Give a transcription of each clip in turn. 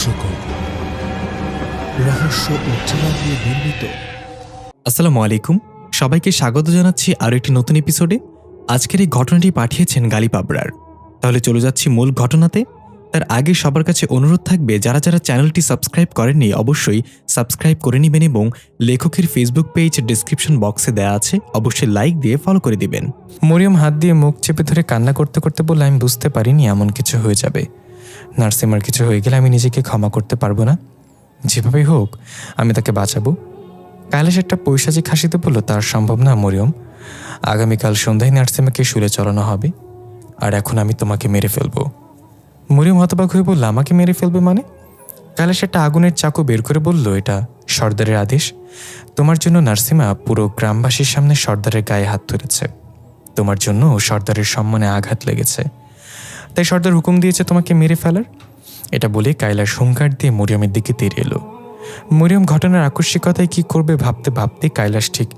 কার্যকর রহস্য ও চেনা দিয়ে নির্মিত। আসসালামু আলাইকুম, সবাইকে স্বাগত জানাচ্ছি আরও একটি নতুন এপিসোডে। আজকের এই ঘটনাটি পাঠিয়েছেন গালিব আবরার। তাহলে চলে যাচ্ছি মূল ঘটনাতে। তার আগে সবার কাছে অনুরোধ থাকবে, যারা যারা চ্যানেলটি সাবস্ক্রাইব করেননি অবশ্যই সাবস্ক্রাইব করে নেবেন এবং লেখকের ফেসবুক পেজ ডেসক্রিপশন বক্সে দেওয়া আছে, অবশ্যই লাইক দিয়ে ফলো করে দিবেন। মরিয়ম হাত দিয়ে মুখ চেপে ধরে কান্না করতে করতে বলল, আমি বুঝতে পারিনি এমন কিছু হয়ে যাবে। নার্সিমার কিছু হয়ে গেলে আমি নিজেকে ক্ষমা করতে পারবো না। যেভাবেই হোক আমি তাকে বাঁচাবো। কাইলাস একটা পৈশাচিক হাসিতে বলল, তার সম্ভব না মরিয়ম। আগামীকাল সন্ধ্যায় নার্সিমাকে শুলে চড়ানো হবে, আর এখন আমি তোমাকে মেরে ফেলবো। মরিয়ম হতবাক হয়ে বলল, আমাকে মেরে ফেলবে মানে? কাইলাস একটা আগুনের চাকু বের করে বলল, এটা সর্দারের আদেশ। তোমার জন্য নার্সিমা পুরো গ্রামবাসীর সামনে সর্দারের গায়ে হাত তুলেছে। তোমার জন্য সর্দারের সম্মানে আঘাত লেগেছে, তাই সর্দার হুকুম দিয়েছে তোমাকে মেরে ফেলার। এটা বলে কাইলাস হুঙ্কার দিয়ে মরিয়মের দিকে তেড়ে এলো। মরিয়ম ঘটনার আকস্মিকতায় কি করবে ভাবতে ভাবতে কাইলাস ঠিক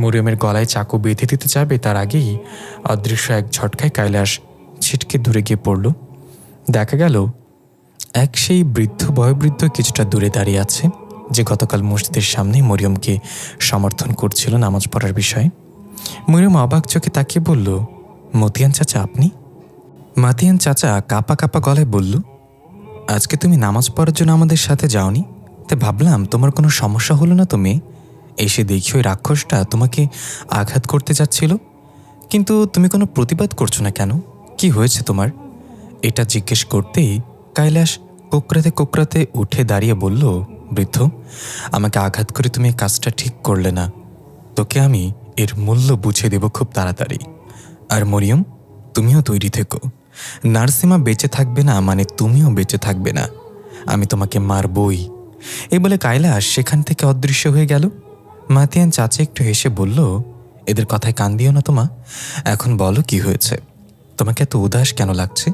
মরিয়মের গলায় চাকু বেঁধে দিতে যাবে, তার আগেই অদৃশ্য এক ঝটকায় কাইলাস ছিটকে দূরে গিয়ে পড়ল। দেখা গেল এক সেই বয়োবৃদ্ধ কিছুটা দূরে দাঁড়িয়ে আছে, যে গতকাল মসজিদের সামনে মরিয়মকে সমর্থন করছিল নামাজ পড়ার বিষয়ে। মরিয়ম অবাক চোখে তাকিয়ে বলল, মতিয়ান চাচা আপনি? মাতিয়ান চাচা কাঁপা কাঁপা গলায় বলল, আজকে তুমি নামাজ পড়ার জন্য আমাদের সাথে যাওনি, তাই ভাবলাম তোমার কোনো সমস্যা হলো না। তুমি এসে দেখি ওই রাক্ষসটা তোমাকে আঘাত করতে যাচ্ছিল, কিন্তু তুমি কোনো প্রতিবাদ করছো না কেন? কি হয়েছে তোমার? এটা জিজ্ঞেস করতেই কাইলাস কোকড়াতে কোকড়াতে উঠে দাঁড়িয়ে বলল, বৃদ্ধ, আমাকে আঘাত করে তুমি কাজটা ঠিক করলে না। তোকে আমি এর মূল্য বুঝিয়ে দেব খুব তাড়াতাড়ি। আর মরিয়ম, তুমিও তৈরি থেকো। নার্সিমা বেঁচে থাকবে না মানে তুমিও বেঁচে থাকবে না। আমি তোমাকে মারবই। এই বলে কাইলাস সেখান থেকে অদৃশ্য হয়ে গেল। মাতিয়ান চাচা একটু হেসে বলল, এদের কথায় কান দিও না তোমা। এখন বলো কি হয়েছে, তোমাকে এত উদাস কেন লাগছে?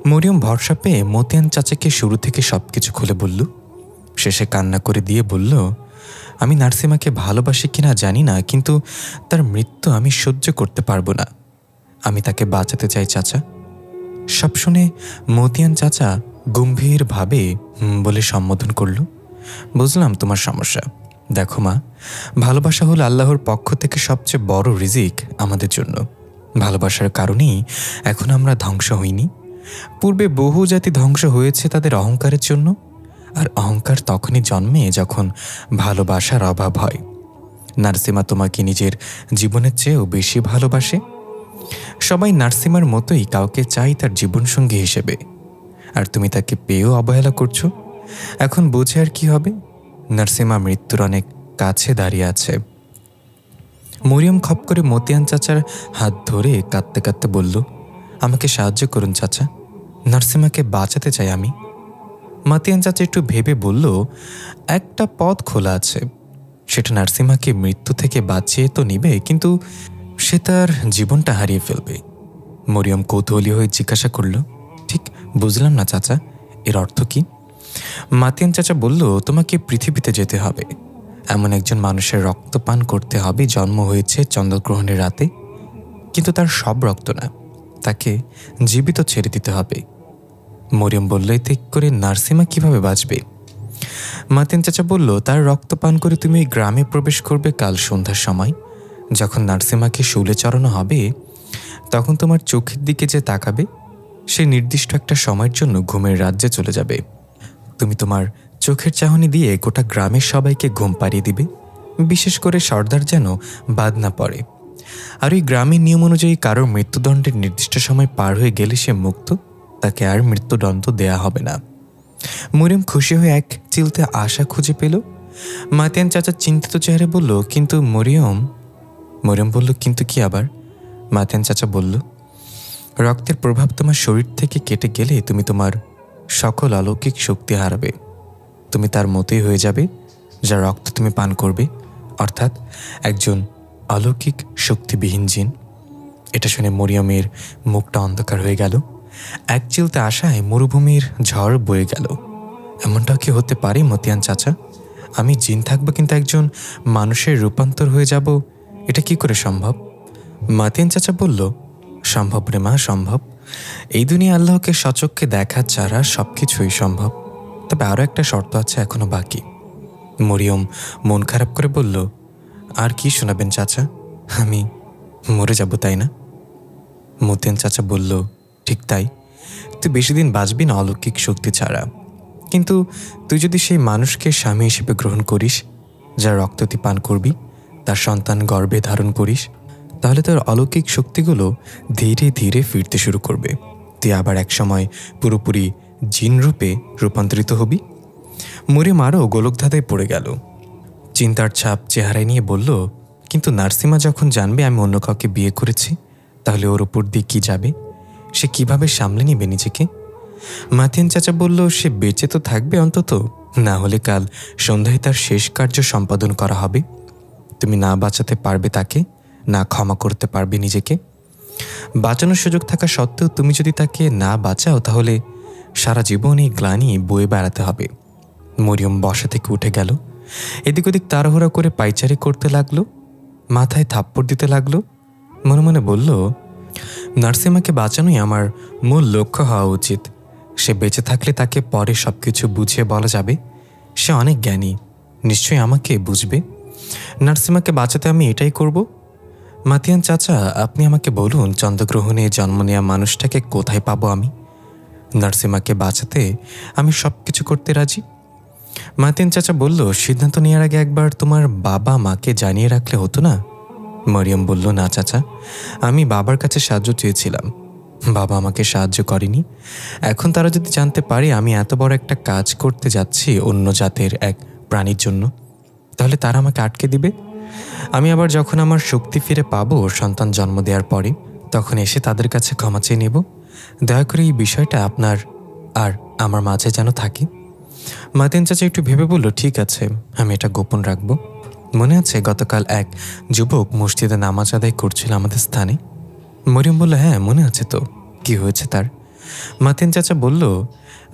মরিয়ম ভরসা পেয়ে মতিয়ান চাচাকে শুরু থেকে সবকিছু খুলে বলল। শেষে কান্না করে দিয়ে বলল, আমি নার্সিমাকে ভালোবাসি কিনা জানি না, কিন্তু তার মৃত্যু আমি সহ্য করতে পারবো না। আমি তাকে বাঁচাতে চাই চাচা। সব শুনে মতিয়ান চাচা গম্ভীরভাবে বলে সম্বোধন করল। বুঝলাম তোমার সমস্যা। দেখো মা, ভালোবাসা হলো আল্লাহর পক্ষ থেকে সবচেয়ে বড় রিজিক আমাদের জন্য। ভালোবাসার কারণেই এখন আমরা ধ্বংস হইনি। পূর্বে বহু জাতি ধ্বংস হয়েছে তাদের অহংকারের জন্য, আর অহংকার তখনই জন্মে যখন ভালোবাসার অভাব হয়। নার্সিমা তোমাকে নিজের জীবনের চেয়েও বেশি ভালোবাসে। সবাই নার্সিমার মতোই কাউকে চাই তার জীবনসঙ্গী হিসেবে, আর তুমি তাকে পেয়েও অবহেলা করছো। এখন বুঝে আর কি হবে? নার্সিমা মৃত্যুর অনেক কাছে দাঁড়িয়ে আছে। মরিয়ম খপ করে মতিয়ান চাচার হাত ধরে কাঁদতে কাঁদতে বলল, আমাকে সাহায্য করুন চাচা, নার্সিমাকে বাঁচাতে চাই আমি। মাতিয়ান চাচা একটু ভেবে বলল, একটা পথ খোলা আছে। সেটা নার্সিমাকে মৃত্যু থেকে বাঁচিয়ে তো নিবে, কিন্তু সে তার জীবনটা হারিয়ে ফেলবে। মরিয়ম কৌতূহলী হয়ে জিজ্ঞাসা করল, ঠিক বুঝলাম না চাচা, এর অর্থ কি? মাতিয়ান চাচা বলল, তোমাকে পৃথিবীতে যেতে হবে। এমন একজন মানুষের রক্ত পান করতে হবে জন্ম হয়েছে চন্দ্রগ্রহণের রাতে, কিন্তু তার সব রক্ত না, তাকে জীবিত ছেড়ে দিতে হবে। মরিয়ম বলল, এতে করে নার্সিমা কিভাবে বাঁচবে? মাতিয়ান চাচা বলল, তার রক্ত পান করে তুমি গ্রামে প্রবেশ করবে কাল সন্ধ্যার সময়। যখন নার্সিমাকে শুলে চড়ানো হবে, তখন তোমার চোখের দিকে যে তাকাবে, সে নির্দিষ্ট একটা সময়ের জন্য ঘুমের রাজ্যে চলে যাবে। তুমি তোমার চোখের চাহনি দিয়ে গোটা গ্রামের সবাইকে ঘুম পাড়িয়ে দিবে, বিশেষ করে সর্দার যেন বাদ না পড়ে। আর ওই গ্রামের নিয়ম অনুযায়ী কারোর মৃত্যুদণ্ডের নির্দিষ্ট সময় পার হয়ে গেলে সে মুক্ত, তাকে আর মৃত্যুদণ্ড দেয়া হবে না। মরিয়ম খুশি হয়ে এক চিলতে আশা খুঁজে পেল। মাতিয়ান চাচা চিন্তিত চেহারে বলল, কিন্তু মরিয়ম বলল, কিন্তু কি আবার? মাতিয়ান চাচা বলল, রক্তের প্রভাব তোমার শরীর থেকে কেটে গেলে তুমি তোমার সকল অলৌকিক শক্তি হারাবে। তুমি তার মতোই হয়ে যাবে, যার রক্ত তুমি পান করবে, অর্থাৎ একজন অলৌকিক শক্তিবিহীন জিন। এটা শুনে মরিয়মের মুখটা অন্ধকার হয়ে গেল। এক চিলতে আশায় মরুভূমির ঝড় বয়ে গেল। এমনটাও কি হতে পারে মতিয়ান চাচা? আমি জিন থাকবো কিন্তু একজন মানুষের রূপান্তর হয়ে যাব, এটা কি করে সম্ভব? মাতিয়ান চাচা বলল, সম্ভব রে মা, সম্ভব। এই দুনিয়া আল্লাহকে সচক্ষে দেখা ছাড়া সবকিছুই সম্ভব। তবে আরও একটা শর্ত আছে, এখনো বাকি। মরিয়ম মন খারাপ করে বলল, আর কি শোনাবেন চাচা? আমি মরে যাব তাই না? মতিয়ান চাচা বলল, ঠিক তাই, তুই বেশি দিন বাঁচবি না অলৌকিক শক্তি ছাড়া। কিন্তু তুই যদি সেই মানুষকে স্বামী হিসেবে গ্রহণ করিস, যার রক্ত তুই পান করবি, তার সন্তান গর্ভে ধারণ করিস, তাহলে তোর অলৌকিক শক্তিগুলো ধীরে ধীরে ফিরতে শুরু করবে। তুই আবার একসময় পুরোপুরি জিন রূপে রূপান্তরিত হবি। মরিয়ম আরও গোলকধাঁধায় পড়ে গেল। চিন্তার ছাপ চেহারায় নিয়ে বলল, কিন্তু নার্সিমা যখন জানবে আমি অন্য কাউকে বিয়ে করেছি, তাহলে ওর উপর দিয়ে কী যাবে? সে কিভাবে সামলে নিবে নিজেকে? মাতিয়ান চাচা বলল, সে বেঁচে তো থাকবে অন্তত, না হলে কাল সন্ধ্যায় তার শেষ কার্য সম্পাদন করা হবে। তুমি না বাঁচাতে পারবে তাকে, না ক্ষমা করতে পারবে নিজেকে। বাঁচানোর সুযোগ থাকা সত্ত্বেও তুমি যদি তাকে না বাঁচাও, তাহলে সারা জীবন এই গ্লানি বয়ে বেড়াতে হবে। মরিয়ম বসা থেকে উঠে গেল, এদিক ওদিক তাড়াহুড়া করে পাইচারি করতে লাগলো, মাথায় থাপ্পড় দিতে লাগলো। মনে মনে বলল, নার্সিমাকে বাঁচানোই আমার মূল লক্ষ্য হওয়া উচিত। সে বেঁচে থাকলে তাকে পরে সব কিছু বুঝিয়ে বলা যাবে। সে অনেক জ্ঞানী, নিশ্চয়ই আমাকে বুঝবে। নার্সিমাকে বাঁচাতে আমি এটাই করব। মাতিয়ান চাচা, আপনি আমাকে বলুন, চন্দ্রগ্রহণে জন্ম নেওয়া মানুষটাকে কোথায় পাবো আমি? নার্সিমাকে বাঁচাতে আমি সব কিছু করতে রাজি। মাতিয়ান চাচা বলল, সিদ্ধান্ত নেওয়ার আগে একবার তোমার বাবা মাকে জানিয়ে রাখলে হতো না? মরিয়ম বলল, না চাচা, আমি বাবার কাছে সাহায্য চেয়েছিলাম, বাবা আমাকে সাহায্য করেনি। এখন তারা যদি জানতে পারে আমি এত বড় একটা কাজ করতে যাচ্ছি অন্য জাতের এক প্রাণীর জন্য, তাহলে তারা আমাকে আটকে দিবে। আমি আবার যখন আমার শক্তি ফিরে পাবো সন্তান জন্ম দেওয়ার পরে, তখন এসে তাদের কাছে ক্ষমা চেয়ে নেব। দয়া করে এই বিষয়টা আপনার আর আমার মাঝে যেন থাকে। মাতিয়ান চাচা একটু ভেবে বলল, ঠিক আছে, আমি এটা গোপন রাখবো। মনে আছে গতকাল এক যুবক মসজিদে নামাজ আদায় করছিল আমাদের স্থানে? মরিয়ম বলল, হ্যাঁ মনে আছে তো, কি হয়েছে তার? মাতিয়ান চাচা বলল,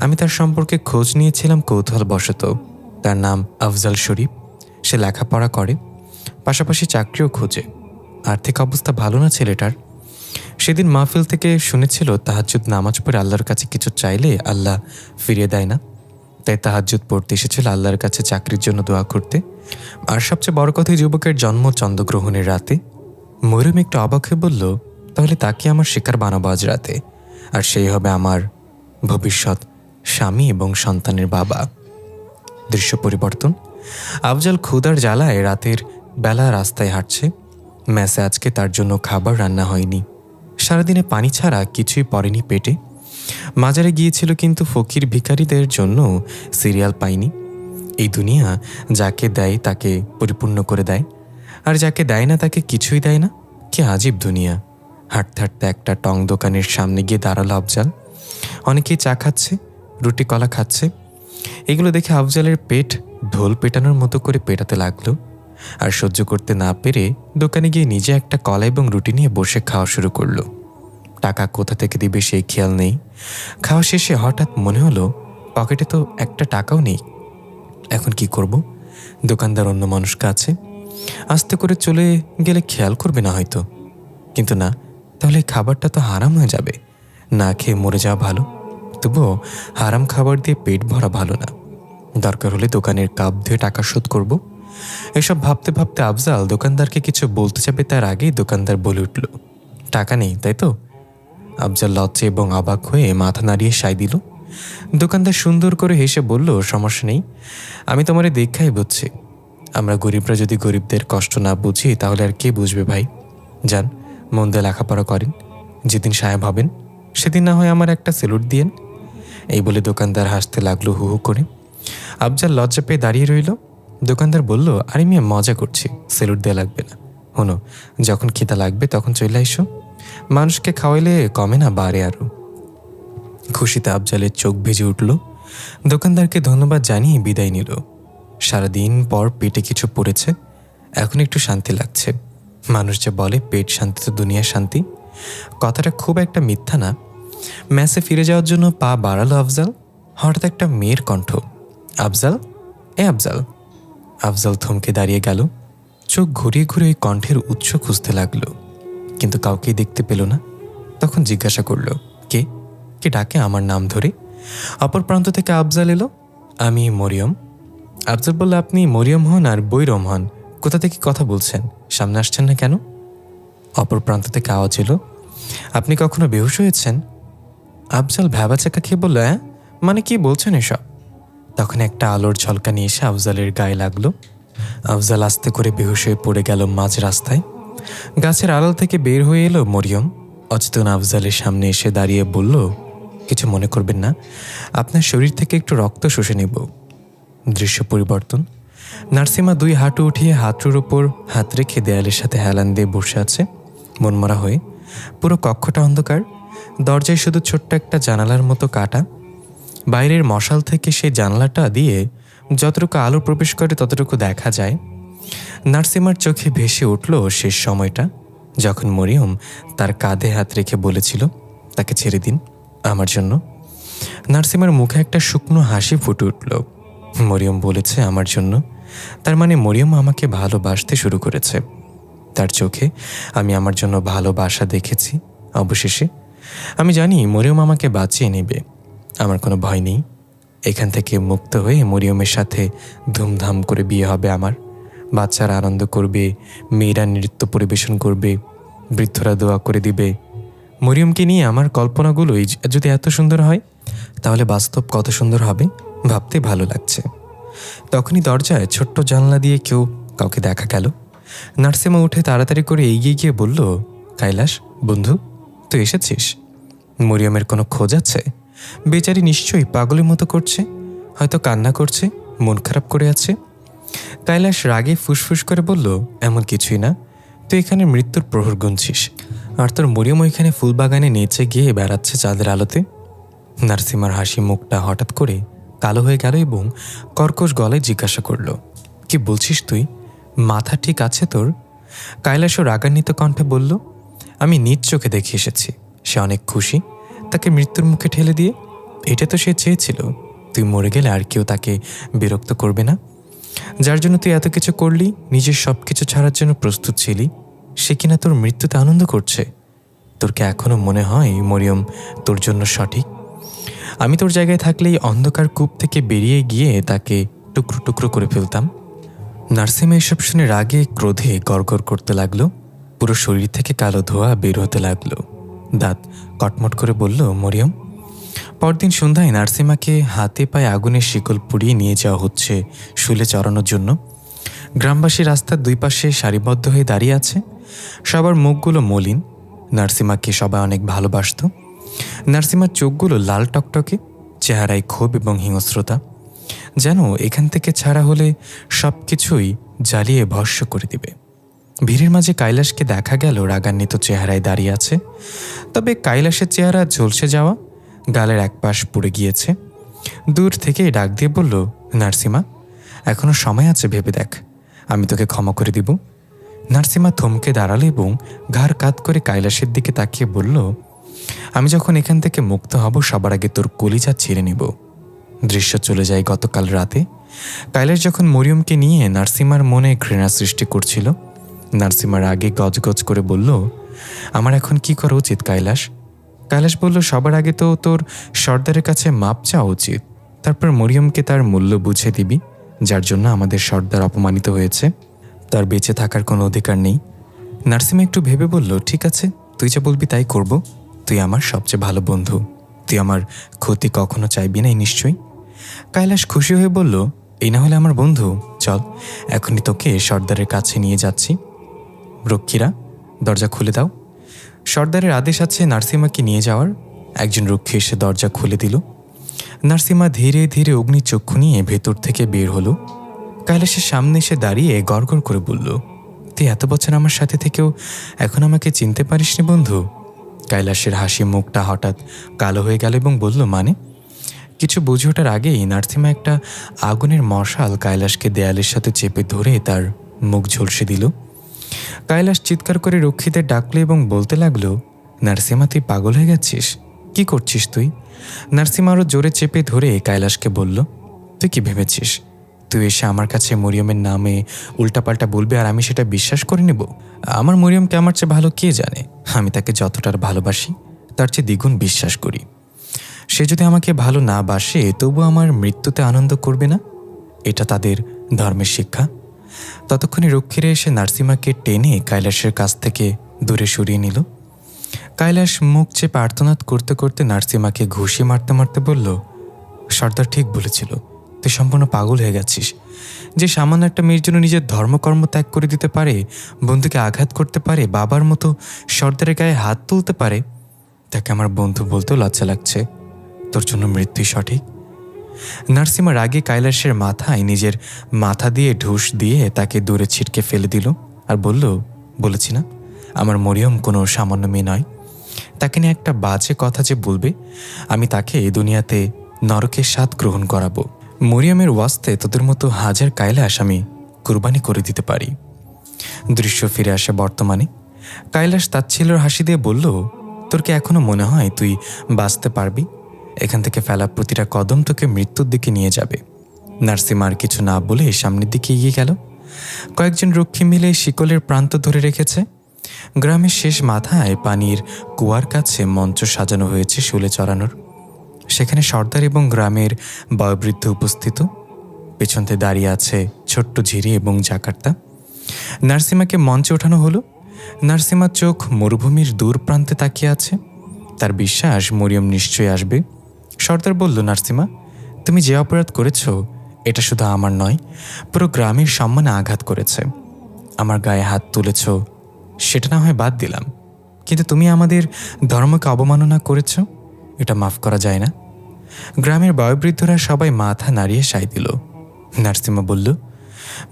আমি তার সম্পর্কে খোঁজ নিয়েছিলাম কৌতূহলবশত। তার নাম আফজাল শরীফ। সে লেখাপড়া করে, পাশাপাশি চাকরিও খোঁজে। আর্থিক অবস্থা ভালো না ছেলেটার। সেদিন মাহফিল থেকে শুনেছিল তাহাজ্জুদ নামাজ পড়ে আল্লাহর কাছে কিছু চাইলে আল্লাহ ফিরিয়ে দেয় না, তাই তাহাজ্জুদ পড়তে এসেছিল আল্লাহর কাছে চাকরির জন্য দোয়া করতে। আর সবচেয়ে বড় কথা, যুবকের জন্ম চন্দ্রগ্রহণের রাতে। মরিয়ম একটু অবাক হয়ে বলল, তাহলে তাকে আমার শিকার বানাবো আজ রাতে, আর সেই হবে আমার ভবিষ্যৎ স্বামী এবং সন্তানের বাবা। দৃশ্য পরিবর্তন। আফজাল ক্ষুধার জ্বালায় রাতের বেলা রাস্তায় হাঁটছে। মেসে আজকে তার জন্য খাবার রান্না হয়নি। সারাদিনে পানি ছাড়া কিছুই পড়েনি পেটে। মাজারে গিয়েছিল, কিন্তু ফকির ভিখারিদের জন্য সিরিয়াল পায়নি। এই দুনিয়া যাকে দেয় তাকে পরিপূর্ণ করে দেয়, আর যাকে দেয় না তাকে কিছুই দেয় না। কি আজীব দুনিয়া। হাঁটতে হাঁটতে একটা টং দোকানের সামনে গিয়ে দাঁড়ালো আফজাল। অনেকেই চা খাচ্ছে, রুটি কলা খাচ্ছে। এগুলো দেখে আফজালের পেট ঢোল পেটানোর মতো করে পেটাতে লাগলো। আর সহ্য করতে না পেরে দোকানে গিয়ে নিজে একটা কলা এবং রুটি নিয়ে বসে খাওয়া শুরু করলো। টাকা কোথা থেকে দিবে সেই খেয়াল নেই। খাওয়া শেষে হঠাৎ মনে হলো পকেটে তো একটা টাকাও নেই। এখন কি করব? দোকানদার অন্য মানুষকে আছে, আস্তে করে চলে গেলে খেয়াল করবে না হয়তো। কিন্তু না, তাহলে খাবারটা তো হারাম হয়ে যাবে। না খেয়ে মরে যাওয়া ভালো, তবুও হারাম খাবার দিয়ে পেট ভরা ভালো না। দরকার হলে দোকানের কাপ ধুয়ে টাকা শোধ করব। এসব ভাবতে ভাবতে আফজাল দোকানদারকে কিছু বলতে যাবে, তার আগেই দোকানদার বলে উঠল, টাকা নেই তাই তো? আফজাল লজ্জা এবং অবাক হয়ে মাথা নাড়িয়ে সায় দিল। দোকানদার সুন্দর করে হেসে বলল, সমস্যা নেই, আমি তোমার দীক্ষাই বুঝছি। আমরা গরিবরা যদি গরিবদের কষ্ট না বুঝি, তাহলে আর কে বুঝবে ভাই? যান, মন দিয়ে লেখাপড়া করেন, যেদিন সাহেব হবেন সেদিন না হয় আমার একটা সেলুট দিয়েন। এই বলে দোকানদার হাসতে লাগলো হু হু করে। আফজাল লজ্জা পেয়ে দাঁড়িয়ে রইল। দোকানদার বলল, আরে মিয়া, মজা করছি, সেলুট দেওয়া লাগবে না। হনো, যখন খিদা লাগবে তখন চলে এসো। মানুষকে খাওয়াইলে কমে না, বাড়ে আরো। খুশিতে আফজালের চোখ ভিজে উঠল। দোকানদারকে ধন্যবাদ জানিয়ে বিদায় নিল। সারাদিন পর পেটে কিছু পড়েছে, এখন একটু শান্তি লাগছে। মানুষ যে বলে পেট শান্তি তো দুনিয়া শান্তি, কথাটা খুব একটা মিথ্যা না। ম্যাসে ফিরে যাওয়ার জন্য পা বাড়ালো আফজাল। হঠাৎ একটা মেয়ের কণ্ঠ, আফজাল, এ আফজাল। আফজাল থমকে দাঁড়িয়ে গেল। চোখ ঘুরিয়ে ঘুরে ওই কণ্ঠের উৎস খুঁজতে লাগলো, কিন্তু কাউকেই দেখতে পেল না। তখন জিজ্ঞাসা করল, কে কে ডাকে আমার নাম ধরে? অপর প্রান্ত থেকে আফজাল এলো। আমি মরিয়ম। আফজাল বলল, আপনি মরিয়ম হন আর বৈরম হন, কোথা থেকে কথা বলছেন? সামনে আসছেন না কেন? অপর প্রান্ত থেকে আওয়াজ এলো, আপনি কখনো বেহুশ হয়েছেন? আফজাল ভ্যাবাচাকা খেয়ে বলল, হ্যাঁ মানে কি বলছেন এসব? তখন একটা আলোর ঝলকানি এসে আফজালের গায়ে লাগলো। আফজাল আস্তে করে বেহুশ হয়ে পড়ে গেল মাঝ রাস্তায়। গাছের আড়াল থেকে বের হয়ে এলো মরিয়ম। অচেতন আফজালের সামনে এসে দাঁড়িয়ে বলল, কিছু মনে করবেন না, আপনার শরীর থেকে একটু রক্ত শুষে নেব। দৃশ্য পরিবর্তন। নার্সিমা দুই হাঁটু উঠিয়ে হাঁটুর ওপর হাত রেখে দেয়ালের সাথে হেলান দিয়ে বসে আছে মনমরা হয়ে। পুরো কক্ষটা অন্ধকার, দরজায় শুধু ছোট্ট একটা জানালার মতো কাটা। বাইরের মশাল থেকে সেই জানালাটা দিয়ে যতটুকু আলো প্রবেশ করে ততটুকু দেখা যায়। নার্সিমার চোখে ভেসে উঠল শেষ সময়টা, যখন মরিয়ম তার কাঁধে হাত রেখে বলেছিল, তাকে ছেড়ে দিন আমার জন্য। নার্সিমার মুখে একটা শুকনো হাসি ফুটে উঠল। মরিয়ম বলেছে আমার জন্য, তার মানে মরিয়ম আমাকে ভালোবাসতে শুরু করেছে। তার চোখে আমি আমার জন্য ভালোবাসা দেখেছি। অবশেষে আমি জানি মরিয়ম আমাকে বাঁচিয়ে নেবে। আমার কোনো ভয় নেই। এখান থেকে মুক্ত হয়ে মরিয়মের সাথে ধুমধাম করে বিয়ে হবে আমার। বাচ্চারা আনন্দ করবে, মেয়েরা নৃত্য পরিবেশন করবে, বৃদ্ধরা দোয়া করে দিবে। মরিয়মকে নিয়ে আমার কল্পনাগুলোই যদি এত সুন্দর হয়, তাহলে বাস্তব কত সুন্দর হবে ভাবতে ভালো লাগছে। তখনই দরজায় ছোট্ট জানলা দিয়ে কেউ কাউকে দেখা গেল। নার্সিমা উঠে তাড়াতাড়ি করে এগিয়ে গিয়ে বলল, কৈলাস বন্ধু, তুই এসেছিস? মরিয়মের কোনো খোঁজ আছে? বেচারি নিশ্চয়ই পাগলের মতো করছে, হয়তো কান্না করছে, মন খারাপ করে আছে। কৈলাস রাগে ফুসফুস করে বলল, এমন কিছুই না, তুই এখানে মৃত্যুর প্রহর গুনছিস, আর তোর মরিয়ম ওইখানে ফুলবাগানে নেচে গিয়ে বেড়াচ্ছে চাঁদের আলোতে। নার্সিমার হাসি মুখটা হঠাৎ করে কালো হয়ে গেল এবং কর্কশ গলায় জিজ্ঞাসা করল, কি বলছিস তুই? মাথা ঠিক আছে তোর? কৈলাসও রাগান্বিত কণ্ঠে বলল, আমি নিজ চোখে দেখে এসেছি। সে অনেক খুশি তাকে মৃত্যুর মুখে ঠেলে দিয়ে। এটা তো সে চেয়েছিল, তুই মরে গেলে আর কেউ তাকে বিরক্ত করবে না। যার জন্য তুই এত কিছু করলি, নিজের সব কিছু ছাড়ার জন্য প্রস্তুত ছিলি, সে কিনা তোর মৃত্যুতে আনন্দ করছে। তোর কি এখনো মনে হয় মরিয়ম তোর জন্য সঠিক? আমি তোর জায়গায় থাকলে এই অন্ধকার কূপ থেকে বেরিয়ে গিয়ে তাকে টুকরো টুকরো করে ফেলতাম। নার্সিমা এসব শুনে রাগে ক্রোধে গড়গড় করতে লাগলো। পুরো শরীর থেকে কালো ধোঁয়া বের হতে লাগলো। দাঁত কটমট করে বলল, মরিয়ম। পরদিন সন্ধ্যায় নার্সিমাকে হাতে পায়ে আগুনের শিকল পুড়িয়ে নিয়ে যাওয়া হচ্ছে শুলে চড়ানোর জন্য। গ্রামবাসী রাস্তার দুই পাশে সারিবদ্ধ হয়ে দাঁড়িয়ে আছে। সবার মুখগুলো মলিন। নার্সিমাকে সবাই অনেক ভালোবাসত। নার্সিমার চোখগুলো লাল টকটকে, চেহারায় ক্ষোভ এবং হিংস্রতা, যেন এখান থেকে ছাড়া হলে সব কিছুই জ্বালিয়ে ভস্ম করে দিবে। ভিড়ের মাঝে কৈলাসকে দেখা গেল রাগান্বিত চেহারায় দাঁড়িয়ে আছে। তবে কৈলাসের চেহারা ঝলসে যাওয়া, গালের এক পাশ পুড়ে গিয়েছে। দূর থেকে ডাক দিয়ে বলল, নার্সিমা, এখনো সময় আছে, ভেবে দেখ, আমি তোকে ক্ষমা করে দিব। নার্সিমা থমকে দাঁড়ালো এবং ঘাড় কাত করে কৈলাসের দিকে তাকিয়ে বলল, আমি যখন এখান থেকে মুক্ত হব সবার আগে তোর কলিজা ছিঁড়ে নিব। দৃশ্য চলে যায় গতকাল রাতে। কৈলাস যখন মরিয়মকে নিয়ে নার্সিমার মনে ঘৃণা সৃষ্টি করছিল। নার্সিমার আগে গজগজ করে বলল, আমার এখন কি করা উচিত কৈলাস? কৈলাস বলল, সবার আগে তো তোর সর্দারের কাছে মাপ চাওয়া উচিত। তারপর মরিয়মকে তার মূল্য বুঝে দিবি। যার জন্য আমাদের সর্দার অপমানিত হয়েছে, তার বেঁচে থাকার কোনো অধিকার নেই। নার্সিমা একটু ভেবে বলল, ঠিক আছে, তুই যা বলবি তাই করব। তুই আমার সবচেয়ে ভালো বন্ধু, তুই আমার ক্ষতি কখনো চাইবি না নিশ্চয়ই। কৈলাস খুশি হয়ে বলল, এই না হলে আমার বন্ধু, চল এখনই তোকে সর্দারের কাছে নিয়ে যাচ্ছি। রক্ষীরা, দরজা খুলে দাও। সর্দারের আদেশ আছে নার্সিমাকে নিয়ে যাওয়ার। একজন রক্ষী এসে দরজা খুলে দিল। নার্সিমা ধীরে ধীরে অগ্নিচক্ষু নিয়ে ভেতর থেকে বের হলো। কৈলাসের সামনে এসে দাঁড়িয়ে গড়গড় করে বলল, তুই এত বছর আমার সাথে থেকেও এখন আমাকে চিনতে পারিসনি বন্ধু? কৈলাসের হাসি মুখটা হঠাৎ কালো হয়ে গেল এবং বলল, মানে? কিছু বুঝে ওঠার আগেই নার্সিমা একটা আগুনের মশাল কৈলাসকে দেয়ালের সাথে চেপে ধরে তার মুখ ঝলসে দিল। কৈলাস চিৎকার করে রক্ষীদের ডাকলো এবং বলতে লাগলো, নার্সিমা, তুই পাগল হয়ে গেছিস? কি করছিস তুই? নার্সিমা আরও জোরে চেপে ধরে কৈলাসকে বলল, তুই কি ভেবেছিস তুই এসে আমার কাছে মরিয়মের নামে উল্টাপাল্টা বলবে আর আমি সেটা বিশ্বাস করে নেব? আমার মরিয়মকে আমার চেয়ে ভালো কে জানে? আমি তাকে যতটা ভালোবাসি তার চেয়ে দ্বিগুণ বিশ্বাস করি। সে যদি আমাকে ভালো না বাসে তবু আমার মৃত্যুতে আনন্দ করবে না? এটা তাদের ধর্মের শিক্ষা। ততক্ষণে রক্ষীরা এসে নার্সিমাকে টেনে কৈলাসের কাছ থেকে দূরে সরিয়ে নিল। কৈলাস মুখ চেপে আর্তনাদ করতে করতে নার্সিমাকে ঘুষি মারতে মারতে বলল, সর্দার ঠিক বলেছিল, তুই সম্পূর্ণ পাগল হয়ে গেছিস। যে সামান্য একটা মেয়ের জন্য নিজের ধর্মকর্ম ত্যাগ করে দিতে পারে, বন্ধুকে আঘাত করতে পারে, বাবার মতো সর্দারের গায়ে হাত তুলতে পারে, তাকে আমার বন্ধু বলতেও লজ্জা লাগছে। তোর জন্য মৃত্যুই সঠিক। নার্সিমা রাগে কৈলাসের মাথায় নিজের মাথা দিয়ে ঢুস দিয়ে তাকে দূরে ছিটকে ফেলে দিল আর বলল, বলেছি না আমার মরিয়ম কোনো সামান্য মেয়ে নয়। তাকে নিয়ে একটা বাজে কথা যে বলবে, আমি তাকে এই দুনিয়াতে নরকের স্বাদ গ্রহণ করাবো। মরিয়মের ওয়াস্তে তোদের মতো হাজার কৈলাস আমি কুরবানি করে দিতে পারি। দৃশ্য ফিরে আসে বর্তমানে। কৈলাস তাচ্ছিল্যের হাসি দিয়ে বলল, তোর কি এখনো মনে হয় তুই বাঁচতে পারবি? এখান থেকে ফেলা প্রতিটা কদম তোকে মৃত্যুর দিকে নিয়ে যাবে। নার্সিমা আর কিছু না বলে সামনের দিকে এগিয়ে গেল। কয়েকজন রক্ষী মিলে শিকলের প্রান্ত ধরে রেখেছে। গ্রামের শেষ মাথায় পানির কুয়ার কাছে মঞ্চ সাজানো হয়েছে শুলে চড়ানোর। সেখানে সর্দার এবং গ্রামের বয়োবৃদ্ধ উপস্থিত। পেছনতে দাঁড়িয়ে আছে ছোট্ট ঝিরি এবং জাকার্তা। নার্সিমাকে মঞ্চে ওঠানো হলো। নার্সিমার চোখ মরুভূমির দূর প্রান্তে তাকিয়ে আছে। তার বিশ্বাস মরিয়ম নিশ্চয়ই আসবে। সর্দার বলল, নার্সিমা, তুমি যে অপরাধ করেছ এটা শুধু আমার নয়, পুরো গ্রামের সম্মানে আঘাত করেছে। আমার গায়ে হাত তুলেছ সেটা না হয় বাদ দিলাম, কিন্তু তুমি আমাদের ধর্মকে অবমাননা করেছ, এটা মাফ করা যায় না। গ্রামের বয়োবৃদ্ধরা সবাই মাথা নাড়িয়ে সায় দিল। নার্সিমা বলল,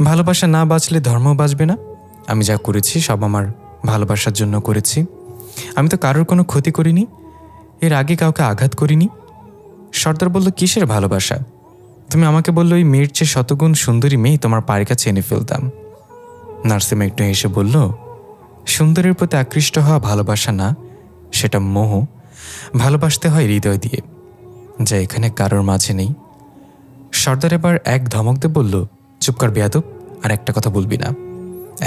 ভালোবাসা না বাঁচলে ধর্ম বাঁচবে না। আমি যা করেছি সব আমার ভালোবাসার জন্য করেছি। আমি তো কারোর কোনো ক্ষতি করিনি, এর আগে কাউকে আঘাত করিনি। সর্দার বলল, কিসের ভালোবাসা? তুমি আমাকে বললো ওই মেয়ের চেয়ে শতগুণ সুন্দরী মেয়ে তোমার পায়ের কাছে এনে ফেলতাম। নার্সিমা একটু হেসে বলল, সুন্দরের প্রতি আকৃষ্ট হওয়া ভালোবাসা না, সেটা মোহ। ভালোবাসতে হয় হৃদয় দিয়ে, যা এখানে কারোর মাঝে নেই। সর্দার এবার এক ধমক দিয়ে বলল, চুপ কর বেয়াদব, আর একটা কথা বলবি না।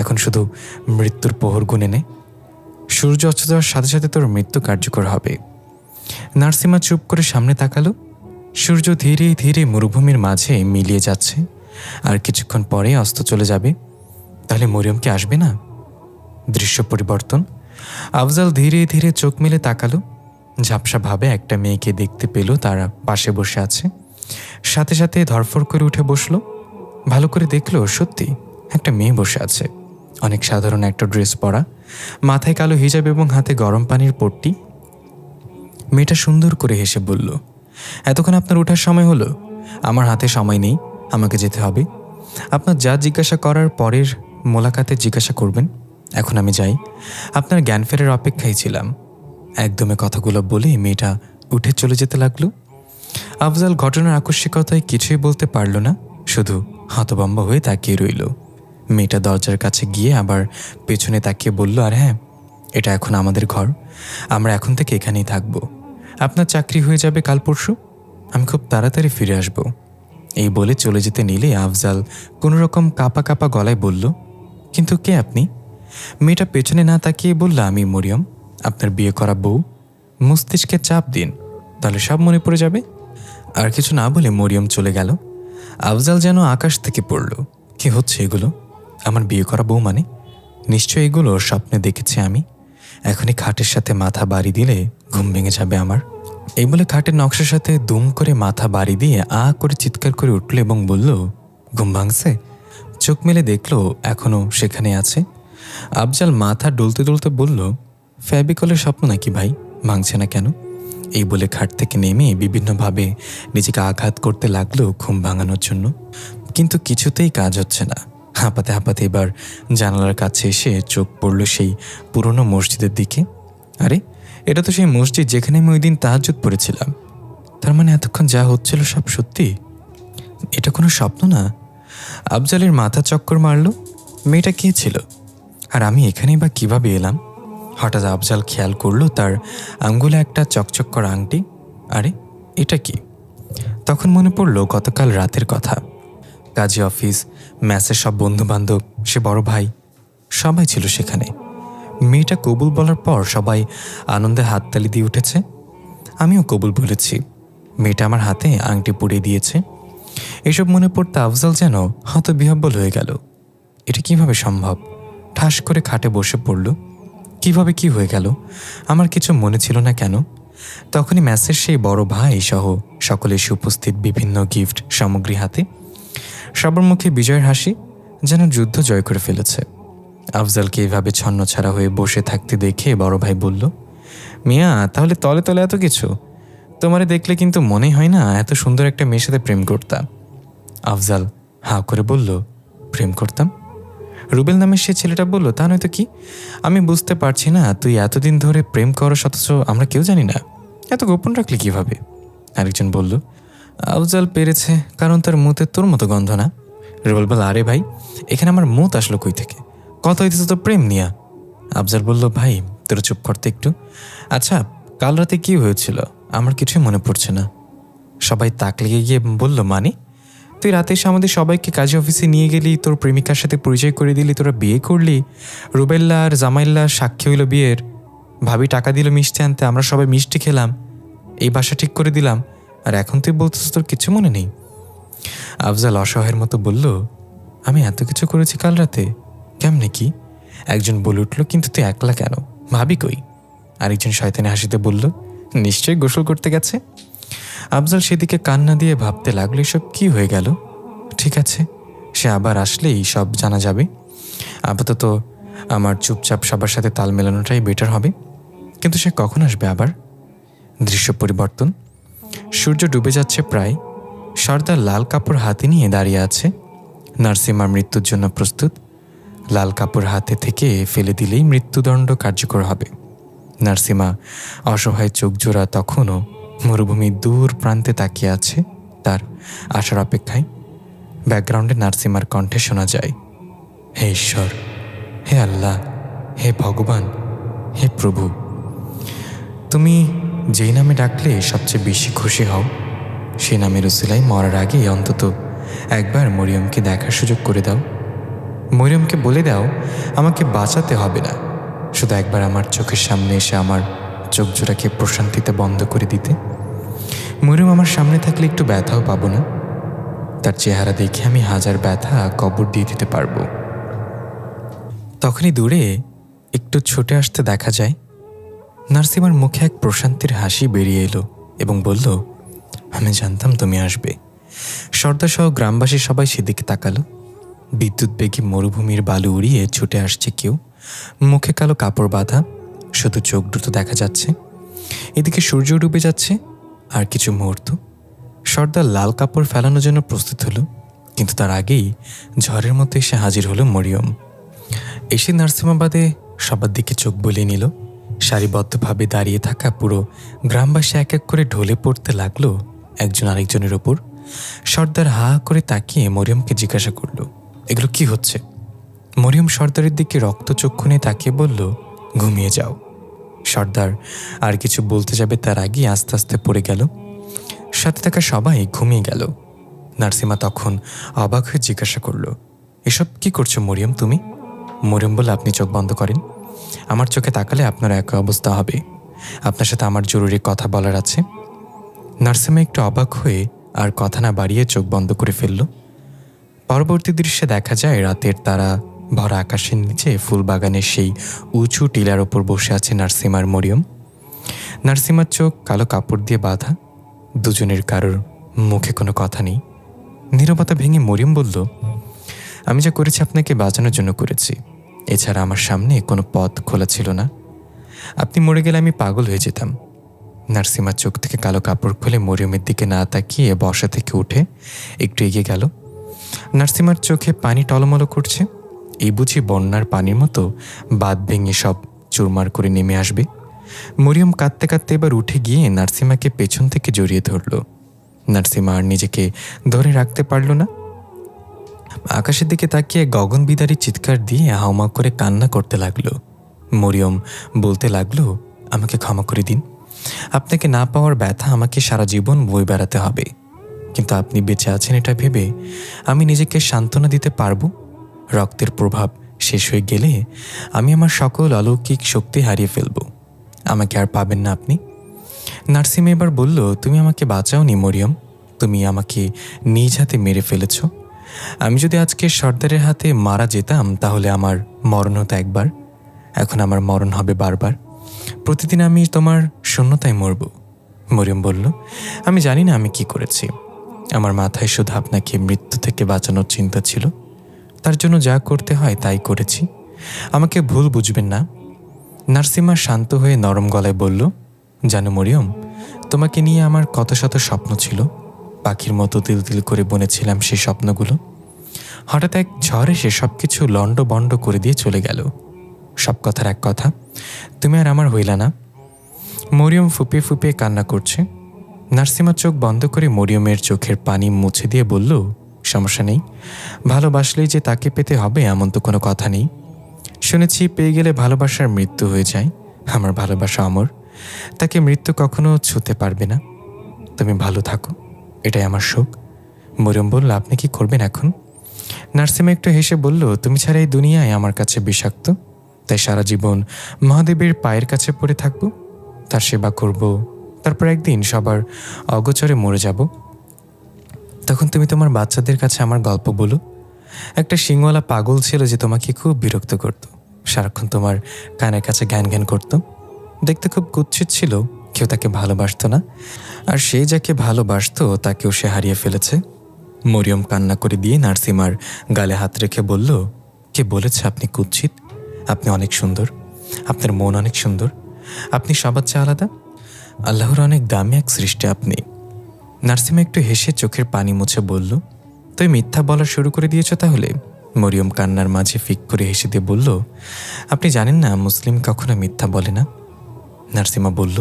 এখন শুধু মৃত্যুর প্রহর গুনে নে। সূর্য অস্ত যাওয়ার সাথে সাথে তোর মৃত্যু কার্যকর হবে। নার্সিমা চুপ করে সামনে তাকালো। সূর্য ধীরে ধীরে মরুভূমির মাঝে মিলিয়ে যাচ্ছে, আর কিছুক্ষণ পরে অস্ত চলে যাবে। তাহলে মরিয়ম কি আসবে না? দৃশ্য পরিবর্তন। আফজাল ধীরে ধীরে চোখ মেলে তাকালো। ঝাপসাভাবে একটা মেয়েকে দেখতে পেল, তারা পাশে বসে আছে। সাথে সাথে ধরফড় করে উঠে বসলো। ভালো করে দেখলো, সত্যি একটা মেয়ে বসে আছে। অনেক সাধারণ একটা ড্রেস পরা, মাথায় কালো হিজাব এবং হাতে গরম পানির পট্টি। মেয়েটা সুন্দর করে হেসে বলল, এতক্ষণ আপনার ওঠার সময় হলো? আমার হাতে সময় নেই, আমাকে যেতে হবে। আপনার যা জিজ্ঞাসা করার পরের মোলাকাতে জিজ্ঞাসা করবেন। এখন আমি যাই, আপনার জ্ঞান ফেরার অপেক্ষায় ছিলাম। একদমে কথাগুলো বলে মেয়েটা উঠে চলে যেতে লাগলো। আফজাল ঘটনার আকস্মিকতায় কিছুই বলতে পারল না, শুধু হতভম্ব হয়ে তাকিয়ে রইল। মেয়েটা দরজার কাছে গিয়ে আবার পেছনে তাকিয়ে বলল, আর হ্যাঁ, এটা এখন আমাদের ঘর, আমরা এখন থেকে এখানেই থাকবো। আপনার চাকরি হয়ে যাবে কাল পরশু, আমি খুব তাড়াতাড়ি ফিরে আসব। এই বলে চলে যেতে নিলে আফজাল কোনো রকম কাঁপা কাঁপা গলায় বলল, কিন্তু কে আপনি? মেয়েটা পেছনে না তাকিয়ে বলল, আমি মরিয়ম, আপনার বিয়ে করা বউ। মস্তিষ্কে চাপ দিন, তাহলে সব মনে পড়ে যাবে। আর কিছু না বলে মরিয়ম চলে গেল। আফজাল যেন আকাশ থেকে পড়ল। কি হচ্ছে এগুলো? আমার বিয়ে করা বউ মানে? নিশ্চয় এগুলো স্বপ্নে দেখেছি আমি। এখনই খাটের সাথে মাথা বাড়ি দিলে ঘুম ভেঙে যাবে আমার। এই বলে খাটের নকশার সাথে দুম করে মাথা বাড়ি দিয়ে করে চিৎকার করে উঠল এবং বলল, ঘুম ভাঙছে? চোখ মেলে দেখলো এখনো সেখানে আছে। আফজাল মাথা ডলতে ডলতে বলল, ফ্যাবিকলের স্বপ্ন নাকি ভাই, ভাঙছে না কেন? এই বলে খাট থেকে নেমে বিভিন্নভাবে নিজেকে আঘাত করতে লাগলো ঘুম ভাঙানোর জন্য, কিন্তু কিছুতেই কাজ হচ্ছে না। হাঁপাতে হাঁপাতে এবার জানালার কাছে এসে চোখ পড়ল সেই পুরনো মসজিদের দিকে। আরে, এটা তো সেই মসজিদ যেখানে আমি ওই দিন তাহাজ্জুদ পড়েছিলাম। তার মানে এতক্ষণ যা হচ্ছিল সব সত্যি, এটা কোনো স্বপ্ন না। আফজালের মাথা চক্কর মারল। মেয়েটা কে ছিল, আর আমি এখানেই বা কিভাবে এলাম? হঠাৎ আফজাল খেয়াল করলো তার আঙ্গুলে একটা চকচক করা আংটি। আরে, এটা কি? তখন মনে পড়ল গতকাল রাতের কথা। কাজী অফিস, ম্যাচের সব বন্ধু বান্ধব, সে বড় ভাই, সবাই ছিল সেখানে। মেয়েটা কবুল বলার পর সবাই আনন্দে হাততালি দিয়ে উঠেছে। আমিও কবুল বলেছি। মেয়েটা আমার হাতে আংটি পরিয়ে দিয়েছে। এসব মনে পড়তে আফজাল যেন হতবিহ্বল হয়ে গেল। এটা কিভাবে সম্ভব? ঠাস করে খাটে বসে পড়ল। কিভাবে কি হয়ে গেল? আমার কিছু মনে ছিল না কেন? তখনই ম্যাসের সেই বড় ভাই সহ সকলে এসে উপস্থিত, বিভিন্ন গিফট সামগ্রী হাতে। সবার মুখে বিজয়ের হাসি, যেন যুদ্ধ জয় করে ফেলেছে। আফজালকে এইভাবে ছন্নছাড়া হয়ে বসে থাকতে দেখে বড় ভাই বলল, মিয়া, তাহলে তলে তলে এত কিছু? তোমারে দেখলে কিন্তু মনেই হয় না এত সুন্দর একটা মেয়ের সাথে প্রেম করতাম। আফজাল হাঁ করে বলল, প্রেম করতাম? রুবেল নামের সে ছেলেটা বলল, তা নয়তো কি? আমি বুঝতে পারছি না, তুই এতদিন ধরে প্রেম করস অথচ আমরা কেউ জানি না। এত গোপন রাখলি কিভাবে? আরেকজন বলল, আফজাল পেরেছে কারণ তার মুতে তোর মতো গন্ধ না। রুবেল বল, আরে ভাই, এখানে আমার মুত আসলো কই থেকে? কত হইতেছে তো প্রেম নিয়া। আফজাল বলল, ভাই তোর চুপ করতে একটু। আচ্ছা, কাল রাতে কি হয়েছিল? আমার কিছুই মনে পড়ছে না। সবাই তাক লেগে গিয়ে বলল, মানে? তুই রাতে এসে আমাদের সবাইকে কাজী অফিসে নিয়ে গেলি, তোর প্রেমিকার সাথে পরিচয় করে দিলি, তোরা বিয়ে করলি। রুবেল্লা আর জামাইল্লা সাক্ষী হইল বিয়ের। ভাবি টাকা দিল মিষ্টি আনতে, আমরা সবাই মিষ্টি খেলাম, এই বাসা ঠিক করে দিলাম। আর এখন তুই বলতেছিস তোর কিছু মনে নেই? আফজাল অসহায়ের মতো বলল, আমি এত কিছু করেছি কাল রাতে? কেমনে কি? একজন বলে উঠল, কিন্তু তুই একলা কেন? ভাবি কই? আরেকজন শয়তানি হাসিতে বলল, নিশ্চয়ই গোসল করতে গেছে। আফজাল সেদিকে কান্না দিয়ে ভাবতে লাগলো, এসব কি হয়ে গেল? ঠিক আছে, সে আবার আসলেই সব জানা যাবে। আপাতত আমার চুপচাপ সবার সাথে তাল মেলানোটাই বেটার হবে। কিন্তু সে কখন আসবে আবার? দৃশ্য পরিবর্তন। সূর্য ডুবে যাচ্ছে প্রায়। সর্দার লাল কাপড় হাতে নিয়ে দাঁড়িয়ে আছে। নার্সিমার মৃত্যুর জন্য প্রস্তুত। লাল কাপড় হাতে থেকে ফেলে দিলেই মৃত্যুদণ্ড কার্যকর হবে। নার্সিমা অসহায় চোখ জোড়া তখনও মরুভূমির দূর প্রান্তে তাকিয়ে আছে, তার আসার অপেক্ষায়। ব্যাকগ্রাউন্ডে নার্সিমার কণ্ঠে শোনা যায়, হে ঈশ্বর, হে আল্লাহ, হে ভগবান, হে প্রভু, তুমি যেই নামে ডাকলে সবচেয়ে বেশি খুশি হও, সেই নামের উসিলায় মরার আগে অন্তত একবার মরিয়মকে দেখার সুযোগ করে দাও। মরিয়মকে বলে দাও আমাকে বাঁচাতে হবে না, শুধু একবার আমার চোখের সামনে এসে আমার চোখ জোড়াকে প্রশান্তিতে বন্ধ করে দিতে। মরিয়ম আমার সামনে থাকলে একটু ব্যথাও পাবো না। তার চেহারা দেখে আমি হাজার ব্যথা কবর দিয়ে দিতে পারবো। তখনই দূরে একটু ছুটে আসতে দেখা যায়। নার্সিমার মুখে এক প্রশান্তির হাসি বেরিয়ে এলো এবং বলল, আমি জানতাম তুমি আসবে। সর্দার সহ গ্রামবাসী সবাই সেদিকে তাকালো। বিদ্যুৎ বেগে মরুভূমির বালু উড়িয়ে ছুটে আসছে কেউ, মুখে কালো কাপড় বাঁধা, শুধু চোখ দুটো দেখা যাচ্ছে। এদিকে সূর্য ডুবে যাচ্ছে। আর কিছু মুহূর্ত, সর্দার লাল কাপড় ফেলানোর জন্য প্রস্তুত হলো, কিন্তু তার আগেই ঝড়ের মতো এসে হাজির হলো মরিয়ম। এসে নার্সিমাবাদে সবার দিকে চোখ বুলিয়ে নিল। সারিবদ্ধভাবে দাঁড়িয়ে থাকা পুরো গ্রামবাসী এক এক করে ঢলে পড়তে লাগলো একজন আরেকজনের ওপর। সর্দার হা করে তাকিয়ে মরিয়মকে জিজ্ঞাসা করল, এগুলো কি হচ্ছে? মরিয়ম সর্দারের দিকে রক্তচক্ষু নিয়ে তাকিয়ে বলল, ঘুমিয়ে যাও। সর্দার আর কিছু বলতে যাবে তার আগে আস্তে আস্তে পড়ে গেল। সাথে থাকা সবাই ঘুমিয়ে গেল। নার্সিমা তখন অবাক হয়ে জিজ্ঞাসা করল, এসব কি করছো মরিয়ম তুমি? মরিয়ম বলল, আপনি চোখ বন্ধ করেন। আমার চোখে তাকালে আপনার এক অবস্থা হবে। আপনার সাথে আমার জরুরি কথা বলার আছে। নার্সিমা একটু অবাক হয়ে আর কথা না বাড়িয়ে চোখ বন্ধ করে ফেলল। পরবর্তী দৃশ্যে দেখা যায় রাতের তারা ভরা আকাশের নিচে ফুলবাগানের সেই উঁচু টিলার ওপর বসে আছে নার্সিমার মরিয়ম। নার্সিমার চোখ কালো কাপড় দিয়ে বাঁধা। দুজনের কারোর মুখে কোনো কথা নেই। নীরবতা ভেঙে মরিয়ম বলল, আমি যা করেছি আপনাকে বাঁচানোর জন্য করেছি, এছাড়া আমার সামনে কোনো পথ খোলা ছিল না। আপনি মরে গেলে আমি পাগল হয়ে যেতাম। নার্সিমার চোখ থেকে কালো কাপড় খুলে মরিয়মের দিকে না তাকিয়ে বসা থেকে উঠে একটু এগিয়ে গেল। নার্সিমার চোখে পানি টলমলো করছে। এই বুঝি বন্যার পানির মতো বাঁধ ভেঙে সব চুরমার করে নেমে আসবে। মরিয়ম কাঁদতে কাঁদতে এবার উঠে গিয়ে নার্সিমাকে পেছন থেকে জড়িয়ে ধরল। নার্সিমা আর নিজেকে ধরে রাখতে পারল না। আকাশের দিকে তাকিয়ে গগন বিদারী চিৎকার দিয়ে হাওমা করে কান্না করতে লাগলো। মরিয়ম বলতে লাগলো, আমাকে ক্ষমা করে দিন। আপনাকে না পাওয়ার ব্যথা আমাকে সারা জীবন বয়ে বেড়াতে হবে, কিন্তু আপনি বেঁচে আছেন এটা ভেবে আমি নিজেকে সান্ত্বনা দিতে পারবো। রক্তের প্রভাব শেষ হয়ে গেলে আমি আমার সকল অলৌকিক শক্তি হারিয়ে ফেলব। আমাকে আর পাবেন না আপনি। নার্সিমা এবার বলল, তুমি আমাকে বাঁচাওনি মরিয়ম, তুমি আমাকে নিজ হাতে মেরে ফেলেছ। আমি যদি আজকে সর্দারের হাতে মারা যেতাম তাহলে আমার মরণ হতো একবার, এখন আমার মরণ হবে বারবার। প্রতিদিন আমি তোমার শূন্যতায় মরব। মরিয়ম বলল, আমি জানি না আমি কি করেছি। আমার মাথায় শুধু আপনাকে মৃত্যু থেকে বাঁচানোর চিন্তা ছিল, তার জন্য যা করতে হয় তাই করেছি, আমাকে ভুল বুঝবেন না। নার্সিমা শান্ত হয়ে নরম গলায় বলল, জানো মরিয়ম, তোমাকে নিয়ে আমার কত শত স্বপ্ন ছিল, পাখির মতো তিল তিল করে বুনেছিলাম সেই স্বপ্নগুলো। হঠাৎ এক ঝড় এসে সব কিছু লণ্ড বণ্ড করে দিয়ে চলে গেল। সব কথার এক কথা, তুমি আর আমার হইলা না। মরিয়ম ফুপিয়ে ফুপিয়ে কান্না করছে। নার্সিমা চোখ বন্ধ করে মরিয়মের চোখের পানি মুছে দিয়ে বলল, সমস্যা নেই, ভালোবাসলেই যে তাকে পেতে হবে এমন তো কোনো কথা নেই। শুনেছি পেয়ে গেলে ভালোবাসার মৃত্যু হয়ে যায়। আমার ভালোবাসা অমর, তাকে মৃত্যু কখনো ছুঁতে পারবে না। তুমি ভালো থাকো, এটাই আমার সুখ। মরিয়ম বলল, আপনি কি করবেন এখন? নার্সিমা একটু হেসে বলল, তুমি ছাড়া এই দুনিয়ায় আমার কাছে বিষাক্ত, তাই সারা জীবন মহাদেবের পায়ের কাছে পড়ে থাকবো, তার সেবা করব, তারপর একদিন সবার অগোচরে মরে যাব। তখন তুমি তোমার বাচ্চাদের কাছে আমার গল্প বলো। একটা শিংওয়ালা পাগল ছিল যে তোমাকে খুব বিরক্ত করত, সারাক্ষণ তোমার কানের কাছে জ্ঞান জ্ঞান করত, দেখতে খুব কুৎসিত ছিল, কেউ তাকে ভালোবাসতো না, আর সে যাকে ভালোবাসতো তাকেও সে হারিয়ে ফেলেছে। মরিয়ম কান্না করে দিয়ে নার্সিমার গালে হাত রেখে বলল, কে বলেছে আপনি কুৎসিত? আপনি অনেক সুন্দর, আপনার মন অনেক সুন্দর, আপনি সবার চেয়ে আলাদা, আল্লাহর অনেক দামি এক সৃষ্টি আপনি। নার্সিমা একটু হেসে চোখের পানি মুছে বলল, তুই মিথ্যা বলা শুরু করে দিয়েছ তাহলে? মরিয়ম কান্নার মাঝে ফিক করে হেসে দিয়ে বলল, আপনি জানেন না মুসলিম কখনো মিথ্যা বলে না। নার্সিমা বলল,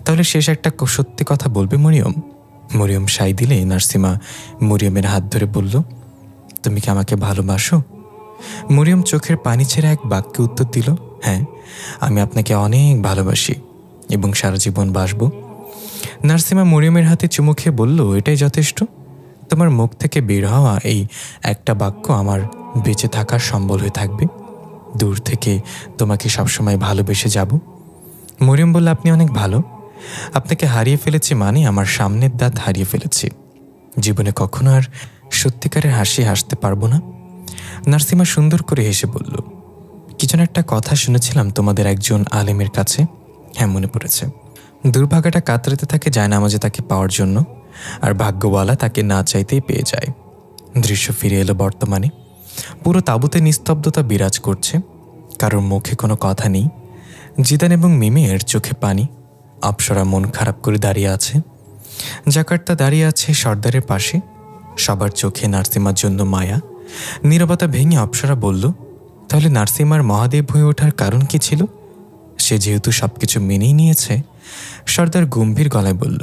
তাহলে শেষ একটা সত্যি কথা বলবে মরিয়ম? মরিয়ম সাই দিলে নার্সিমা মরিয়মের হাত ধরে বলল, তুমি কি আমাকে ভালোবাসো? মরিয়ম চোখের পানি ছেড়ে এক বাক্যে উত্তর দিল, হ্যাঁ, আমি আপনাকে অনেক ভালোবাসি এবং সারা জীবন বাসব। নার্সিমা মরিয়মের হাতে চুমু খেয়ে বলল, এটাই যথেষ্ট। তোমার মুখ থেকে বের হওয়া এই একটা বাক্য আমার বেঁচে থাকার সম্বল হয়ে থাকবে। দূর থেকে তোমাকে সবসময় ভালোবেসে যাব। মরিয়ম বলল, আপনি অনেক ভালো, আপনাকে হারিয়ে ফেলেছি মানে আমার সামনের দাঁত হারিয়ে ফেলেছি, জীবনে কখনো আর সত্যিকারের হাসি হাসতে পারবো না। নার্সিমা সুন্দর করে হেসে বলল, কি যেন একটা কথা শুনেছিলাম তোমাদের একজন আলেমের কাছে, হ্যাঁ মনে পড়েছে, দুর্ভাগাটা কাতরাতে থাকে জায়নামাজে তাকে পাওয়ার জন্য, আর ভাগ্যওয়ালা তাকে না চাইতেই পেয়ে যায়। দৃশ্য ফিরে এলো বর্তমানে। পুরো তাঁবুতে নিস্তব্ধতা বিরাজ করছে, কারোর মুখে কোনো কথা নেই। জিদান এবং মিমের চোখে পানি। অপ্সরা মন খারাপ করে দাঁড়িয়ে আছে। জাকার্তা দাঁড়িয়ে আছে সর্দারের পাশে, সবার চোখে নার্সিমার জন্য মায়া। নীরবতা ভেঙে অপ্সরা বলল, তাহলে নার্সিমার মহাদেব হয়ে ওঠার কারণ কি ছিল? সে যেহেতু সবকিছু মেনেই নিয়েছে। সর্দার গম্ভীর গলায় বলল,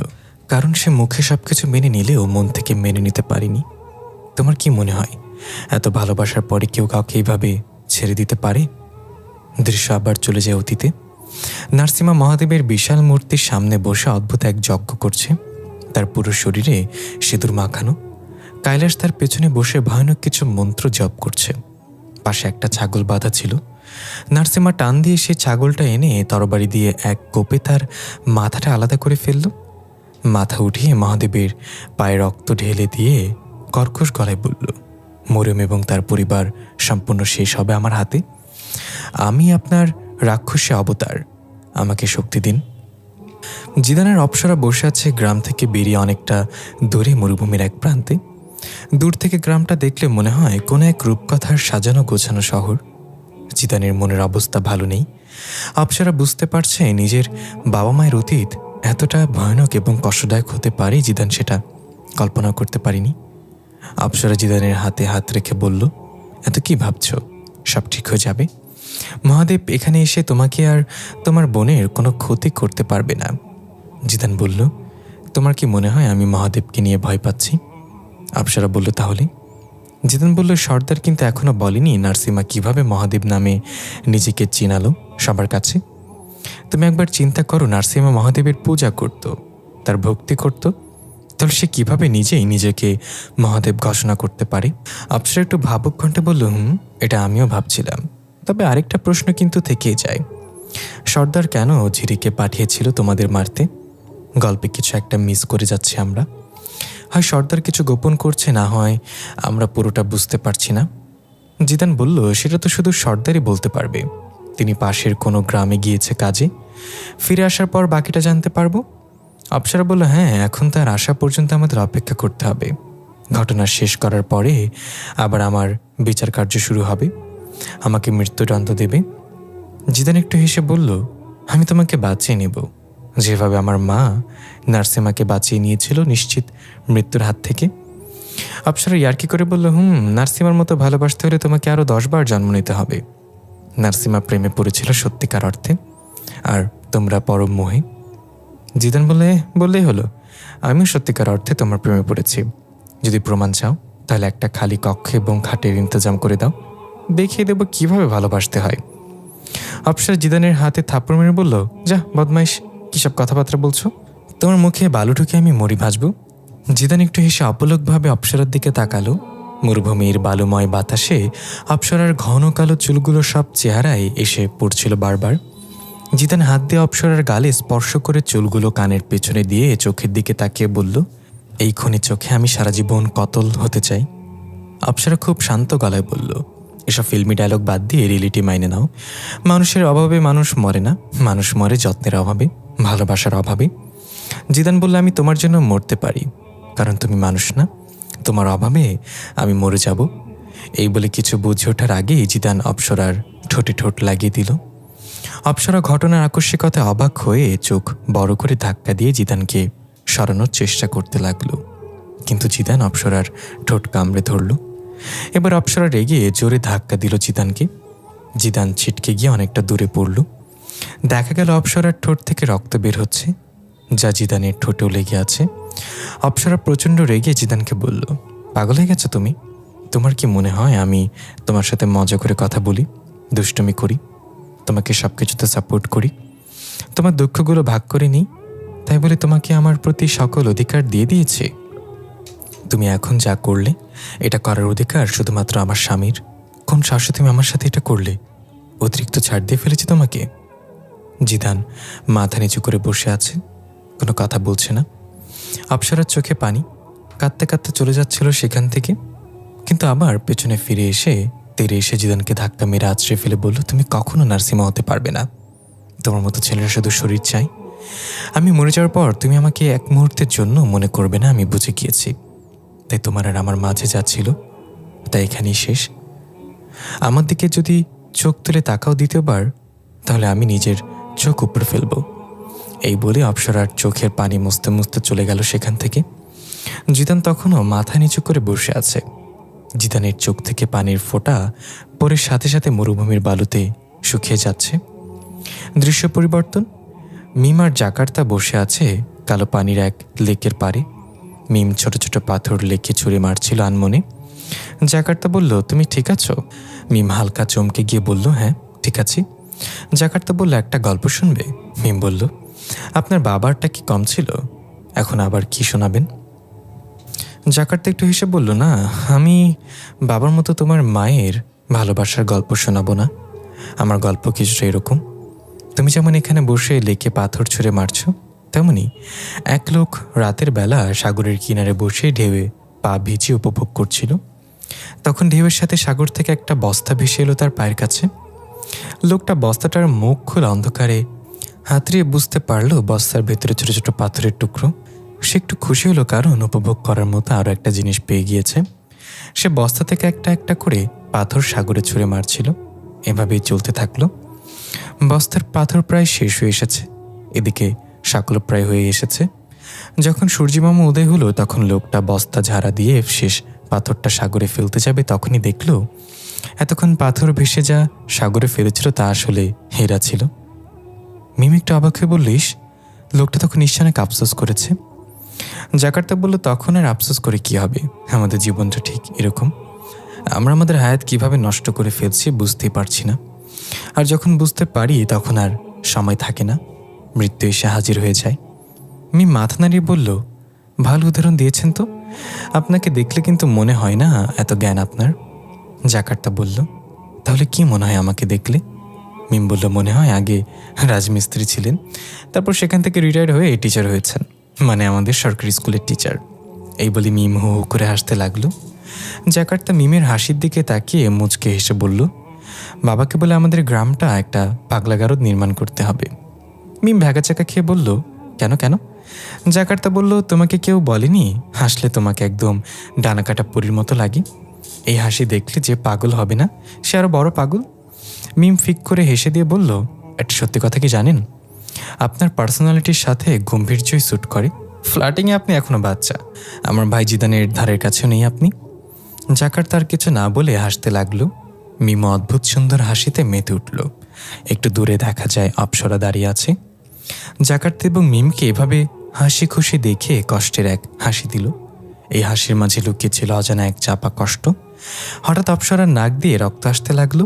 কারণ সে মুখে সবকিছু মেনে নিলেও মন থেকে মেনে নিতে পারেনি। তোমার কি মনে হয় এত ভালোবাসার পরে কেউ কাউকে এইভাবে ছেড়ে দিতে পারে? দৃশ্য আবার চলে যায় অতীতে। নার্সিমা মহাদেবের বিশাল মূর্তির সামনে বসে অদ্ভুত এক যজ্ঞ করছে। তার পুরো শরীরে সিঁদুর মাখানো। কৈলাস তার পেছনে বসে ভয়ানক কিছু মন্ত্র জপ করছে। পাশে একটা ছাগল বাঁধা ছিল। নার্সিমা টান দিয়ে সে ছাগলটা এনে তরবারি দিয়ে এক কোপে তার মাথাটা আলাদা করে ফেলল। মাথা উঠিয়ে মহাদেবের পায়ে রক্ত ঢেলে দিয়ে কর্কশ গলায় বলল, মরিয়ম এবং তার পরিবার সম্পূর্ণ শেষ হবে আমার হাতে। আমি আপনার রাক্ষসী অবতার, আমাকে শক্তি দিন। জিদানের অপ্সরা বসে আছে গ্রাম থেকে বেরিয়ে অনেকটা দূরে মরুভূমির এক প্রান্তে। দূর থেকে গ্রামটা দেখলে মনে হয় কোনো এক রূপকথার সাজানো গোছানো শহর। জিদানের মনের অবস্থা ভালো নেই। অপ্সরা বুঝতে পারছে নিজের বাবা মায়ের অতীত এতটা ভয়ানক এবং কষ্টদায়ক হতে পারে, জিদান সেটা কল্পনা করতে পারিনি। অপ্সরা জিদানের হাতে হাত রেখে বলল, এত কি ভাবছ? সব ঠিক হয়ে যাবে। মহাদেব এখানে এসে তোমাকে আর তোমার বোনের কোনো ক্ষতি করতে পারবে না। জিদান বলল, তোমার কি মনে হয় আমি মহাদেবকে নিয়ে ভয় পাচ্ছি? অপ্সরা বলল, তাহলে? জিদান বলল, সর্দার কিন্তু এখনো বলেনি নার্সিমা কিভাবে মহাদেব নামে নিজেকে চিনালো সবার কাছে। তুমি একবার চিন্তা করো, নার্সিমা মহাদেবের পূজা করত, তার ভক্তি করত, তাহলে সে কিভাবে নিজেই নিজেকে মহাদেব ঘোষণা করতে পারে? অপ্সরা একটু ভাবুক কণ্ঠে বলল, এটা আমিও ভাবছিলাম, তবে আরেকটা প্রশ্ন কিন্তু থেকেই যায়। সর্দার কেন ঝিরিকে পাঠিয়েছিল তোমাদের মারতে? গল্পে কিছু একটা মিস করে যাচ্ছি আমরা। হয় সর্দার কিছু গোপন করছে, না হয় আমরা পুরোটা বুঝতে পারছি না। জিদান বলল, সেটা তো শুধু সর্দারই বলতে পারবে। তিনি পাশের কোনো গ্রামে গিয়েছে কাজে, ফিরে আসার পর বাকিটা জানতে পারবো। অপ্সরা বলল, হ্যাঁ, এখন তার আসা পর্যন্ত আমাদের অপেক্ষা করতে হবে। ঘটনা শেষ করার পরে আবার আমার বিচার কার্য শুরু হবে, আমাকে মৃত্যুদণ্ড দেবে। জিদান একটু হেসে বলল, আমি তোমাকে বাঁচিয়ে নেব, যেভাবে আমার মা নার্সিমাকে বাঁচিয়ে নিয়েছিল নিশ্চিত মৃত্যুর হাত থেকে। অপ্সরা ইয়ার্কি করে বলল, নার্সিমার মতো ভালোবাসতে হলে তোমাকে আরও 10 বার জন্ম নিতে হবে। নার্সিমা প্রেমে পড়েছিল সত্যিকার অর্থে, আর তোমরা পরম মোহে। জিদান বললেই হলো, আমিও সত্যিকার অর্থে তোমার প্রেমে পড়েছি। যদি প্রমাণ চাও তাহলে একটা খালি কক্ষ এবং খাটের ইন্তজাম করে দাও, দেখিয়ে দেবো কিভাবে ভালোবাসতে হয়। অপ্সরা জিদানের হাতে থাপ্পড় মেরে বলল, যা বদমাইশ, কী সব কথাবার্তা বলছো? তোমার মুখে বালু ঢুকে আমি মরি ভাসবো। জিদান একটু হেসে অপলকভাবে অপ্সরার দিকে তাকালো। মরুভূমির বালুময় বাতাসে অপ্সরার ঘন কালো চুলগুলো সব চেহারায় এসে পড়ছিল বারবার। জিদান হাত দিয়ে অপ্সরার গালে স্পর্শ করে চুলগুলো কানের পেছনে দিয়ে চোখের দিকে তাকিয়ে বলল, এই খনি চোখে আমি সারা জীবন কতল হতে চাই। অপ্সরা খুব শান্ত গলায় বলল, এসব ফিল্মি ডায়লগ বাদ দিয়ে রিয়েলিটি মাইনে নাও। মানুষের অভাবে মানুষ মরে না, মানুষ মরে যত্নের অভাবে, ভালোবাসার অভাবে। জিদান বলল, আমি তোমার জন্য মরতে পারি, কারণ তুমি মানুষ না। তোমার অভাবে আমি মরে যাব। এই বলে কিছু বুঝে ওঠার আগেই জিদান অপ্সরার ঠোঁটে ঠোঁট লাগিয়ে দিল। অপ্সরা ঘটনার আকস্মিকতায় অবাক হয়ে চোখ বড় করে ধাক্কা দিয়ে জিদানকে সরানোর চেষ্টা করতে লাগলো, কিন্তু জিদান অপ্সরার ঠোঁট কামড়ে ধরল। এবার অপ্সরা রেগে জোরে ধাক্কা দিল জিদানকে। জিদান ছিটকে গিয়ে অনেকটা দূরে পড়ল। দেখা গেল অপ্সরার ঠোঁট থেকে রক্ত বের হচ্ছে, যা জিদানের ঠোঁটেও লেগে আছে। অপ্সরা প্রচণ্ড রেগে জিদানকে বলল, পাগল হয়ে গেছো তুমি? তোমার কি মনে হয় আমি তোমার সাথে মজা করে কথা বলি, দুষ্টুমি করি, তোমাকে সব কিছুতে সাপোর্ট করি, তোমার দুঃখগুলো ভাগ করে নিই, তাই বলে তোমাকে আমার প্রতি সকল অধিকার দিয়ে দিয়েছে? তুমি এখন যা করলে এটা করার অধিকার শুধুমাত্র আমার স্বামীর। কোন সাহসে তুমি আমার সাথে এটা করলে? অতিরিক্ত ছাড় দিয়ে ফেলেছি তোমাকে। জিদান মাথা নিচু করে বসে আছে, কোনো কথা বলছে না। অপ্সরার চোখে পানি, কাঁদতে কাঁদতে চলে যাচ্ছিল সেখান থেকে, কিন্তু আবার পেছনে ফিরে এসে তেরে এসে জিদানকে ধাক্কা মেরে আছড়ে ফেলে বলল, তুমি কখনো নার্সিমা হতে পারবে না। তোমার মতো ছেলেরা শুধু শরীর চাই। আমি মরে যাওয়ার পর তুমি আমাকে এক মুহূর্তের জন্য মনে করবে না, আমি বুঝে গিয়েছি। তাই তোমার আর আমার মাঝে যা ছিল তা এখানেই শেষ। আমার দিকে যদি চোখ তুলে তাকাও দ্বিতীয়বার, তাহলে আমি নিজের চোখ উপড়ে ফেলব। এই বলে অপ্সরার চোখের পানি মুছতে মুছতে চলে গেল সেখান থেকে। জিদান তখনও মাথা নিচু করে বসে আছে। জিদানের চোখ থেকে পানির ফোঁটা পরে সাথে সাথে মরুভূমির বালুতে শুকিয়ে যাচ্ছে। দৃশ্য পরিবর্তন। মিম আর জাকার্তা বসে আছে কালো পানির এক লেকের পাড়ে। মিম ছোট ছোট পাথর লেকে ছুঁড়ে মারছিল আনমনে। জাকার্তা বলল, তুমি ঠিক আছো? মিম হালকা চমকে গিয়ে বলল, হ্যাঁ ঠিক আছি। জাকার্তা বলল, একটা গল্প শুনবে? মিম বলল, আপনার বাবারটা কি কম ছিল, এখন আবার কি শোনাবেন? জাকার্তা একটু হেসে বলল, না, আমি বাবার মতো তোমার মায়ের ভালোবাসার গল্প শোনাবো না। আমার গল্প কিছুটা এরকম, তুমি যেমন এখানে বসে লেকে পাথর ছুঁড়ে মারছো, তেমনি এক লোক রাতের বেলা সাগরের কিনারে বসে ঢেউয়ে পা ভিজিয়ে উপভোগ করছিল। তখন ঢেউয়ের সাথে সাগর থেকে একটা বস্তা ভেসে এলো তার পায়ের কাছে। লোকটা বস্তাটার মুখ খুলে অন্ধকারে হাতড়িয়ে বুঝতে পারলো বস্তার ভেতরে ছোট ছোট পাথরের টুকরো। সে একটু খুশি হলো, কারণ উপভোগ করার মতো আরও একটা জিনিস পেয়ে গিয়েছে। সে বস্তা থেকে একটা একটা করে পাথর সাগরে ছুঁড়ে মারছিল। এভাবেই চলতে থাকলো। বস্তার পাথর প্রায় শেষ হয়ে এসেছে, এদিকে সাকলো প্রায় হয়ে এসেছে। যখন সূর্যমামা উদয় হলো, তখন লোকটা বস্তা ঝাড়া দিয়ে শেষ পাথরটা সাগরে ফেলতে যাবে, তখনই দেখলো এতক্ষণ পাথর ভেসে যা সাগরে ফেলেছিল তা আসলে হীরা ছিল। মিম একটু অবাক হয়ে বললিস, লোকটা তখন নিঃসানে আফসোস করেছে। জাকার্তা বলল, তখন আর আফসোস করে কি হবে, আমাদের জীবনটা ঠিক এরকম। আমরা আমাদের হায়াত কিভাবে নষ্ট করে ফেলছি বুঝতেই পারছি না, আর যখন বুঝতে পারি তখন আর সময় থাকে না, মৃত্যু এসে হাজির হয়ে যায়। মিম মাথা নাড়িয়ে বলল, ভালো উদাহরণ দিয়েছেন তো, আপনাকে দেখলে কিন্তু মনে হয় না এত জ্ঞান আপনার। জাকার্তা বলল, তাহলে কি মনে হয় আমাকে দেখলে? মিম বলল, মনে হয় আগে রাজমিস্ত্রি ছিলেন, তারপর সেখান থেকে রিটায়ার্ড হয়ে টিচার হয়েছেন, মানে আমাদের সরকারি স্কুলের টিচার। এই বলে মিম হু হু করে হাসতে লাগলো। জাকার্তা মিমের হাসির দিকে তাকিয়ে মুচকে হেসে বলল, বাবাকে বলে আমাদের গ্রামটা একটা পাগলাগারদ নির্মাণ করতে হবে। মিম ভ্যাগাচাকা খেয়ে বলল, কেন কেন? জাকার্তা বলল, তোমাকে কেউ বলেনি হাসলে তোমাকে একদম ডানাকাটা পরীর মতো লাগে? এই হাসি দেখলে যে পাগল হবে না সে আরও বড় পাগল। মিম ফিক করে হেসে দিয়ে বলল, একটা সত্যি কথা কি জানেন? আপনার পার্সোনালিটির সাথে গম্ভীর্যই স্যুট করে। ফ্লার্টিংয়ে আপনি এখনও বাচ্চা, আমার ভাই জিদানের ধারের কাছেও নেই আপনি। জাকার্তা আর কিছু না বলে হাসতে লাগলো। মিম অদ্ভুত সুন্দর হাসিতে মেতে উঠল। একটু দূরে দেখা যায় অপ্সরা দাঁড়িয়ে আছে। জাকার্তা এবং মিমকে এভাবে হাসি খুশি দেখে কষ্টের এক হাসি দিল। এই হাসির মাঝে লুকিয়ে ছিল অজানা এক চাপা কষ্ট। হঠাৎ অপ্সরার নাক দিয়ে রক্ত আসতে লাগলো।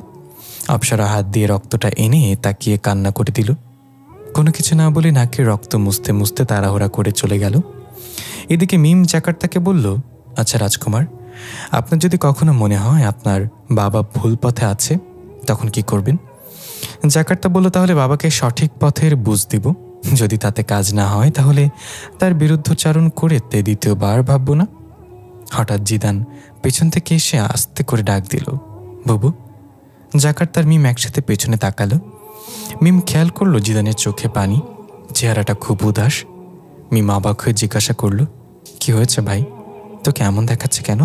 অপ্সরা হাত দিয়ে রক্তটা এনে তাকিয়ে কান্না করে দিল। কোনো কিছু না বলে নাকের রক্ত মুছতে মুছতে তাড়াহুড়া করে চলে গেল। এদিকে মিম জাকার্তাকে বলল, আচ্ছা রাজকুমার, আপনার যদি কখনো মনে হয় আপনার বাবা ভুল পথে আছে তখন কি করবেন? জাকার্তা বলল, তাহলে বাবাকে সঠিক পথের বুঝ দিব। যদি তাতে কাজ না হয় তাহলে তার বিরুদ্ধচারণ করে দ্বিতীয়বার ভাবব না। হঠাৎ জিদান পেছন থেকে এসে আস্তে করে ডাক দিল, বুবু। জাকার্তার মিম একসাথে পেছনে তাকালো। মিম খেয়াল করলো জিদানের চোখে পানি, চেহারাটা খুব উদাস। মিম অবাক হয়ে জিজ্ঞাসা করলো, কি হয়েছে ভাই, তোকে এমন দেখাচ্ছে কেন?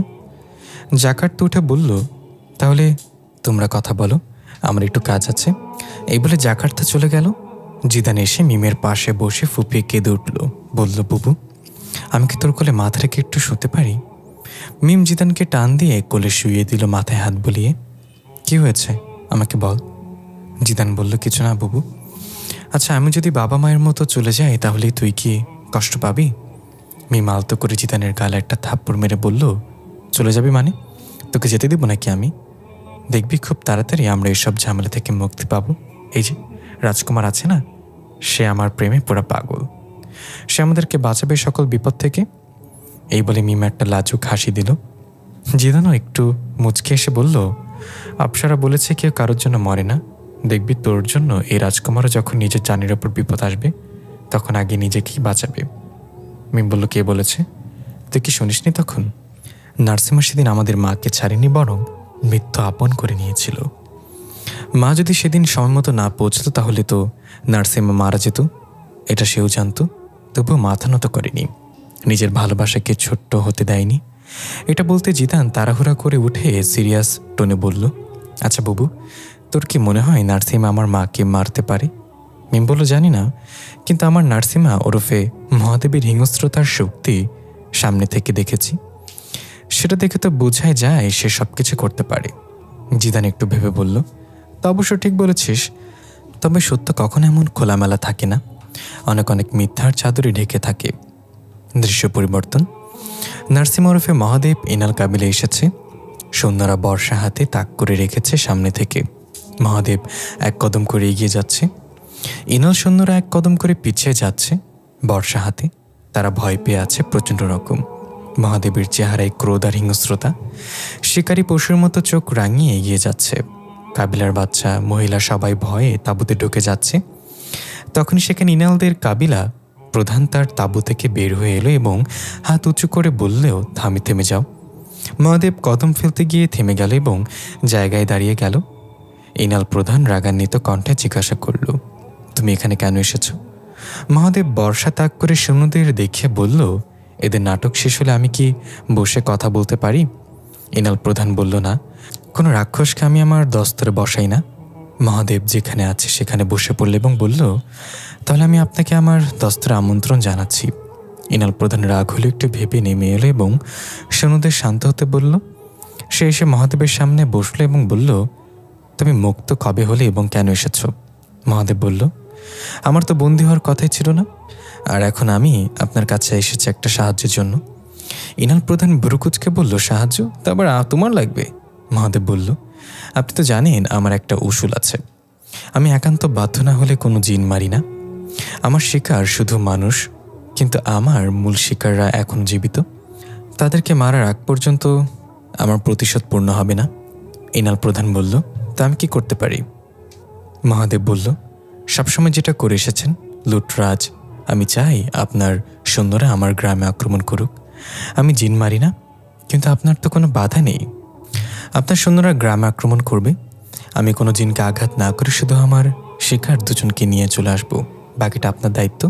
জাকার্তা উঠে বলল, তাহলে তোমরা কথা বলো, আমার একটু কাজ আছে। এই বলে জাকার্তা চলে গেল। জিদান এসে মিমের পাশে বসে ফুপিয়ে কেঁদে উঠল। বলল, বুবু, আমি কি তোর কোলে মাথা রেখে একটু শুতে পারি? মিম জিদানকে টান দিয়ে কোলে শুইয়ে দিল, মাথায় হাত বুলিয়ে। কি হয়েছে আমাকে বল। জিদান বলল, কিছু না বুবু। আচ্ছা, আমি যদি বাবা মায়ের মতো চলে যাই তাহলে তুই কি কষ্ট পাবি? মিম আলতো করে জিদানের গালে একটা থাপ্পড় মেরে বলল, চলে যাবি মানে? তোকে যেতে দিব নাকি আমি? দেখবি খুব তাড়াতাড়ি আমরা এইসব ঝামেলা থেকে মুক্তি পাবো। এই যে রাজকুমার আছে না, সে আমার প্রেমে পুরা পাগল। সে আমাদেরকে বাঁচাবে সকল বিপদ থেকে। এই বলে মিম একটা লাজুক হাসি দিল। জিদানও একটু মুচকে এসে বলল, আপ্সরা বলেছে কেউ কারোর জন্য মরে না। দেখবি তোর জন্য এই রাজকুমারও যখন নিজের জানের ওপর বিপদ আসবে তখন আগে নিজেকেই বাঁচাবে। মিম বলল, কে বলেছে? তুই কি শুনিসনি তখন? নার্সিমা সেদিন আমাদের মাকে ছাড়েনি, বরং মৃত্যু আপন করে নিয়েছিল। মা যদি সেদিন সময়মতো না পৌঁছতো তাহলে তো নার্সিমা মারা যেত। এটা সেও জানতো, তবুও মাথা নত করেনি, নিজের ভালোবাসাকে ছোট্ট হতে দেয়নি। এটা বলতে জিদান তাড়াহুড়া করে উঠে সিরিয়াস টোনে বলল, আচ্ছা বুবু, তোর কি মনে হয় নার্সিমা আমার মাকে মারতে পারে? মিম বলল, জানি না, কিন্তু আমার নার্সিমা ওরফে মহাদেবীর হিংস্রতার শক্তি সামনে থেকে দেখেছি। সেটা দেখে তো বোঝাই যায় সে সব কিছু করতে পারে। জিদান একটু ভেবে বলল, তা অবশ্য ঠিক বলেছিস, তবে সত্য কখনো এমন খোলামেলা থাকে না, অনেক অনেক মিথ্যার চাদরে ঢেকে থাকে। দৃশ্য পরিবর্তন। নার্সিমা ওরফে মহাদেব ইনাল কাবিলে এসেছে। সৈন্যরা বর্ষা হাতে তাক করে রেখেছে সামনে থেকে। মহাদেব এক কদম করে এগিয়ে যাচ্ছে, ইনাল সৈন্যরা এক কদম করে পিছিয়ে যাচ্ছে বর্ষা হাতে। তারা ভয় পেয়ে আছে প্রচণ্ড রকম। মহাদেবের চেহারায় ক্রোধ আর হিংস্রতা। শিকারী পশুর মতো চোখ রাঙিয়ে এগিয়ে যাচ্ছে। কাবিলার বাচ্চা মহিলা সবাই ভয়ে তাঁবুতে ঢুকে যাচ্ছে। তখনই সেখানে ইনালদের কাবিলা প্রধান তার তাঁবু থেকে বের হয়ে এলো এবং হাত উঁচু করে বললেও, থেমে যাও। মহাদেব কদম ফেলতে গিয়ে থেমে গেল এবং জায়গায় দাঁড়িয়ে গেল। ইনাল প্রধান রাগান্বিত কণ্ঠে জিজ্ঞাসা করল, তুমি এখানে কেন এসেছ? মহাদেব বর্ষা তাক করে সৈন্যদের দেখে বলল, এদের নাটক শেষ হলে আমি কি বসে কথা বলতে পারি? ইনাল প্রধান বলল, না, কোনো রাক্ষসকে আমি আমার দস্তরে বসাই না। মহাদেব যেখানে আছে সেখানে বসে পড়ল এবং বলল, তাহলে আমি আপনাকে আমার দস্তরে আমন্ত্রণ জানাচ্ছি। ইনাল প্রধান রাগ হলে একটু ভেবে নেমে এলো এবং সৈন্যদের শান্ত হতে বলল। সে এসে মহাদেবের সামনে বসলো এবং বলল, তুমি মুক্ত কবে হলে এবং কেন এসেছ? মহাদেব বলল, আমার তো বন্দী হওয়ার কথাই ছিল না, আর এখন আমি আপনার কাছে এসেছি একটা সাহায্যের জন্য। ইনাল প্রধান বুরুকুচকে বলল, সাহায্য? তারপর তোমার লাগবে? মহাদেব বলল, আপনি তো জানেন আমার একটা উসুল আছে, আমি একান্ত বাধ্য না হলে কোনো জিন মারি না। আমার শিকার শুধু মানুষ, কিন্তু আমার মূল শিকাররা এখন জীবিত। তাদেরকে মারার আগ পর্যন্ত আমার প্রতিশোধ পূর্ণ হবে না। ইনাল প্রধান বলল, তা আমি কি করতে পারি? মহাদেব বলল, সবসময় যেটা করে এসেছেন, লুটরাজ। আমি চাই আপনার সৈন্যরা আমার গ্রামে আক্রমণ করুক। আমি জিন মারি না, কিন্তু আপনার তো কোনো বাধা নেই। আপনার সৈন্যরা গ্রামে আক্রমণ করবে, আমি কোনো জিনকে আঘাত না করে শুধু আমার শিকার দুজনকে নিয়ে চলে আসব। বাকিটা আপনার দায়িত্ব।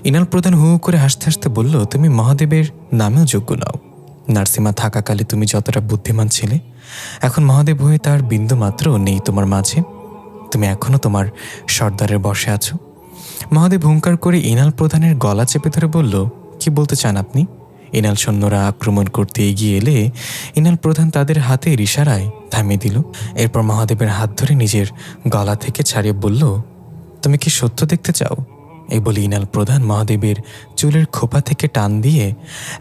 ইনাল প্রধান হু হু করে হাসতে হাসতে বলল, তুমি মহাদেবের নামেও যোগ্য নাও। নার্সিমা থাকাকালে তুমি যতটা বুদ্ধিমান ছিলে, এখন মহাদেব হয়ে তার বিন্দু মাত্র নেই তোমার মাঝে। তুমি এখনো তোমার সর্দারের বসে আছো। মহাদেব হুঙ্কার করে ইনাল প্রধানের গলা চেপে ধরে বলল, কি বলতে চান আপনি? ইনাল সৈন্যরা আক্রমণ করতে এগিয়ে এলে ইনাল প্রধান তাদের হাতের ইশারায় থামিয়ে দিল। এরপর মহাদেবের হাত ধরে নিজের গলা থেকে ছাড়িয়ে বলল, তুমি কি সত্য দেখতে চাও? এই বলে ইনাল প্রধান মহাদেবের চুলের খোপা থেকে টান দিয়ে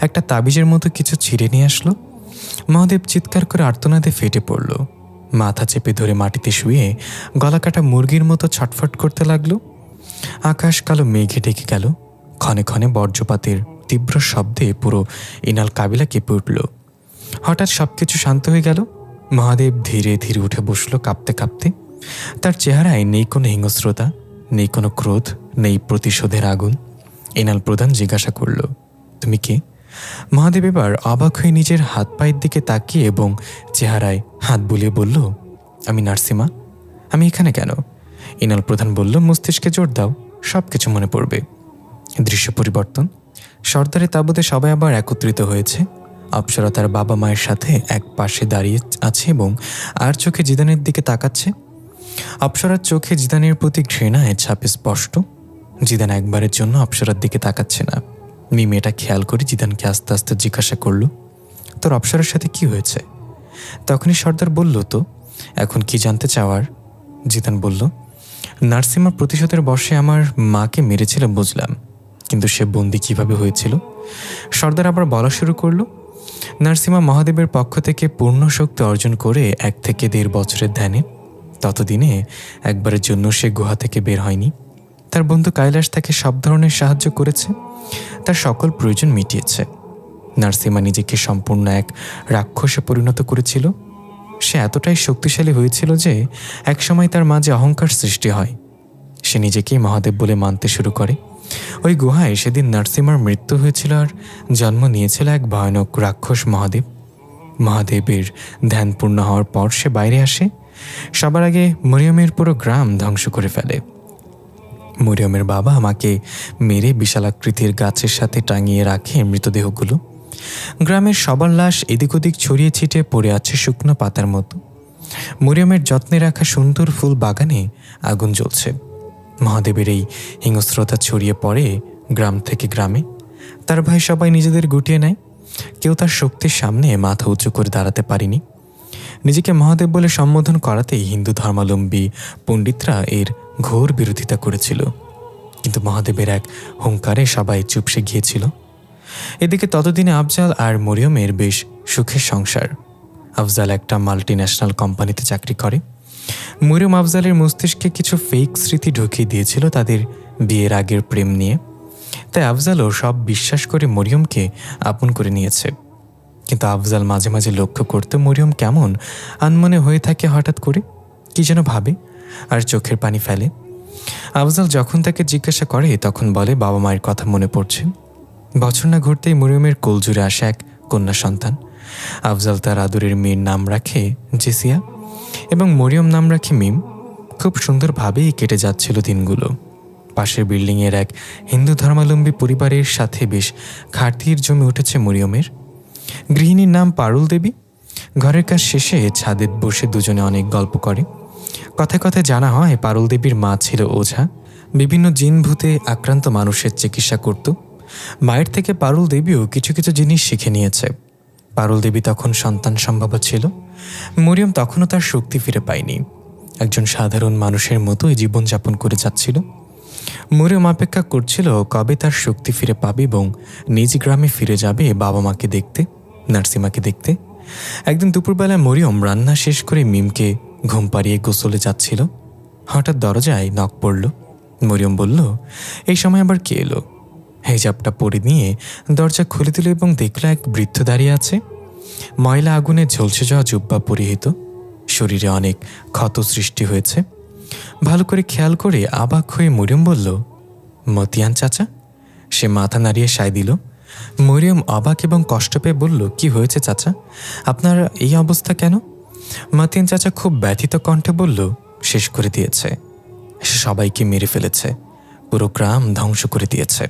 একটা তাবিজের মতো কিছু ছিঁড়ে নিয়ে আসলো। মহাদেব চিৎকার করে আর্তনাদে ফেটে পড়ল। মাথা চেপে ধরে মাটিতে শুয়ে গলা কাটা মুরগির মতো ছটফট করতে লাগলো। আকাশ কালো মেঘে ঢেকে গেল। ক্ষণে ক্ষণে বজ্রপাতের তীব্র শব্দে পুরো ইনাল কাবিলা কেঁপে উঠল। হঠাৎ সবকিছু শান্ত হয়ে গেল। মহাদেব ধীরে ধীরে উঠে বসল কাঁপতে কাঁপতে। তার চেহারায় নেই কোনো হিংস্রতা, নেই কোনো ক্রোধ, নেই প্রতিশোধের আগুন। ইনাল প্রধান জিজ্ঞাসা করল, তুমি কে? মহাদেব এবার অবাক হয়ে নিজের হাত পায়ের দিকে তাকিয়ে এবং চেহারায় হাত বুলিয়ে বলল, আমি নার্সিমা। আমি এখানে কেন? ইনাল প্রধান বলল, মস্তিষ্কে জোর দাও, সব কিছু মনে পড়বে। দৃশ্য পরিবর্তন। সর্দারের তাঁবুতে সবাই আবার একত্রিত হয়েছে। অপ্সরা তার বাবা মায়ের সাথে এক পাশে দাঁড়িয়ে আছে এবং আর চোখে জিদানের দিকে তাকাচ্ছে। অপ্সরার চোখে জিদানের প্রতি ঘৃণায় ছাপে স্পষ্ট। জিদান একবারের জন্য অপ্সরার দিকে তাকাচ্ছে না। মিম এটা খেয়াল করে জিদানকে আস্তে আস্তে জিজ্ঞাসা করল, তোর অপ্সরার সাথে কি হয়েছে? তখনই সর্দার বলল, তো এখন কি জানতে চাওয়ার? জিদান বলল, নার্সিমা প্রতিশোধের বশে আমার মাকে মেরেছিল বুঝলাম, কিন্তু সে বন্দি কিভাবে হয়েছিল? সর্দার আবার বলা শুরু করল, নার্সিমা মহাদেবের পক্ষ থেকে পূর্ণ শক্তি অর্জন করে 1 থেকে 1.5 বছরের ধ্যানে। ততদিনে একবারের জন্য সে গুহা থেকে বের হয়নি। তার বন্ধু কৈলাস তাকে সব ধরনের সাহায্য করেছে, তার সকল প্রয়োজন মিটিয়েছে। নার্সিমা নিজেকে সম্পূর্ণ এক রাক্ষসে পরিণত করেছিল। সে এতটাই শক্তিশালী হয়েছিল যে একসময় তার মাঝে অহংকার সৃষ্টি হয়। সে নিজেকেই মহাদেব বলে মানতে শুরু করে। ওই গুহায় সেদিন নার্সিমার মৃত্যু হয়েছিল আর জন্ম নিয়েছিল এক ভয়ানক রাক্ষস মহাদেব। মহাদেবের ধ্যান পূর্ণ হওয়ার পর সে বাইরে আসে। সবার আগে মরিয়মের পুরো গ্রাম ধ্বংস করে ফেলে। মরিয়মের বাবা আমাকে মেরে বিশালাকৃতির গাছের সাথে টাঙিয়ে রাখে মৃতদেহগুলো। গ্রামের সবার লাশ এদিক ওদিক ছড়িয়ে ছিটিয়ে পড়ে আছে শুকনো পাতার মতো। মরিয়মের যত্নে রাখা সুন্দর ফুল বাগানে আগুন জ্বলছে। মহাদেবের এই হিংস্রতা ছড়িয়ে পড়ে গ্রাম থেকে গ্রামে। তার ভাই সবাই নিজেদের গুটিয়ে নেয়। কেউ তার শক্তির সামনে মাথা উঁচু করে দাঁড়াতে পারেনি। নিজেকে মহাদেব বলে সম্বোধন করাতেই হিন্দু ধর্মাবলম্বী পণ্ডিতরা এর ঘোর বিরোধিতা করেছিল, কিন্তু মহাদেবের এক হুঙ্কারে সবাই চুপসে গিয়েছিল। এদিকে ততদিনে আফজাল আর মরিয়মের বেশ সুখের সংসার। আফজাল একটা মাল্টিন্যাশনাল কোম্পানিতে চাকরি করে। মরিয়ম আফজালের মস্তিষ্কে কিছু ফেক স্মৃতি ঢুকিয়ে দিয়েছিল তাদের বিয়ের আগের প্রেম নিয়ে। তাই আফজালও সব বিশ্বাস করে মরিয়মকে আপন করে নিয়েছে। কিন্তু আফজাল মাঝে মাঝে লক্ষ্য করতে মরিয়ম কেমন আনমনে হয়ে থাকে, হঠাৎ করে কি যেন ভাবে আর চোখের পানি ফেলে। আফজাল যখন তাকে জিজ্ঞাসা করে তখন বলে বাবা মায়ের কথা মনে পড়ছে। বছর না ঘুরতেই মরিয়মের কোলজুড়ে আসে এক কন্যা সন্তান। আফজাল তার আদরের মেয়ের নাম রাখে জেসিয়া এবং মরিয়ম নাম রাখে মিম। খুব সুন্দরভাবেই কেটে যাচ্ছিল দিনগুলো। পাশের বিল্ডিংয়ের এক হিন্দু ধর্মাবলম্বী পরিবারের সাথে বেশ খাতির জমে উঠেছে মরিয়মের। গৃহিণীর নাম পারুল দেবী। ঘরের কাজ শেষে ছাদে বসে দুজনে অনেক গল্প করে। কথায় কথায় জানা হয় পারুল দেবীর মা ছিল ওঝা, বিভিন্ন জিন ভূতে আক্রান্ত মানুষের চিকিৎসা করত। মায়ের থেকে পারুল দেবীও কিছু কিছু জিনিস শিখে নিয়েছে। পারুল দেবী তখন সন্তান সম্ভব ছিল। মরিয়ম তখনও তার শক্তি ফিরে পায়নি। একজন সাধারণ মানুষের মতোই জীবনযাপন করে যাচ্ছিল। মরিয়ম অপেক্ষা করছিল কবে তার শক্তি ফিরে পাবে এবং নিজ গ্রামে ফিরে যাবে বাবা মাকে দেখতে, নার্সিমাকে দেখতে। একদিন দুপুরবেলা মরিয়ম রান্না শেষ করে মিমকে ঘুম পাড়িয়ে গোসলে যাচ্ছিল। হঠাৎ দরজায় নক পড়ল। মরিয়ম বলল, এই সময় আবার কে এলো? হেজাবটা পরে নিয়ে দরজা খুলে দিল এবং দেখল এক বৃদ্ধ দাঁড়িয়ে আছে। ময়লা আগুনে ঝলসে যাওয়া জুব্বা পরিহিত, শরীরে অনেক ক্ষত সৃষ্টি হয়েছে। ভালো করে খেয়াল করে অবাক হয়ে মরিয়ম বলল, মতিয়ান চাচা। সে মাথা নাড়িয়ে সায় দিল। মরিয়ম অবাক এবং কষ্ট পেয়ে বলল, কি হয়েছে চাচা, আপনার এই অবস্থা কেন? মতিয়ান চাচা খুব ব্যথিত কণ্ঠে বলল, শেষ করে দিয়েছে। সে সবাইকে মেরে ফেলেছে, পুরো গ্রাম ধ্বংস করে দিয়েছে।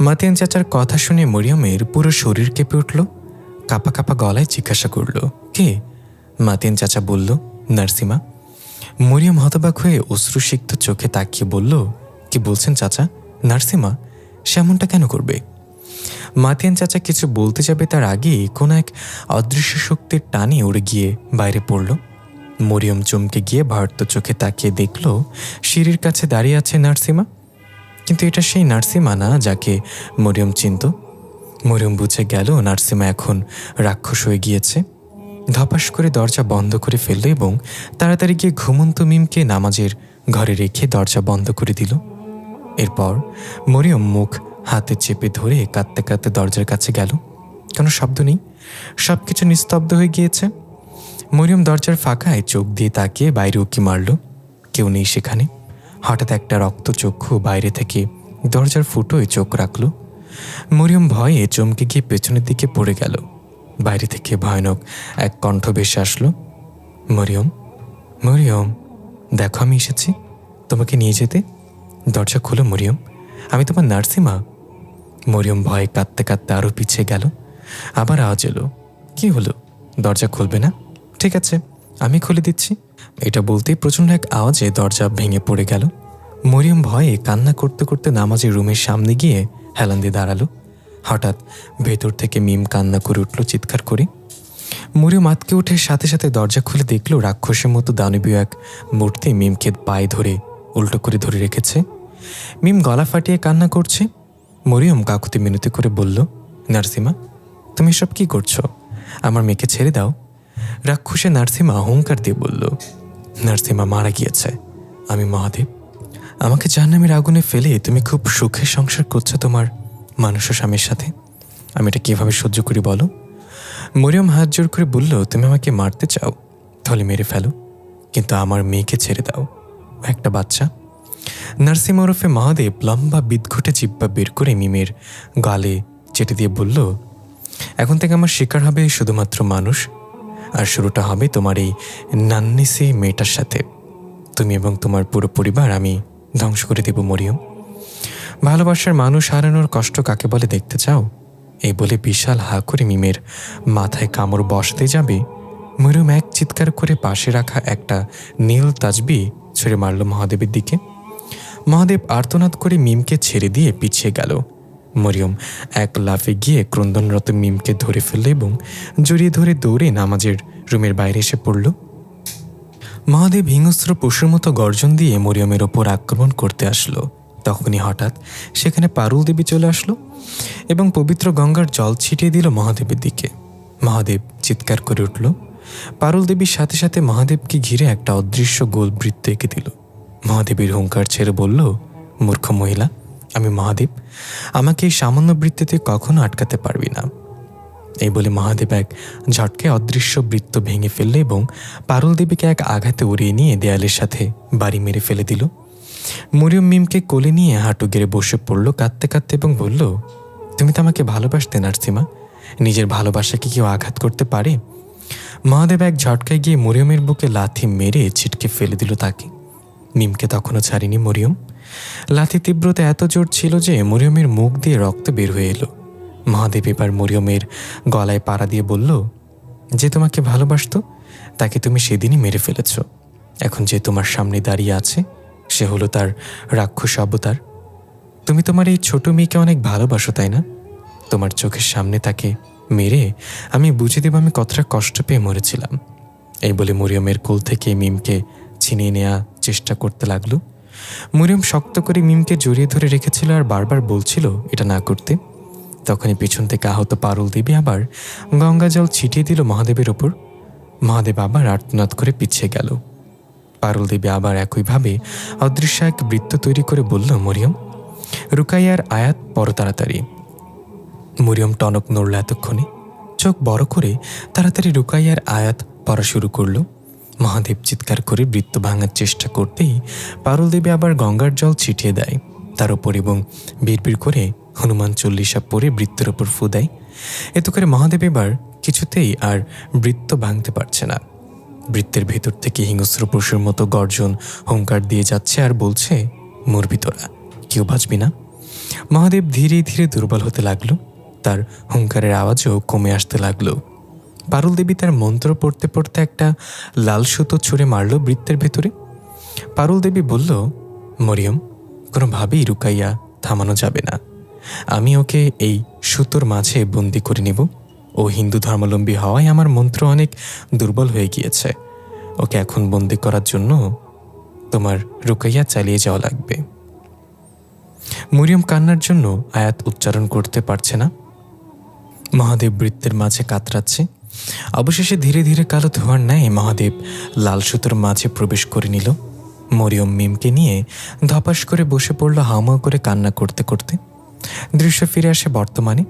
মতিয়ান চাচার কথা শুনে মরিয়মের পুরো শরীর কেঁপে উঠল। কাঁপা কাঁপা গলায় জিজ্ঞাসা করল, কে? মতিয়ান চাচা বলল, নার্সিমা। মরিয়ম হতবাক হয়ে অশ্রুসিক্ত চোখে তাকিয়ে বলল, কি বলছেন চাচা? নার্সিমা? সে এমনটা কেন করবে? মতিয়ান চাচা কিছু বলতে যাবে তার আগেই কোন এক অদৃশ্য শক্তির টানে উড়ে গিয়ে বাইরে পড়ল। মরিয়ম চমকে গিয়ে ভারত চোখে তাকিয়ে দেখল সিঁড়ির কাছে দাঁড়িয়ে আছে নার্সিমা। কিন্তু এটা সেই নার্সিমা না যাকে মরিয়ম চিনত। মরিয়ম বুঝে গেল নার্সিমা এখন রাক্ষস হয়ে গিয়েছে। ধপাস করে দরজা বন্ধ করে ফেলল এবং তাড়াতাড়ি গিয়ে ঘুমন্ত মিমকে নামাজের ঘরে রেখে দরজা বন্ধ করে দিল। এরপর মরিয়ম মুখ হাতে চেপে ধরে কাঁদতে কাঁদতে দরজার কাছে গেল। কোনো শব্দ নেই, সব কিছু নিস্তব্ধ হয়ে গিয়েছে। মরিয়ম দরজার ফাঁকায় চোখ দিয়ে তাকিয়ে বাইরে উঁকি মারল, কেউ নেই সেখানে। হঠাৎ একটা রক্তচক্ষু বাইরে থেকে দরজার ফুটোয় চোখ রাখল। মরিয়ম ভয়ে চমকে গিয়ে পেছনের দিকে পড়ে গেল। বাইরে থেকে ভয়ানক এক কণ্ঠ ভেসে আসলো, মরিয়ম, মরিয়ম, দেখো আমি এসেছি তোমাকে নিয়ে যেতে। দরজা খুলো মরিয়ম, আমি তোমার নার্সিমা। মরিয়ম ভয়ে কাঁদতে কাঁদতে আরও পিছিয়ে গেল। আবার আওয়াজ এলো, কি হলো, দরজা খুলবে না? ঠিক আছে, আমি খুলে দিচ্ছি। এটা বলতেই প্রচণ্ড এক আওয়াজে দরজা ভেঙে পড়ে গেল। মরিয়ম ভয়ে কান্না করতে করতে নামাজের রুমের সামনে গিয়ে হেলান দিয়ে দাঁড়ালো। হঠাৎ ভেতর থেকে মিম কান্না করে উঠল চিৎকার করে। মরিয়ম আতকে উঠে সাথে সাথে দরজা খুলে দেখল রাক্ষসের মতো দানবীয় এক মূর্তি মিমকে পায়ে ধরে উল্টো করে ধরে রেখেছে। মিম গলা ফাটিয়ে কান্না করছে। মরিয়ম কাকুতি মিনতি করে বলল, নার্সিমা, তুমি সব কি করছো? আমার মেয়েকে ছেড়ে দাও। রাক্ষসে নার্সিমা হুঙ্কার দিয়ে বলল, নার্সিমা মারা গিয়েছে, আমি মহাদেব। আমাকে জাহান্নামের আগুনে ফেলে তুমি খুব সুখে সংসার করছো তোমার মানুষ স্বামীর সাথে। আমি এটা কিভাবে সহ্য করি বলো? মরিয়ম হাত জোর করে বলল, তুমি আমাকে মারতে চাও, তাহলে মেরে ফেলো, কিন্তু আমার মেয়েকে ছেড়ে দাও, ও একটা বাচ্চা। নার্সিমা ওরফে মহাদেব লম্বা বিদঘুটে জিব্বা বের করে মিমের গালে চেটে দিয়ে বলল, এখন থেকে আমার শিকার হবে শুধুমাত্র মানুষ, আর শুরুটা হবে তোমার এই নান্নিসি মেয়েটার সাথে। তুমি এবং তোমার পুরো পরিবার আমি ধ্বংস করে দেব মরিয়ম। ভালোবাসার মানুষ হারানোর কষ্ট কাকে বলে দেখতে চাও? এই বলে বিশাল হা করে মিমের মাথায় কামড় বসতে যাবে, মরিয়ম এক চিৎকার করে পাশে রাখা একটা নীল তাজবি ছুঁড়ে মারল মহাদেবের দিকে। মহাদেব আর্তনাদ করে মিমকে ছেড়ে দিয়ে পিছিয়ে গেল। মরিয়ম এক লাফে গিয়ে ক্রন্দনরত মিমকে ধরে ফেলল এবং জড়িয়ে ধরে দৌড়ে নামাজের রুমের বাইরে এসে পড়ল। মহাদেব হিংস্র পশুর মতো গর্জন দিয়ে মরিয়মের ওপর আক্রমণ করতে আসলো। তখনই হঠাৎ সেখানে পারুল দেবী চলে আসলো এবং পবিত্র গঙ্গার জল ছিটিয়ে দিল মহাদেবের দিকে। মহাদেব চিৎকার করে উঠল। পারুল দেবীর সাথে সাথে মহাদেবকে ঘিরে একটা অদৃশ্য গোল বৃত্ত এঁকে দিল। মহাদেবের হুঙ্কার ছেড়ে বলল, মূর্খ মহিলা, আমি মহাদেব, আমাকে এই সামান্য বৃত্তিতে কখনো আটকাতে পারবি না। এই বলে মহাদেব এক ঝটকায় অদৃশ্য বৃত্ত ভেঙে ফেলল এবং পারুল দেবীকে এক আঘাতে উড়িয়ে নিয়ে দেয়ালের সাথে বাড়ি মেরে ফেলে দিল। মরিয়ম মিমকে কোলে নিয়ে হাঁটু গেড়ে বসে পড়ল কাঁদতে কাঁদতে এবং বলল, তুমি তো আমাকে ভালোবাসতে নার্সিমা, নিজের ভালোবাসাকে কেউ আঘাত করতে পারে? মহাদেব এক ঝটকায় গিয়ে মরিয়মের বুকে লাথি মেরে ছিটকে ফেলে দিল তাকে। মিমকে তখনও ছাড়িনি মরিয়ম। লাথি তীব্রতা এত জোর ছিল যে মরিয়মের মুখ দিয়ে রক্ত বের হয়ে এলো। মহাদেব এবার মরিয়মের গলায় পাড়া দিয়ে বলল, যে তোমাকে ভালোবাসত তাকে তুমি সেদিনই মেরে ফেলেছ। এখন যে তোমার সামনে দাঁড়িয়ে আছে সে হলো তার রাক্ষস অবতার। তুমি তোমার এই ছোট মেয়েকে অনেক ভালোবাসো, তাই না? তোমার চোখের সামনে তাকে মেরে আমি বুঝে দেব আমি কতটা কষ্ট পেয়ে মরেছিলাম। এই বলে মরিয়মের কোল থেকে মিমকে ছিনিয়ে নেওয়া চেষ্টা করতে লাগলো। মরিয়ম শক্ত করে মিমকে জড়িয়ে ধরে রেখেছিল আর বারবার বলছিল এটা না করতে। তখনই পিছন থেকে আহত পারুল দেবী আবার গঙ্গা জল ছিটিয়ে দিল মহাদেবের ওপর। মহাদেব আবার আর্তনাদ করে পিছিয়ে গেল। পারুল দেবী আবার একইভাবে অদৃশ্য এক বৃত্ত তৈরি করে বলল, মরিয়ম, রুকাইয়ার আয়াত পড়ো তাড়াতাড়ি। মরিয়ম টনক নড়ল এতক্ষণে, চোখ বড় করে তাড়াতাড়ি রুকাইয়ার আয়াত পড়া শুরু করল। মহাদেব চিৎকার করে বৃত্ত ভাঙার চেষ্টা করতেই পারুল দেবী আবার গঙ্গার জল ছিটিয়ে দেয় তার ওপর এবং বিড়বিড় করে হনুমান চল্লিশা পরে বৃত্তের ওপর ফু দেয়। এতে করে মহাদেব এবার কিছুতেই আর বৃত্ত ভাঙতে পারছে না। বৃত্তের ভেতর থেকে হিংস্র পশুর মতো গর্জন হুঙ্কার দিয়ে যাচ্ছে আর বলছে, মরবি তোরা, কেউ বাঁচবি না। মহাদেব ধীরে ধীরে দুর্বল হতে লাগলো, তার হুঙ্কারের আওয়াজও কমে আসতে লাগলো। পারুল দেবী তার মন্ত্র পড়তে পড়তে একটা লাল সুতো ছুঁড়ে মারল বৃত্তের ভেতরে। পারুল দেবী বলল, মরিয়ম, কোনোভাবেই রুকাইয়া থামানো যাবে না। আমি ওকে এই সুতোর মাঝে বন্দি করে নেব। ও হিন্দু ধর্মাবলম্বী হওয়ায় আমার মন্ত্র অনেক দুর্বল হয়ে গিয়েছে। ওকে এখন বন্দি করার জন্য তোমার রুকাইয়া চালিয়ে যাওয়া লাগবে। মরিয়ম কান্নার জন্য আয়াত উচ্চারণ করতে পারছে না। মহাদেব বৃত্তের মাঝে কাতরাচ্ছে। অবশেষে ধীরে ধীরে কালো ধোঁয়ার ন্যায় মহাদেব লাল সুতোর মাঝে প্রবেশ করে নিল। মরিয়ম মিমকে নিয়ে ধপাস করে বসে পড়ল হাউমাউ করে কান্না করতে করতে। দৃশ্য ফিরে আসে বর্তমানে।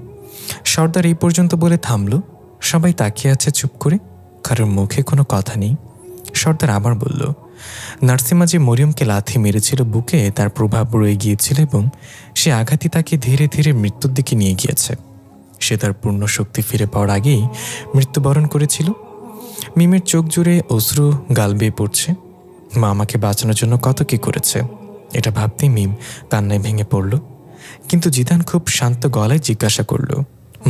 সর্দার এই পর্যন্ত বলে থামল। সবাই তাকিয়ে আছে চুপ করে, কারোর মুখে কোনো কথা নেই। সর্দার আবার বলল, নার্সিমা যে মরিয়মকে লাথি মেরেছিল বুকে, তার প্রভাব রয়ে গিয়েছিল এবং সে আঘাতই তাকে ধীরে ধীরে মৃত্যুর দিকে নিয়ে গিয়েছে। সে তার পূর্ণ শক্তি ফিরে পাওয়ার আগেই মৃত্যুবরণ করেছিল। মিমের চোখ জুড়ে অশ্রু গাল বেয়ে পড়ছে। মা আমাকে বাঁচানোর জন্য কত কি করেছে, এটা ভাবতেই মিম কান্নায় ভেঙে পড়ল। কিন্তু জিদান খুব শান্ত গলায় জিজ্ঞাসা করল,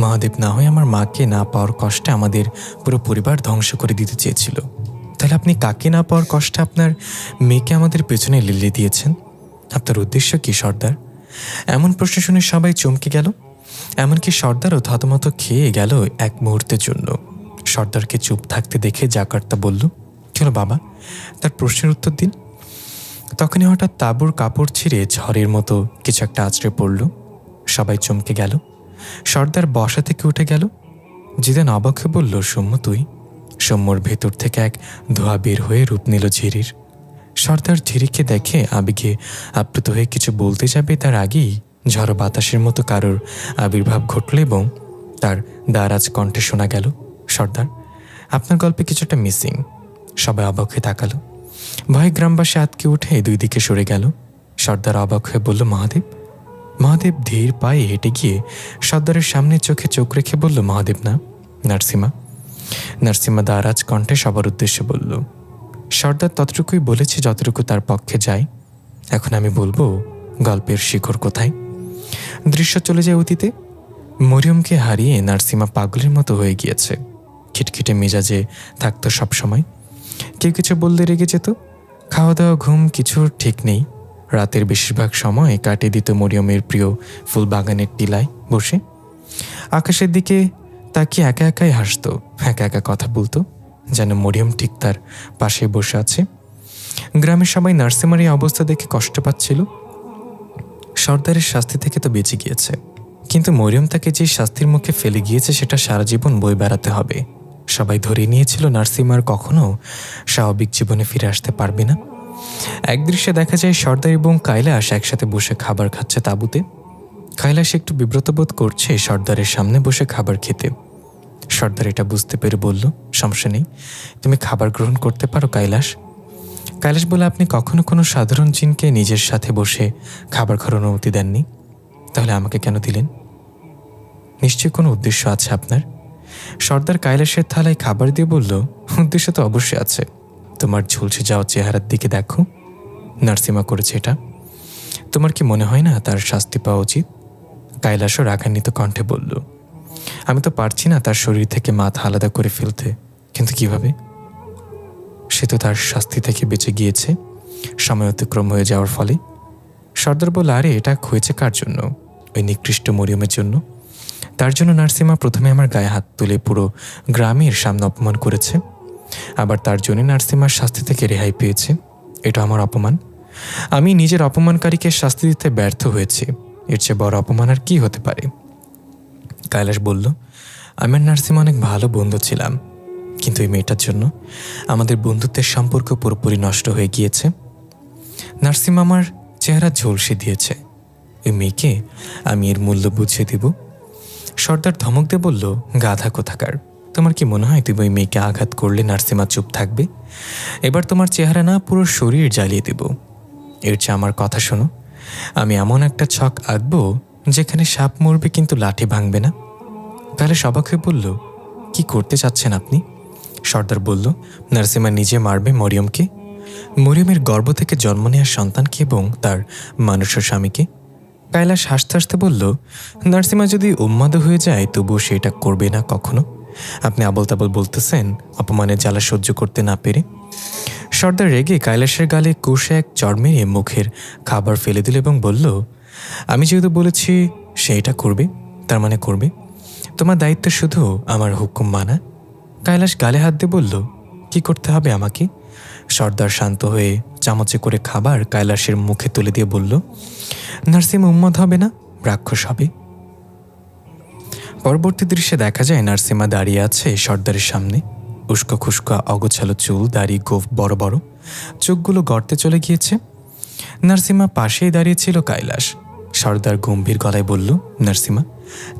মহাদেব না হয় আমার মাকে না পাওয়ার কষ্টে আমাদের পুরো পরিবার ধ্বংস করে দিতে চেয়েছিল, তাহলে আপনি কাকে না পাওয়ার কষ্টে আপনার মেয়েকে আমাদের পেছনে লেলিয়ে দিয়েছেন? আপনার উদ্দেশ্য কি সর্দার? এমন প্রশ্ন শুনে সবাই চমকে গেল। এমনকি সর্দারও থতমত খেয়ে গেল এক মুহূর্তের জন্য। সর্দারকে চুপ থাকতে দেখে জাকার্তা বলল, কেন বাবা, তার প্রশ্নের উত্তর দিন। তখনই হঠাৎ তাঁবুর কাপড় ছিঁড়ে ঝড়ের মতো কিছু একটা আছড়ে পড়ল। সবাই চমকে গেল। সর্দার বসা থেকে উঠে গেল। জিদান অবাক হয়ে বলল, সৌম্য তুই? সৌম্যর ভেতর থেকে এক ধোঁয়া বের হয়ে রূপ নিল ঝিরির। সর্দার ঝিরিকে দেখে আবেগে আপ্লুত হয়ে কিছু বলতে যাবে তার আগেই ঝড় বাতাসের মতো কারোর আবির্ভাব ঘটল এবং তার দারাজ কণ্ঠে শোনা গেল, সর্দার, আপনার গল্পে কিছুটা মিসিং। সবাই অবাক হয়ে তাকালো। ভয় গ্রামবাসী আতকে উঠে দুই দিকে সরে গেল। সর্দার অবাক হয়ে বলল, মহাদেব? মহাদেব ধীর পায়ে হেঁটে গিয়ে সর্দারের সামনে চোখে চোখ রেখে বলল, মহাদেব না, নার্সিমা। নার্সিমা দারাজ কণ্ঠে সবার উদ্দেশ্যে বলল। সর্দার ততটুকুই বলেছে যতটুকু তার পক্ষে যায়। এখন আমি বলবো গল্পের শিখর কোথায়। দৃশ্য চলে যায় অতীতে। মরিয়মকে হারিয়ে নার্সিমা পাগলের মতো হয়ে গিয়েছে। খিটখিটে মেজাজে থাকতো সবসময়। কেউ কিছু বললে রেগে যেত। খাওয়া দাওয়া ঘুম কিছুর ঠিক নেই। রাতের বেশিরভাগ সময় কাটিয়ে দিত মরিয়মের প্রিয় ফুল বাগানের টিলায় বসে। আকাশের দিকে তাকিয়ে একা একাই হাসতো, একা একা কথা বলতো, যেন মরিয়ম ঠিক তার পাশে বসে আছে। গ্রামের সবাই নার্সিমার এই অবস্থা দেখে কষ্ট পাচ্ছিল। সর্দারের শাস্তি থেকে তো বেঁচে গিয়েছে, কিন্তু মরিয়ম তাকে যে শাস্তির মুখে ফেলে গিয়েছে সেটা সারা জীবন বয়ে বেড়াতে হবে। সবাই ধরে নিয়েছিল নার্সিমার কখনো স্বাভাবিক জীবনে ফিরে আসতে পারবে না। এক দৃশ্যে দেখা যায় সর্দার এবং কৈলাস একসাথে বসে খাবার খাচ্ছে তাঁবুতে। কৈলাস একটু বিব্রত বোধ করছে সর্দারের সামনে বসে খাবার খেতে। সর্দার এটা বুঝতে পেরে বলল, সমস্যা নেই, তুমি খাবার গ্রহণ করতে পারো কৈলাস। কৈলাস বলে, আপনি কখনো কোনো সাধারণ জিনকে নিজের সাথে বসে খাবার খাওয়ার অনুমতি দেননি, তাহলে আমাকে কেন দিলেন? নিশ্চয়ই কোনো উদ্দেশ্য আছে আপনার। সর্দার কৈলাসের থালায় খাবার দিয়ে বলল, উদ্দেশ্য তো অবশ্যই আছে। তোমার ঝলসে যাওয়া চেহারার দিকে দেখো, নার্সিমা করেছে এটা। তোমার কি মনে হয় না তার শাস্তি পাওয়া উচিত? কৈলাসও রাগান্বিত কণ্ঠে বলল, আমি তো পারছি না তার শরীর থেকে মাথা আলাদা করে ফেলতে, কিন্তু কিভাবে? সে তো তার শাস্তি থেকে বেঁচে গিয়েছে সময় অতিক্রম হয়ে যাওয়ার ফলে। সর্দার বলল, আরে এটা হয়েছে কার জন্য? ওই নিকৃষ্ট মরিয়মের জন্য। তার জন্য নার্সিমা প্রথমে আমার গায়ে হাত তুলে পুরো গ্রামের সামনে অপমান করেছে, আবার তার জন্য নার্সিমার শাস্তি থেকে রেহাই পেয়েছে। এটা আমার অপমান। আমি নিজের অপমানকারীকে শাস্তি দিতে ব্যর্থ হয়েছি, এর চেয়ে বড় অপমান আর কি হতে পারে? কৈলাস বলল, আমি আর নার্সিমা অনেক ভালো বন্ধু ছিলাম, কিন্তু এই মেয়েটার জন্য আমাদের বন্ধুত্বের সম্পর্ক পুরোপুরি নষ্ট হয়ে গিয়েছে। নার্সিমা আমার চেহারা ঝলসে দিয়েছে, ওই মেয়েকে আমি এর মূল্য বুঝিয়ে দেব। সর্দার ধমক দিয়ে বলল, গাধা কোথাকার, তো তোমার কি মনে হয় তুমি ওই মেয়েকে আঘাত করলে নার্সিমা চুপ থাকবে? এবার তোমার চেহারা না পুরো শরীর জ্বালিয়ে দেব। এর চেয়ে আমার কথা শোনো, আমি এমন একটা ছক আঁকবো যেখানে সাপ মরবে কিন্তু লাঠি ভাঙবে না। তাহলে অবাক হয়ে বলল, কি করতে চাচ্ছেন আপনি? সর্দার বলল, নার্সিমা নিজে মারবে মরিয়মকে, মরিয়মের গর্ভ থেকে জন্ম নেওয়ার সন্তানকে এবং তার মানুষের স্বামীকে। কাইলাস হাসতে হাসতে বলল, নার্সিমা যদি উন্মাদ হয়ে যায় তবুও সেটা করবে না কখনো। আপনি আবল তাবল বলতেছেন অপমানের জ্বালা সহ্য করতে না পেরে। সর্দার রেগে কাইলাসের গালে কষে এক চড় মেরে মুখের খাবার ফেলে দিল এবং বলল, আমি যেহেতু বলেছি সে এটা করবে, তার মানে করবে। তোমার দায়িত্ব শুধু আমার হুকুম মানা। কাইলাস গালে হাত দিয়ে বলল, কি করতে হবে আমাকে? সর্দার শান্ত হয়ে চামচে করে খাবার কাইলাসের মুখে তুলে দিয়ে বলল, নার্সিমা উন্মাদ হবে না, রাক্ষস হবে। পরবর্তী দৃশ্যে দেখা যায় নার্সিমা দাঁড়িয়ে আছে সর্দারের সামনে। উস্কো খুস্কো অগোছালো চুল, দাড়ি গোঁফ বড় বড়, চোখগুলো গর্তে চলে গিয়েছে। নার্সিমা পাশেই দাঁড়িয়েছিল কাইলাস। সর্দার গম্ভীর গলায় বলল, নার্সিমা,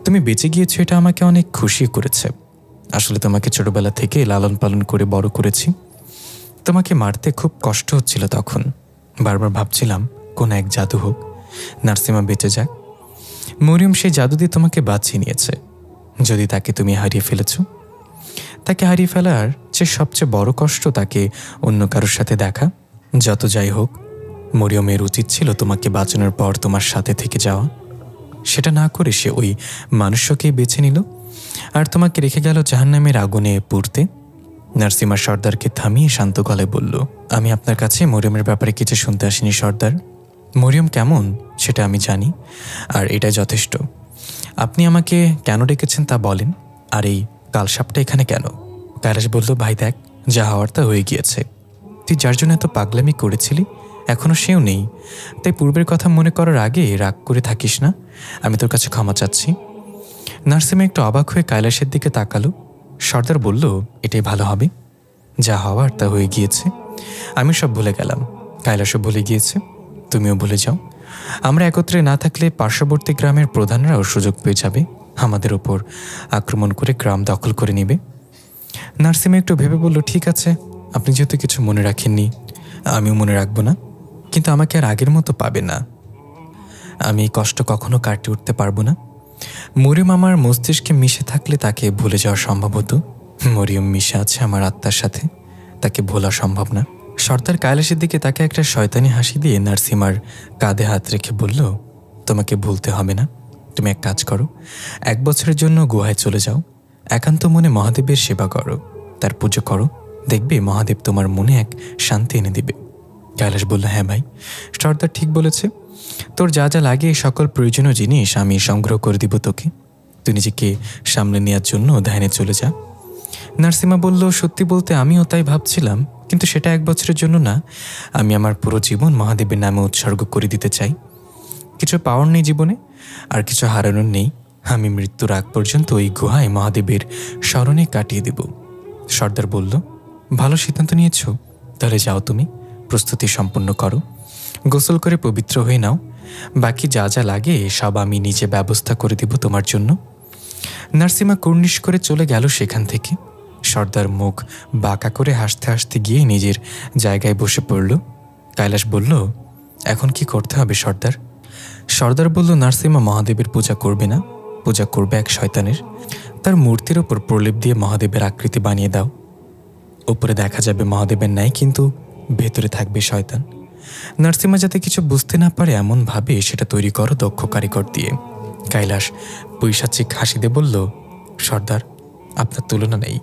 তুমি বেঁচে গিয়েছো, এটা আমাকে অনেক খুশি করেছে। আসলে তোমাকে ছোটবেলা থেকে লালন পালন করে বড় করেছি। তোমাকে মারতে খুব কষ্ট হচ্ছিল তখন। বারবার ভাবছিলাম কোন এক জাদু হোক, নার্সিমা বেঁচে যাক। মরিয়ম সেই জাদু দিয়ে তোমাকে বাঁচিয়ে নিয়েছে। যদি তাকে তুমি হারিয়ে ফেলেছ, তাকে হারিয়ে ফেলার যে সবচেয়ে বড় কষ্ট তাকে অন্য কারোর সাথে দেখা। যত যাই হোক, মরিয়মের উচিত ছিল তোমাকে বাঁচানোর পর তোমার সাথে থেকে যাওয়া। সেটা না করে সে ওই মানুষকেই বেছে নিল আর তোমাকে রেখে গেল জাহান্নামের আগুনে পুড়তে। নার্সিমা সর্দারকে থামিয়ে শান্ত গলায় বলল, আমি আপনার কাছে মরিয়মের ব্যাপারে কিছু শুনতে আসিনি সর্দার। মরিয়ম কেমন সেটা আমি জানি, আর এটাই যথেষ্ট। আপনি আমাকে কেন ডেকেছেন তা বলেন, আর এই কালসাপটা এখানে কেন? কাইলাস বলল, ভাই দেখ, যা হওয়ার তা হয়ে গিয়েছে। তুই যার জন্য এত পাগলামি করেছিলি এখনো সেও নেই, তাই পূর্বের কথা মনে করার আগে রাগ করে থাকিস না। আমি তোর কাছে ক্ষমা চাচ্ছি। নার্সিমা একটু অবাক হয়ে কাইলাসের দিকে তাকালো। সর্দার বলল, এটাই ভালো হবে। যা হওয়ার তা হয়ে গিয়েছে, আমি সব ভুলে গেলাম। কাইলাসও ভুলে গিয়েছে, তুমিও ভুলে যাও। আমরা একত্রে না থাকলে পার্শ্ববর্তী গ্রামের প্রধানরাও সুযোগ পেয়ে যাবে, আমাদের ওপর আক্রমণ করে গ্রাম দখল করে নেবে। নার্সিমা একটু ভেবে বলল, ঠিক আছে, আপনি যেহেতু কিছু মনে রাখেননি, আমিও মনে রাখবো না, কিন্তু আমাকে আর আগের মতো পাবে না। আমি এই কষ্ট কখনো কাটিয়ে উঠতে পারবো না। মরিয়ম আমার মস্তিষ্কে মিশে থাকলে তাকে ভুলে যাওয়া সম্ভব হতো। মরিয়ম মিশে আছে আমার আত্মার সাথে, তাকে ভোলা সম্ভব না। সর্দার কাইলাসের দিকে তাকে একটা শয়তানি হাসি দিয়ে নার্সিমার কাঁধে হাত রেখে বলল, তোমাকে ভুলতে হবে না। তুমি এক কাজ করো, 1 বছরের জন্য গুহায় চলে যাও, একান্ত মনে মহাদেবের সেবা করো, তার পুজো করো, দেখবে মহাদেব তোমার মনে এক শান্তি এনে দিবে। কাইলাস বলল, হ্যাঁ ভাই, সর্দার ঠিক বলেছে। তোর যা যা লাগে এই সকল প্রয়োজনীয় জিনিস আমি সংগ্রহ করে দিব তোকে। তুই নিজেকে সামলে নেওয়ার জন্য ধ্যানে চলে যা। নার্সিমা বলল, সত্যি বলতে আমিও তাই ভাবছিলাম, কিন্তু সেটা 1 বছরের জন্য না, আমি আমার পুরো জীবন মহাদেবের নামে উৎসর্গ করে দিতে চাই। কিছু পাওয়ার নেই জীবনে, আর কিছু হারানোর নেই। আমি মৃত্যুর আগ পর্যন্ত ওই গুহায় মহাদেবের স্মরণে কাটিয়ে দেব। সর্দার বলল, ভালো সিদ্ধান্ত নিয়েছ, তাহলে যাও, তুমি প্রস্তুতি সম্পন্ন করো, গোসল করে পবিত্র হয়ে নাও। বাকি যা যা লাগে সব আমি নিজে ব্যবস্থা করে দিব তোমার জন্য। নার্সিমা কুর্নিশ করে চলে গেল সেখান থেকে। সর্দার মুখ বাঁকা করে হাসতে হাসতে গিয়ে নিজের জায়গায় বসে পড়ল। কাইলাস বলল, এখন কি করতে হবে সর্দার? সর্দার বলল, নার্সিমা মহাদেবের পূজা করবে না, পূজা করবে এক শয়তানের। তার মূর্তির ওপর প্রলেপ দিয়ে মহাদেবের আকৃতি বানিয়ে দাও। ওপরে দেখা যাবে মহাদেবের ন্যায়, কিন্তু ভেতরে থাকবে শয়তান। নার্সিমা যাতে কিছু বুঝতে না পারে এমন ভাবে সেটা তৈরি করো দক্ষ কারিগর দিয়ে। কাইলাস পৈশাচিক হাসি দিয়ে বলল, সর্দার, আপনার তুলনা নেই,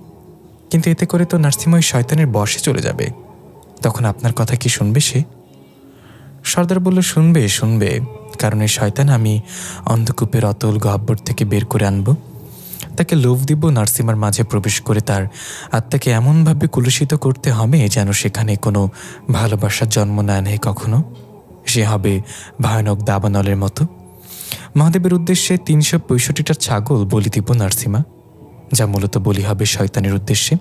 কিন্তু এতে করে তো নার্সিমা ওই শয়তানের বশে চলে যাবে, তখন আপনার কথা কি শুনবে সে? সর্দার বলল, শুনবে শুনবে, কারণ এই শয়তান আমি অন্ধকূপের অতল গহ্বর থেকে বের করে আনব। তাকে লোভ দিব, নার্সিমার মাঝে প্রবেশ করে তার আত্মাকে এমনভাবে কুলুষিত করতে হবে যেন সেখানে কোনো ভালোবাসার জন্ম না নেয় কখনো। সে হবে ভয়ানক দাবানলের মতো। মহাদেবের উদ্দেশ্যে 365টা ছাগল বলি দিব নার্সিমা, যা মূলত বলি হবে শয়তানের উদ্দেশ্যে।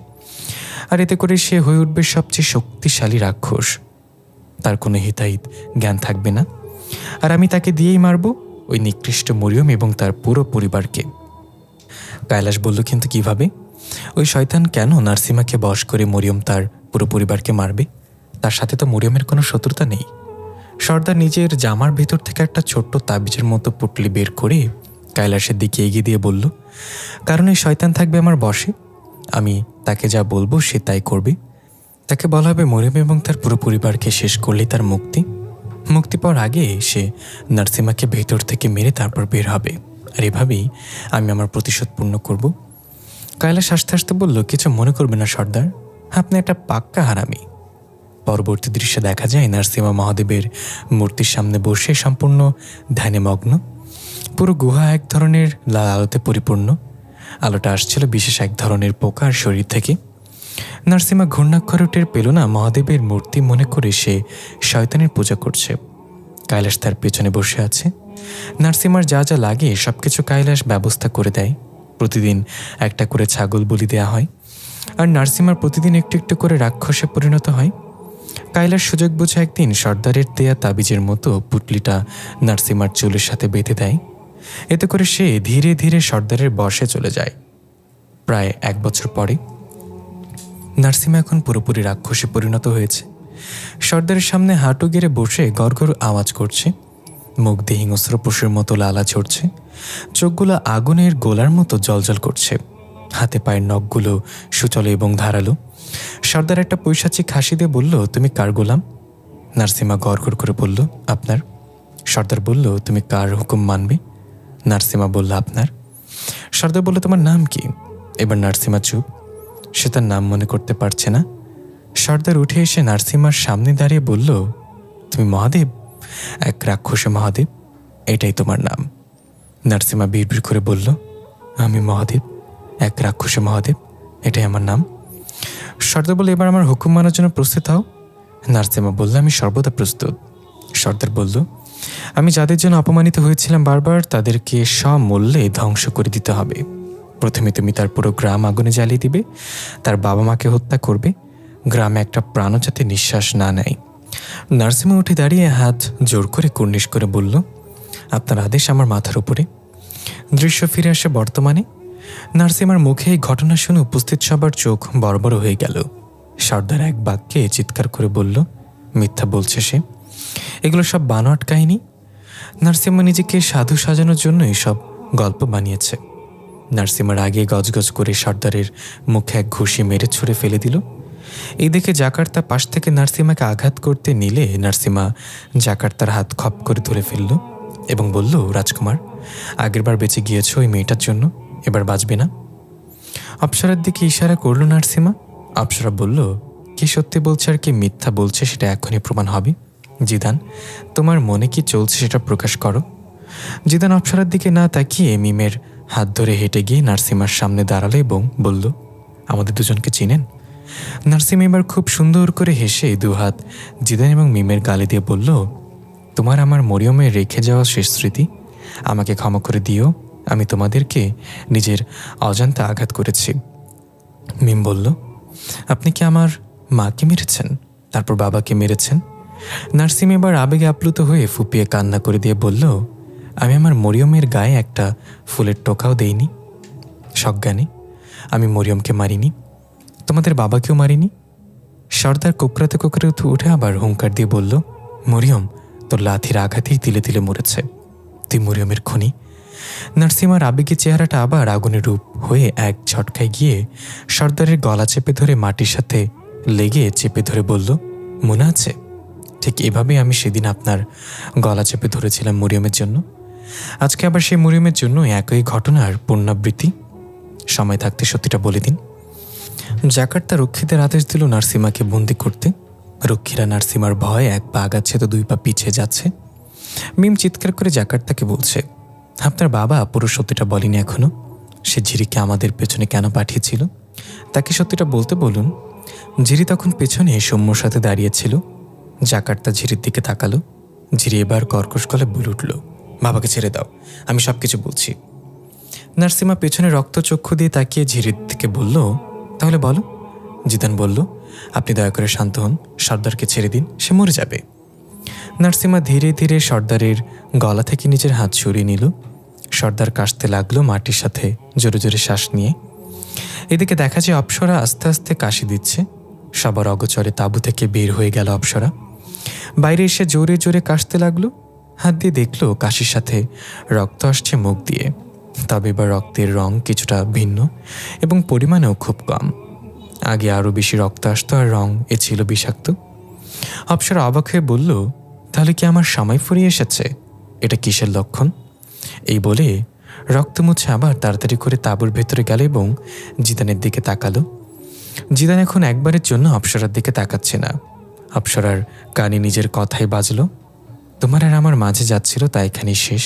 আর এতে করে সে হয়ে উঠবে সবচেয়ে শক্তিশালী রাক্ষস। তার কোনো হিতাহিত জ্ঞান থাকবে না, আর আমি তাকে দিয়েই মারব ওই নিকৃষ্ট মরিয়ম এবং তার পুরো পরিবারকে। কাইলাস বলল, কিন্তু কিভাবে? ওই শয়তান কেন নার্সিমাকে বশ করে মরিয়ম তার পুরো পরিবারকে মারবে? তার সাথে তো মরিয়মের কোনো শত্রুতা নেই। সর্দার নিজের জামার ভেতর থেকে একটা ছোট্ট তাবিজের মতো পুটলি বের করে কৈলাসের দিকে এগিয়ে দিয়ে বলল, কারণ এই শয়তান থাকবে আমার বশে, আমি তাকে যা বলবো সে তাই করবে। তাকে বলা হবে মরিয়ম এবং তার পুরো পরিবারকে শেষ করলেই তার মুক্তি পাওয়ার আগে সে নার্সিমাকে ভেতর থেকে মেরে তারপর বের হবে। আর এভাবেই আমি আমার প্রতিশোধ পূর্ণ করব। কৈলাস হাসতে হাসতে বলল, কিছু মনে করবে না সর্দার, আপনি একটা পাক্কা হারামি। পরবর্তী দৃশ্যে দেখা যায় নারসিমা মহাদেবের মূর্তির সামনে বসে সম্পূর্ণ ধ্যানে মগ্ন। পুরো গুহা এক ধরনের লাল আলোতে পরিপূর্ণ। আলোটা আসছিল বিশেষ এক ধরনের পোকার শরীর থেকে। নারসিমা ঘূর্ণাক্ষরে টের পেল না মহাদেবের মূর্তি মনে করে সে শয়তানের পূজা করছে। কৈলাস তার পেছনে বসে আছে। নারসিমার যা যা লাগে সবকিছু কৈলাস ব্যবস্থা করে দেয়। প্রতিদিন একটা করে ছাগল বলি দেয়া হয়, আর নারসিমার প্রতিদিন একটু একটু করে রাক্ষসে পরিণত হয়। কৈলাস সুযোগ বুঝে একদিন সর্দারের দেয়া তাবিজের মতো পুটলিটা নারসিমার চুলের সাথে বেঁধে দেয়। এতে করে সে ধীরে ধীরে সর্দারের বশে চলে যায়। প্রায় 1 বছর পরে নারসিমা এখন পুরোপুরি রাক্ষসে পরিণত হয়েছে। সর্দারের সামনে হাঁটু গেড়ে বসে গড়গড় আওয়াজ করছে, মুখ দিয়ে হিংস্র পশুর মতো লালা ঝরছে, চোখগুলো আগুনের গোলার মতো জ্বলজ্বল করছে, হাতে পায়ের নখগুলো সুচল এবং ধারালো। সর্দার একটা পৈশাচিক হাসি দিয়ে বলল, তুমি কার গোলাম? নারসিমা গড়গড় করে বলল, আপনার। সর্দার বলল, তুমি কার হুকুম মানবে? নারসিমা বলল, আপনার। সর্দার বলল, তোমার নাম কি? এবার নারসিমা চুপ, সে তার নাম মনে করতে পারছে না। সর্দার উঠে এসে নারসিমার সামনে দাঁড়িয়ে বলল, তুমি মহাদেব, এক রাক্ষসে মহাদেব, এটাই তোমার নাম। নারসিমা বিড়বিড় করে বলল, আমি মহাদেব, এক রাক্ষসে মহাদেব, এটাই আমার নাম। সর্দার বলল, এবার আমার হুকুম মানার জন্য প্রস্তুত হও। নারসিমা বলল, আমি সর্বদা প্রস্তুত। সর্দার বলল, আমি যাদের জন্য অপমানিত হয়েছিলাম বারবার, তাদেরকে সমূল্যে ধ্বংস করে দিতে হবে। প্রথমে তুমি তার পুরো গ্রাম আগুনে জ্বালিয়ে দিবে, তার বাবা মাকে হত্যা করবে, গ্রামে একটা প্রাণও যাতে নিঃশ্বাস না নেয়। নারসিমা উঠে দাঁড়িয়ে হাত জোর করে কুর্নিশ করে বলল, আপনার আদেশ আমার মাথার উপরে। দৃশ্য ফিরে আসে বর্তমানে। নারসিমার মুখে এই ঘটনা শুনে উপস্থিত সবার চোখ বড় বড় হয়ে গেল। সর্দার এক বাক্যে চিৎকার করে বলল, মিথ্যা বলছে সে, এগুলো সব বানোয়াট কাহিনী। নারসিমা নিজেকে সাধু সাজানোর জন্য সব গল্প বানিয়েছে। নারসিমার আগে গজগজ করে সর্দারের মুখে এক ঘুষি মেরে ছুঁড়ে ফেলে দিল। এই দেখে জাকার্তা পাশ থেকে নারসিমাকে আঘাত করতে নিলে নারসিমা জাকার্তার হাত খপ করে ধরে ফেলল এবং বলল, রাজকুমার, আগেরবার বেঁচে গিয়েছ ওই মেয়েটার জন্য, এবার বাঁচবে না। অপ্সরার দিকে ইশারা করল নারসিমা। অপ্সরা বলল, কি সত্যি বলছে আর কি মিথ্যা বলছে সেটা এখনই প্রমাণ হবে। জিদান, তোমার মনে কি চলছে সেটা প্রকাশ করো। জিদান অপ্সরার দিকে না তাকিয়ে মিমের হাত ধরে হেঁটে গিয়ে নারসিমার সামনে দাঁড়ালো এবং বলল, আমাদের দুজনকে চিনেন? নারসিমা এবার খুব সুন্দর করে হেসে দুহাত জিদান এবং মিমের গালে দিয়ে বলল, তোমার আমার মরিয়মে রেখে যাওয়া শেষ স্মৃতি, আমাকে ক্ষমা করে দিও, আমি তোমাদেরকে নিজের অজান্তে আঘাত করেছি। মিম বলল, আপনি কি আমার মাকে মেরেছেন, তারপর বাবাকে মেরেছেন? নারসিমা এবার আবেগে আপ্লুত হয়ে ফুপিয়ে কান্না করে দিয়ে বলল, আমি আমার মরিয়মের গায়ে একটা ফুলের টোকাও দেইনি। সজ্ঞানে আমি মরিয়মকে মারিনি, তোমাদের বাবাকেও মারিনি। সর্দার কোকড়াতে কোকড়াতে উঠে আবার হুঙ্কার দিয়ে বলল, মরিয়ম তোর লাথির আঘাতেই তিলে তিলে মরেছে, তুই মরিয়মের খুনি। নারসিমার আবেগী চেহারাটা আবার আগুনের রূপ হয়ে এক ঝটকায় গিয়ে সর্দারের গলা চেপে ধরে মাটির সাথে লেগে চেপে ধরে বলল, মনে আছে? ঠিক এভাবে আমি সেদিন আপনার গলা চেপে ধরেছিলাম মরিয়মের জন্য। আজকে আবার সেই মরিয়মের জন্য একই ঘটনার পুনরাবৃত্তি। সময় থাকতে সত্যিটা বলে দিন। জাকার্তা রক্ষীদের আদেশ দিল নারসিমাকে বন্দি করতে। রক্ষীরা নারসিমার ভয়ে এক পা আগাচ্ছে তো 2 পা পিছিয়ে যাচ্ছে। মিম চিৎকার করে জাকার্তাকে বলছে, আপনার বাবা পুরো সত্যিটা বলেনি এখনো। সে ঝিরিকে আমাদের পেছনে কেন পাঠিয়েছিল তাকে সত্যিটা বলতে বলুন। ঝিরি তখন পেছনে সৌম্যর সাথে দাঁড়িয়েছিল। জাকার্তা ঝিরির দিকে তাকালো। ঝিরি এবার কর্কশ গলায় বলে উঠল, বাবাকে ছেড়ে দাও, আমি সব কিছু বলছি। নারসিমা পেছনে রক্তচক্ষু দিয়ে তাকিয়ে ঝিরির দিকে বলল, তাহলে বলো। জিদান বলল, আপনি দয়া করে শান্ত হন, সর্দারকে ছেড়ে দিন, সে মরে যাবে। নারসিমা ধীরে ধীরে সর্দারের গলা থেকে নিজের হাত সরিয়ে নিল। সর্দার কাশতে লাগলো মাটির সাথে জোরে জোরে শ্বাস নিয়ে। এদিকে দেখা যায় অপ্সরা আস্তে আস্তে কাশি দিচ্ছে। সবার অগোচরে তাঁবু থেকে বের হয়ে গেল অপ্সরা। বাইরে এসে জোরে জোরে কাশতে লাগলো। হাত দিয়ে দেখলো কাশির সাথে রক্ত আসছে মুখ দিয়ে, তবে এবার রক্তের রং কিছুটা ভিন্ন এবং পরিমাণেও খুব কম। আগে আরও বেশি রক্ত আসতো আর রং ছিল বিষাক্ত। অপ্সরা অবাক হয়ে বলল, তাহলে কি আমার সময় ফুরিয়ে এসেছে? এটা কিসের লক্ষণ? এই বলে রক্ত মুছে আবার তাড়াতাড়ি করে তাঁবুর ভেতরে গেল এবং জিদানের দিকে তাকালো। জিদান এখন একবারের জন্য অপ্সরার দিকে তাকাচ্ছে না। অপ্সরার কানে নিজের কথাই বাজলো, তোমার আর আমার মাঝে যাচ্ছিল তা এখানেই শেষ।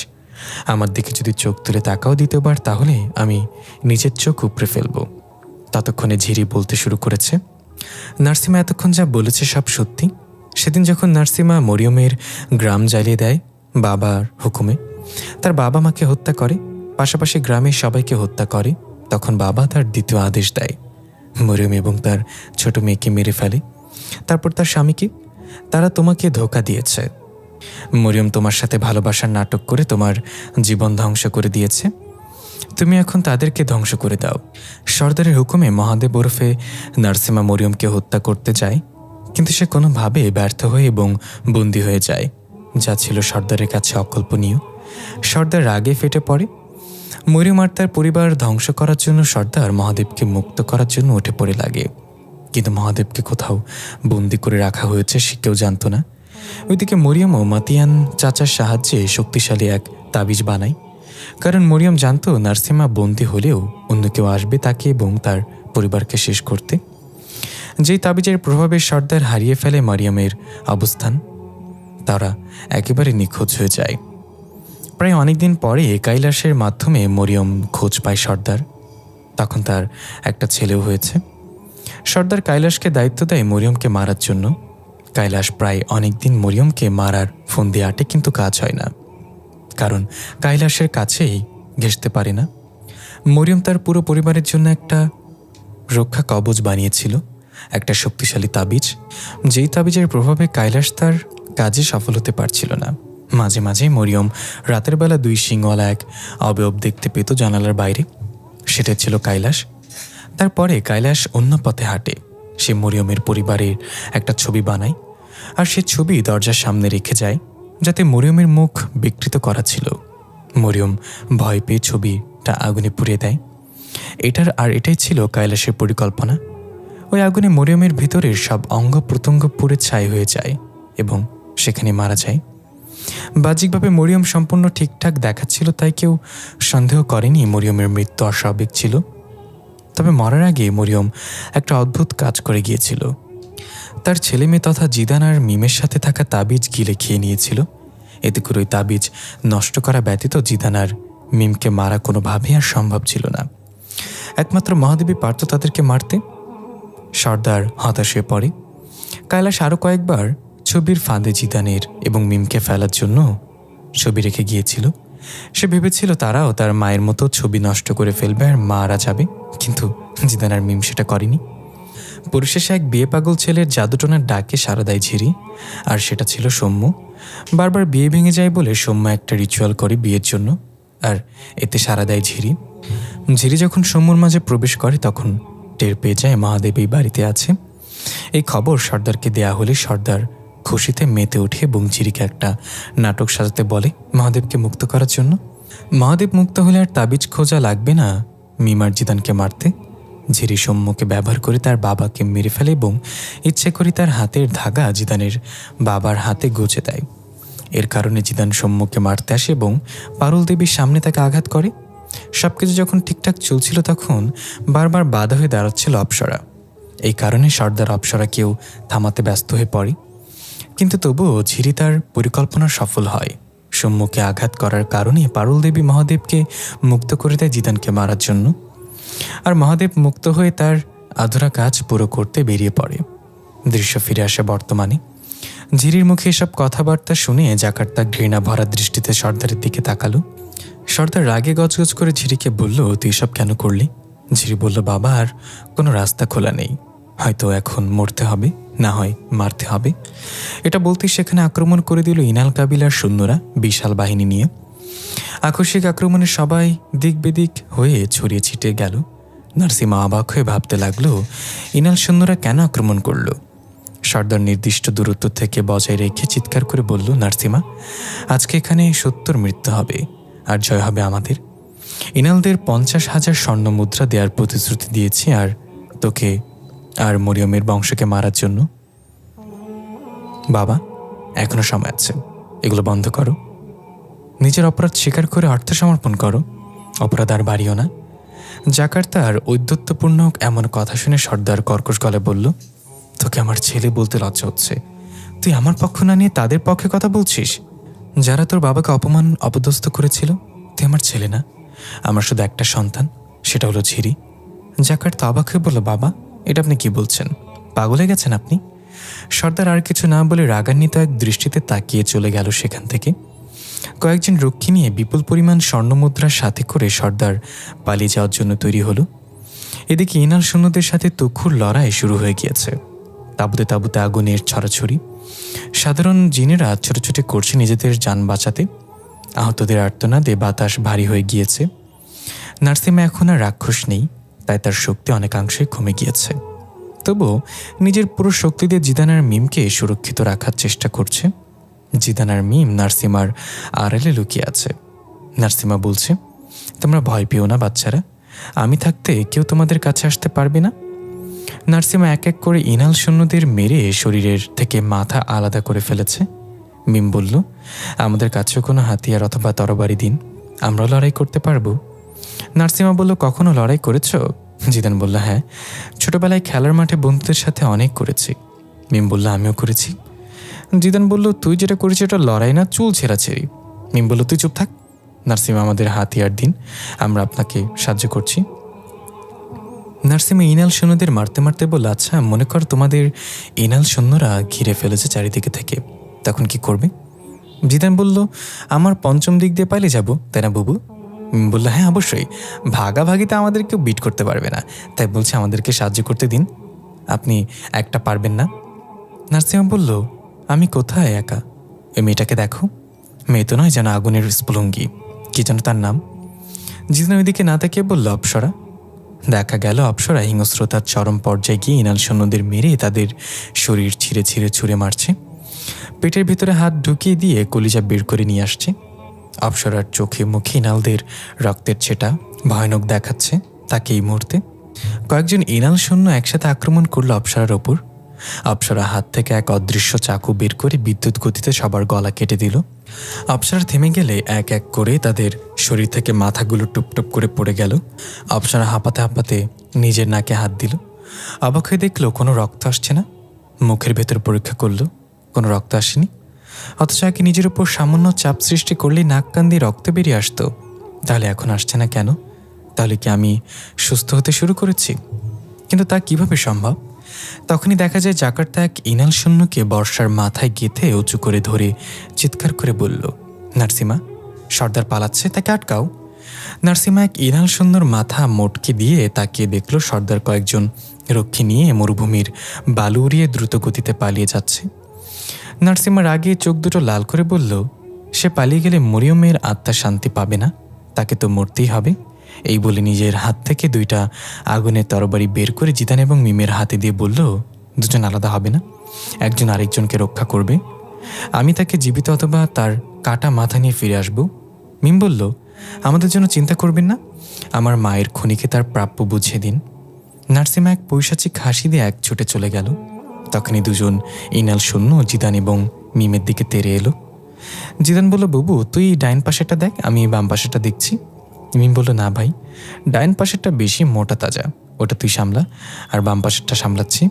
আমার দিকে যদি চোখ তুলে তাকাও দ্বিতীয়বার, তাহলে আমি নিজের চোখ উপড়ে ফেলবো। ততক্ষণে ঝিরি বলতে শুরু করেছে, নার্সিমা এতক্ষণ যা বলেছে সব সত্যি। সেদিন যখন নার্সিমা মরিয়মের গ্রাম জ্বালিয়ে দেয় বাবার হুকুমে, তার বাবা মাকে হত্যা করে, পাশাপাশি গ্রামের সবাইকে হত্যা করে, তখন বাবা তার দ্বিতীয় আদেশ দেয় মরিয়ম এবং তার ছোট মেয়েকে মেরে ফেলে, তারপর তার স্বামীকে। তারা তোমাকে ধোঁকা দিয়েছে। মরিয়ম তোমার সাথে ভালোবাসার নাটক করে তোমার জীবন ধ্বংস করে দিয়েছে। তুমি এখন তাদেরকে ধ্বংস করে দাও। সর্দারের হুকুমে মহাদেব ওরফে নার্সিমা মরিয়মকে হত্যা করতে যায়, কিন্তু সে কোনোভাবে ব্যর্থ হয়ে এবং বন্দী হয়ে যায়, যা ছিল সর্দারের কাছে অকল্পনীয়। সর্দার রাগে ফেটে পড়ে। মরিয়ম আর তার পরিবার ধ্বংস করার জন্য সর্দার মহাদেবকে মুক্ত করার জন্য উঠে পড়ে লাগে, কিন্তু মহাদেবকে কোথাও বন্দি করে রাখা হয়েছে সে কেউ জানত না। ওইদিকে মরিয়ম ও মাতিয়ান চাচার সাহায্যে শক্তিশালী এক তাবিজ বানায়, কারণ মরিয়ম জানত নার্সিমা বন্দী হলেও অন্য কেউ আসবে তাকে এবং তার পরিবারকে শেষ করতে। যেই তাবিজের প্রভাবে সর্দার হারিয়ে ফেলে মরিয়মের অবস্থান, তারা একেবারে নিখোঁজ হয়ে যায়। প্রায় অনেকদিন পরে কৈলাসের মাধ্যমে মরিয়ম খোঁজ পায় সর্দার। তখন তার একটা ছেলেও হয়েছে। সর্দার কৈলাসকে দায়িত্ব দেয় মরিয়মকে মারার জন্য। কৈলাস প্রায় অনেকদিন মরিয়মকে মারার ফোন দিয়ে আটে, কিন্তু কাজ হয় না, কারণ কৈলাসের কাছেই ঘেঁষতে পারে না। মরিয়ম তার পুরো পরিবারের জন্য একটা রক্ষা কবচ বানিয়েছিল, একটা শক্তিশালী তাবিজ, যেই তাবিজের প্রভাবে কৈলাস তার কাজে সফল হতে পারছিল না। মাঝে মাঝে মরিয়ম রাতের বেলা 2 সিংওয়ালা এক অবয়ব দেখতে পেত জানালার বাইরে। সেটা ছিল কৈলাস। তারপরে কৈলাস অন্য পথে হাঁটে। সে মরিয়মের পরিবারের একটা ছবি বানায়, আর সে ছবি দরজার সামনে রেখে যায়, যাতে মরিয়মের মুখ বিকৃত করা ছিল। মরিয়ম ভয় পেয়ে ছবিটা আগুনে পুড়িয়ে দেয়। এটাই ছিল কৈলাসের পরিকল্পনা। ওই আগুনে মরিয়মের ভিতরের সব অঙ্গ প্রত্যঙ্গ পুড়ে ছাই হয়ে যায় এবং সেখানে মারা যায়। বাহ্যিকভাবে মরিয়ম সম্পূর্ণ ঠিকঠাক দেখাচ্ছিল, তাই কেউ সন্দেহ করেনি মরিয়মের মৃত্যু অস্বাভাবিক ছিল। তবে মরার আগে মরিয়ম একটা অদ্ভুত কাজ করে গিয়েছিল। তার ছেলে মেয়ে তথা জিদান আর মিমের সাথে থাকা তাবিজ গিলে খেয়ে নিয়েছিল। এতে করে ওই তাবিজ নষ্ট করা ব্যতীত জিদান আর মিমকে মারা কোনোভাবেই আর সম্ভব ছিল না। একমাত্র মহাদেবী পারত তাদেরকে মারতে। সর্দার হতাশ হয়ে পড়ে। কৈলাস আরও কয়েকবার ছবির ফাঁদে জিদানের এবং মিমকে ফেলার জন্য ছবি রেখে গিয়েছিল। সে ভেবেছিল তারাও তার মায়ের মতো ছবি নষ্ট করে ফেলবে আর মারা যাবে, কিন্তু জিদান আর মিম সেটা করেনি। পরিশেষে এক বিয়ে পাগল ছেলের জাদুটোনার ডাকে সাড়া দেয় ঝিরি, আর সেটা ছিল সৌম্য। বারবার বিয়ে ভেঙে যায় বলে সৌম্য একটা রিচুয়াল করে বিয়ের জন্য, আর এতে সাড়া দেয় ঝিরি। ঝিরি যখন সৌম্যর মাঝে প্রবেশ করে তখন টের পেয়ে যায় মহাদেব এই বাড়িতে আছে। এই খবর সর্দারকে দেয়া হলে সর্দার খুশিতে মেতে ওঠে এবং ঝিরিকে একটা নাটক সাজাতে বলে মহাদেবকে মুক্ত করার জন্য। মহাদেব মুক্ত হলে আর তাবিজ খোঁজা লাগবে না মিমার জিদানকে মারতে। ঝিরি সৌম্যকে ব্যবহার করে তার বাবাকে মেরে ফেলে এবং ইচ্ছে করে তার হাতের ধাগা জিদানের বাবার হাতে গুঁজে দেয়। এর কারণে জিদান সৌম্যকে মারতে আসে এবং পারুল দেবীর সামনে তাকে আঘাত করে। সবকিছু যখন ঠিকঠাক চলছিল তখন বারবার বাধা হয়ে দাঁড়াচ্ছিল অপ্সরা। এই কারণে সর্দার অপ্সরাকেও থামাতে ব্যস্ত হয়ে পড়ে, কিন্তু তবুও ঝিরি তার পরিকল্পনা সফল হয়। সৌম্যকে আঘাত করার কারণে পারুল দেবী মহাদেবকে মুক্ত করে দেয় জিদানকে মারার জন্য, আর মহাদেব মুক্ত হয়ে তার আধুরা কাজ পুরো করতে বেরিয়ে পড়ে। দৃশ্য ফিরে আসে বর্তমানে। ঝিরির মুখে এসব কথাবার্তা শুনে জাকার্তা ঘৃণা ভরা দৃষ্টিতে সর্দারের দিকে তাকালো। সর্দার রাগে গজগজ করে ঝিরিকে বলল, তুই সব কেন করলি? ঝিরি বলল, বাবা, আর কোনো রাস্তা খোলা নেই, হয়তো এখন মরতে হবে, না হয় মারতে হবে। এটা বলতেই সেখানে আক্রমণ করে দিল ইনাল কাবিলার সৈন্যরা বিশাল বাহিনী নিয়ে। আকস্মিক আক্রমণে সবাই দিক বেদিক হয়ে ছড়িয়ে ছিটে গেল। নার্সিমা অবাক হয়ে ভাবতে লাগলো ইনাল সৈন্যরা কেন আক্রমণ করলো। সর্দার নির্দিষ্ট দূরত্ব থেকে বজায় রেখে চিৎকার করে বলল, নার্সিমা, আজকে এখানে 70 মৃত্যু হবে আর জয় হবে আমাদের। ইনালদের 50,000 স্বর্ণ মুদ্রা দেওয়ার প্রতিশ্রুতি দিয়েছি, আর তোকে আর মরিয়মের বংশকে মারার জন্য। বাবা, এখনো সময় আছে, এগুলো বন্ধ করো। নিজের অপরাধ স্বীকার করে আত্মসমর্পণ করো, অপরাধ আর বাড়িও না। জাকার্তার ঔদ্ধত্যপূর্ণ এমন কথা শুনে সর্দার কর্কশ গলায় বলল, তোকে আমার ছেলে বলতে লজ্জা হচ্ছে? তুই আমার পক্ষ না নিয়ে তাদের পক্ষে কথা বলছিস? যারা তোর বাবাকে অপমান অপদস্থ করেছিল, তুই আমার ছেলে না, আমার শুধু একটা সন্তান, সেটা হলো ঝিরি। জাকার্তা অবাক হয়ে বলল, বাবা, এটা আপনি কি বলছেন? পাগল হয়ে গেছেন আপনি? সর্দার আর কিছু না বলে রাগান্বিত এক দৃষ্টিতে তাকিয়ে চলে গেল সেখান থেকে। কয়েকজন রক্ষী নিয়ে বিপুল পরিমাণ স্বর্ণমুদ্রার সাথে করে সর্দার পালিয়ে যাওয়ার জন্য তৈরি হলো। এদিকে ইনাল সৈন্যদের সাথে তুখুর লড়াই শুরু হয়ে গিয়েছে। তাঁবুতে তাঁবুতে আগুনের ছড়াছড়ি। সাধারণ জিনেরা ছোটাছুটি করছে নিজেদের যান বাঁচাতে। আহতদের আর্তনাদে বাতাস ভারী হয়ে গিয়েছে। নার্সিমা এখন আর রাক্ষস নেই, তাই তার শক্তি অনেকাংশে কমে গিয়েছে। তবুও নিজের পুরো শক্তি দিয়ে জিদান আর মিমকে সুরক্ষিত রাখার চেষ্টা করছে। জিদান আর মিম নার্সিমার আড়ালে লুকিয়ে আছে। নার্সিমা বলছে, তোমরা ভয় পেও না বাচ্চারা, আমি থাকতে কেউ তোমাদের কাছে আসতে পারবে না। নার্সিমা এক এক করে ইনাল সৈন্যদের মেরে শরীরের থেকে মাথা আলাদা করে ফেলেছে। মিম বলল, আমাদের কাছেও কোনো হাতিয়ার অথবা তরবারি দিন, আমরাও লড়াই করতে পারবো। নার্সিমা বলল, কখনো লড়াই করেছ? জিদান বলল, হ্যাঁ, ছোটবেলায় খেলার মাঠে বন্ধুদের সাথে অনেক করেছি। মিম বলল, আমিও করেছি। জিদান বলল, তুই যেটা করেছিস ওটা লড়াই না, চুল ছেঁড়াছেড়ি। মিম বলল, তুই চুপ থাক। নার্সিমা, আমাদের হাতিয়ার দিন, আমরা আপনাকে সাহায্য করছি। নার্সিমা ইনাল সৈন্যদের মারতে মারতে বলল, আচ্ছা মনে কর তোমাদের ইনাল সৈন্যরা ঘিরে ফেলেছে চারিদিকে থেকে, তখন কি করবে? জিদান বলল, আমার পঞ্চম দিক দিয়ে পালিয়ে যাব, তাই না বুবু? বলল, হ্যাঁ অবশ্যই, ভাগাভাগিতে আমাদের কেউ বিট করতে পারবে না, তাই বলছে আমাদেরকে সাহায্য করতে দিন। আপনি একটা পারবেন না? নার্সিমা বলল, আমি কোথায় একা? ওই মেয়েটাকে দেখো, মেয়ে তো নয়, যেন আগুনের স্ফুলঙ্গি, কি যেন তার নাম। জিদান ওইদিকে না তাকিয়ে বলল, অপ্সরা। দেখা গেল অপ্সরা হিংস্রতার চরম পর্যায়ে গিয়ে ইনাল সৈন্যদের মেরে তাদের শরীর ছিঁড়ে ছিঁড়ে ছুঁড়ে মারছে, পেটের ভিতরে হাত ঢুকিয়ে দিয়ে কলিজা বের করে নিয়ে আসছে। অপ্সরার চোখে মুখে ইনালদের রক্তের ছেটা ভয়ানক দেখাচ্ছে তাকে এই মুহূর্তে। কয়েকজন ইনাল সৈন্য একসাথে আক্রমণ করলো অপ্সরার ওপর। অপ্সরা হাত থেকে এক অদৃশ্য চাকু বের করে বিদ্যুৎ গতিতে সবার গলা কেটে দিল। অপ্সরা থেমে গেলে এক এক করে তাদের শরীর থেকে মাথাগুলো টুপটুপ করে পড়ে গেল। অপ্সরা হাঁপাতে হাঁপাতে নিজের নাকে হাত দিল। অবাক হয়ে দেখলো কোনো রক্ত আসছে না। মুখের ভেতর পরীক্ষা করলো, কোনো রক্ত আসেনি। অথচ আগে নিজের উপর সামান্য চাপ সৃষ্টি করলেই নাক কান দিয়ে রক্ত বেরিয়ে আসতো, তাহলে এখন আসছে না কেন? তাহলে কি আমি সুস্থ হতে শুরু করেছি? কিন্তু তা কিভাবে সম্ভব? তখনই দেখা যায় জাকার্তা এক ইনাল সৈন্যকে বর্ষার মাথায় গেঁথে উঁচু করে ধরে চিৎকার করে বলল, নার্সিমা, সর্দার পালাচ্ছে, তাকে আটকাও। নার্সিমা এক ইনাল সৈন্যর মাথা মোটকে দিয়ে তাকিয়ে দেখল সর্দার কয়েকজন রক্ষী নিয়ে মরুভূমির বালু উড়িয়ে দ্রুত গতিতে পালিয়ে যাচ্ছে। নার্সিমার আগে চোখ দুটো লাল করে বলল, সে পালিয়ে গেলে মরিয়মের আত্মা শান্তি পাবে না, তাকে তো মরতেই হবে। এই বলে নিজের হাত থেকে দুইটা আগুনের তরবারি বের করে জিদান এবং মিমের হাতে দিয়ে বলল, দুজন আলাদা হবে না, একজন আরেকজনকে রক্ষা করবে। আমি তাকে জীবিত অথবা তার কাটা মাথা নিয়ে ফিরে আসব। মিম বলল, আমাদের জন্য চিন্তা করবেন না, আমার মায়ের খুনিকে তার প্রাপ্য বুঝিয়ে দিন। নার্সিমা এক পৈশাচিক হাসি দিয়ে এক ছুটে চলে গেল। তখনই দুজন ইনাল সৈন্য জিদান এবং মিমের দিকে তেড়ে এলো। জিদান বলল, বুবু তুই ডাইন পাশেরটা দেখ, আমি বাম পাশেরটা দেখছি। মিম বলল, না ভাই, ডাইন পাশেরটা বেশি মোটা তাজা, ওটা তুই সামলা, আর বাম পাশেরটা সামলাচ্ছি।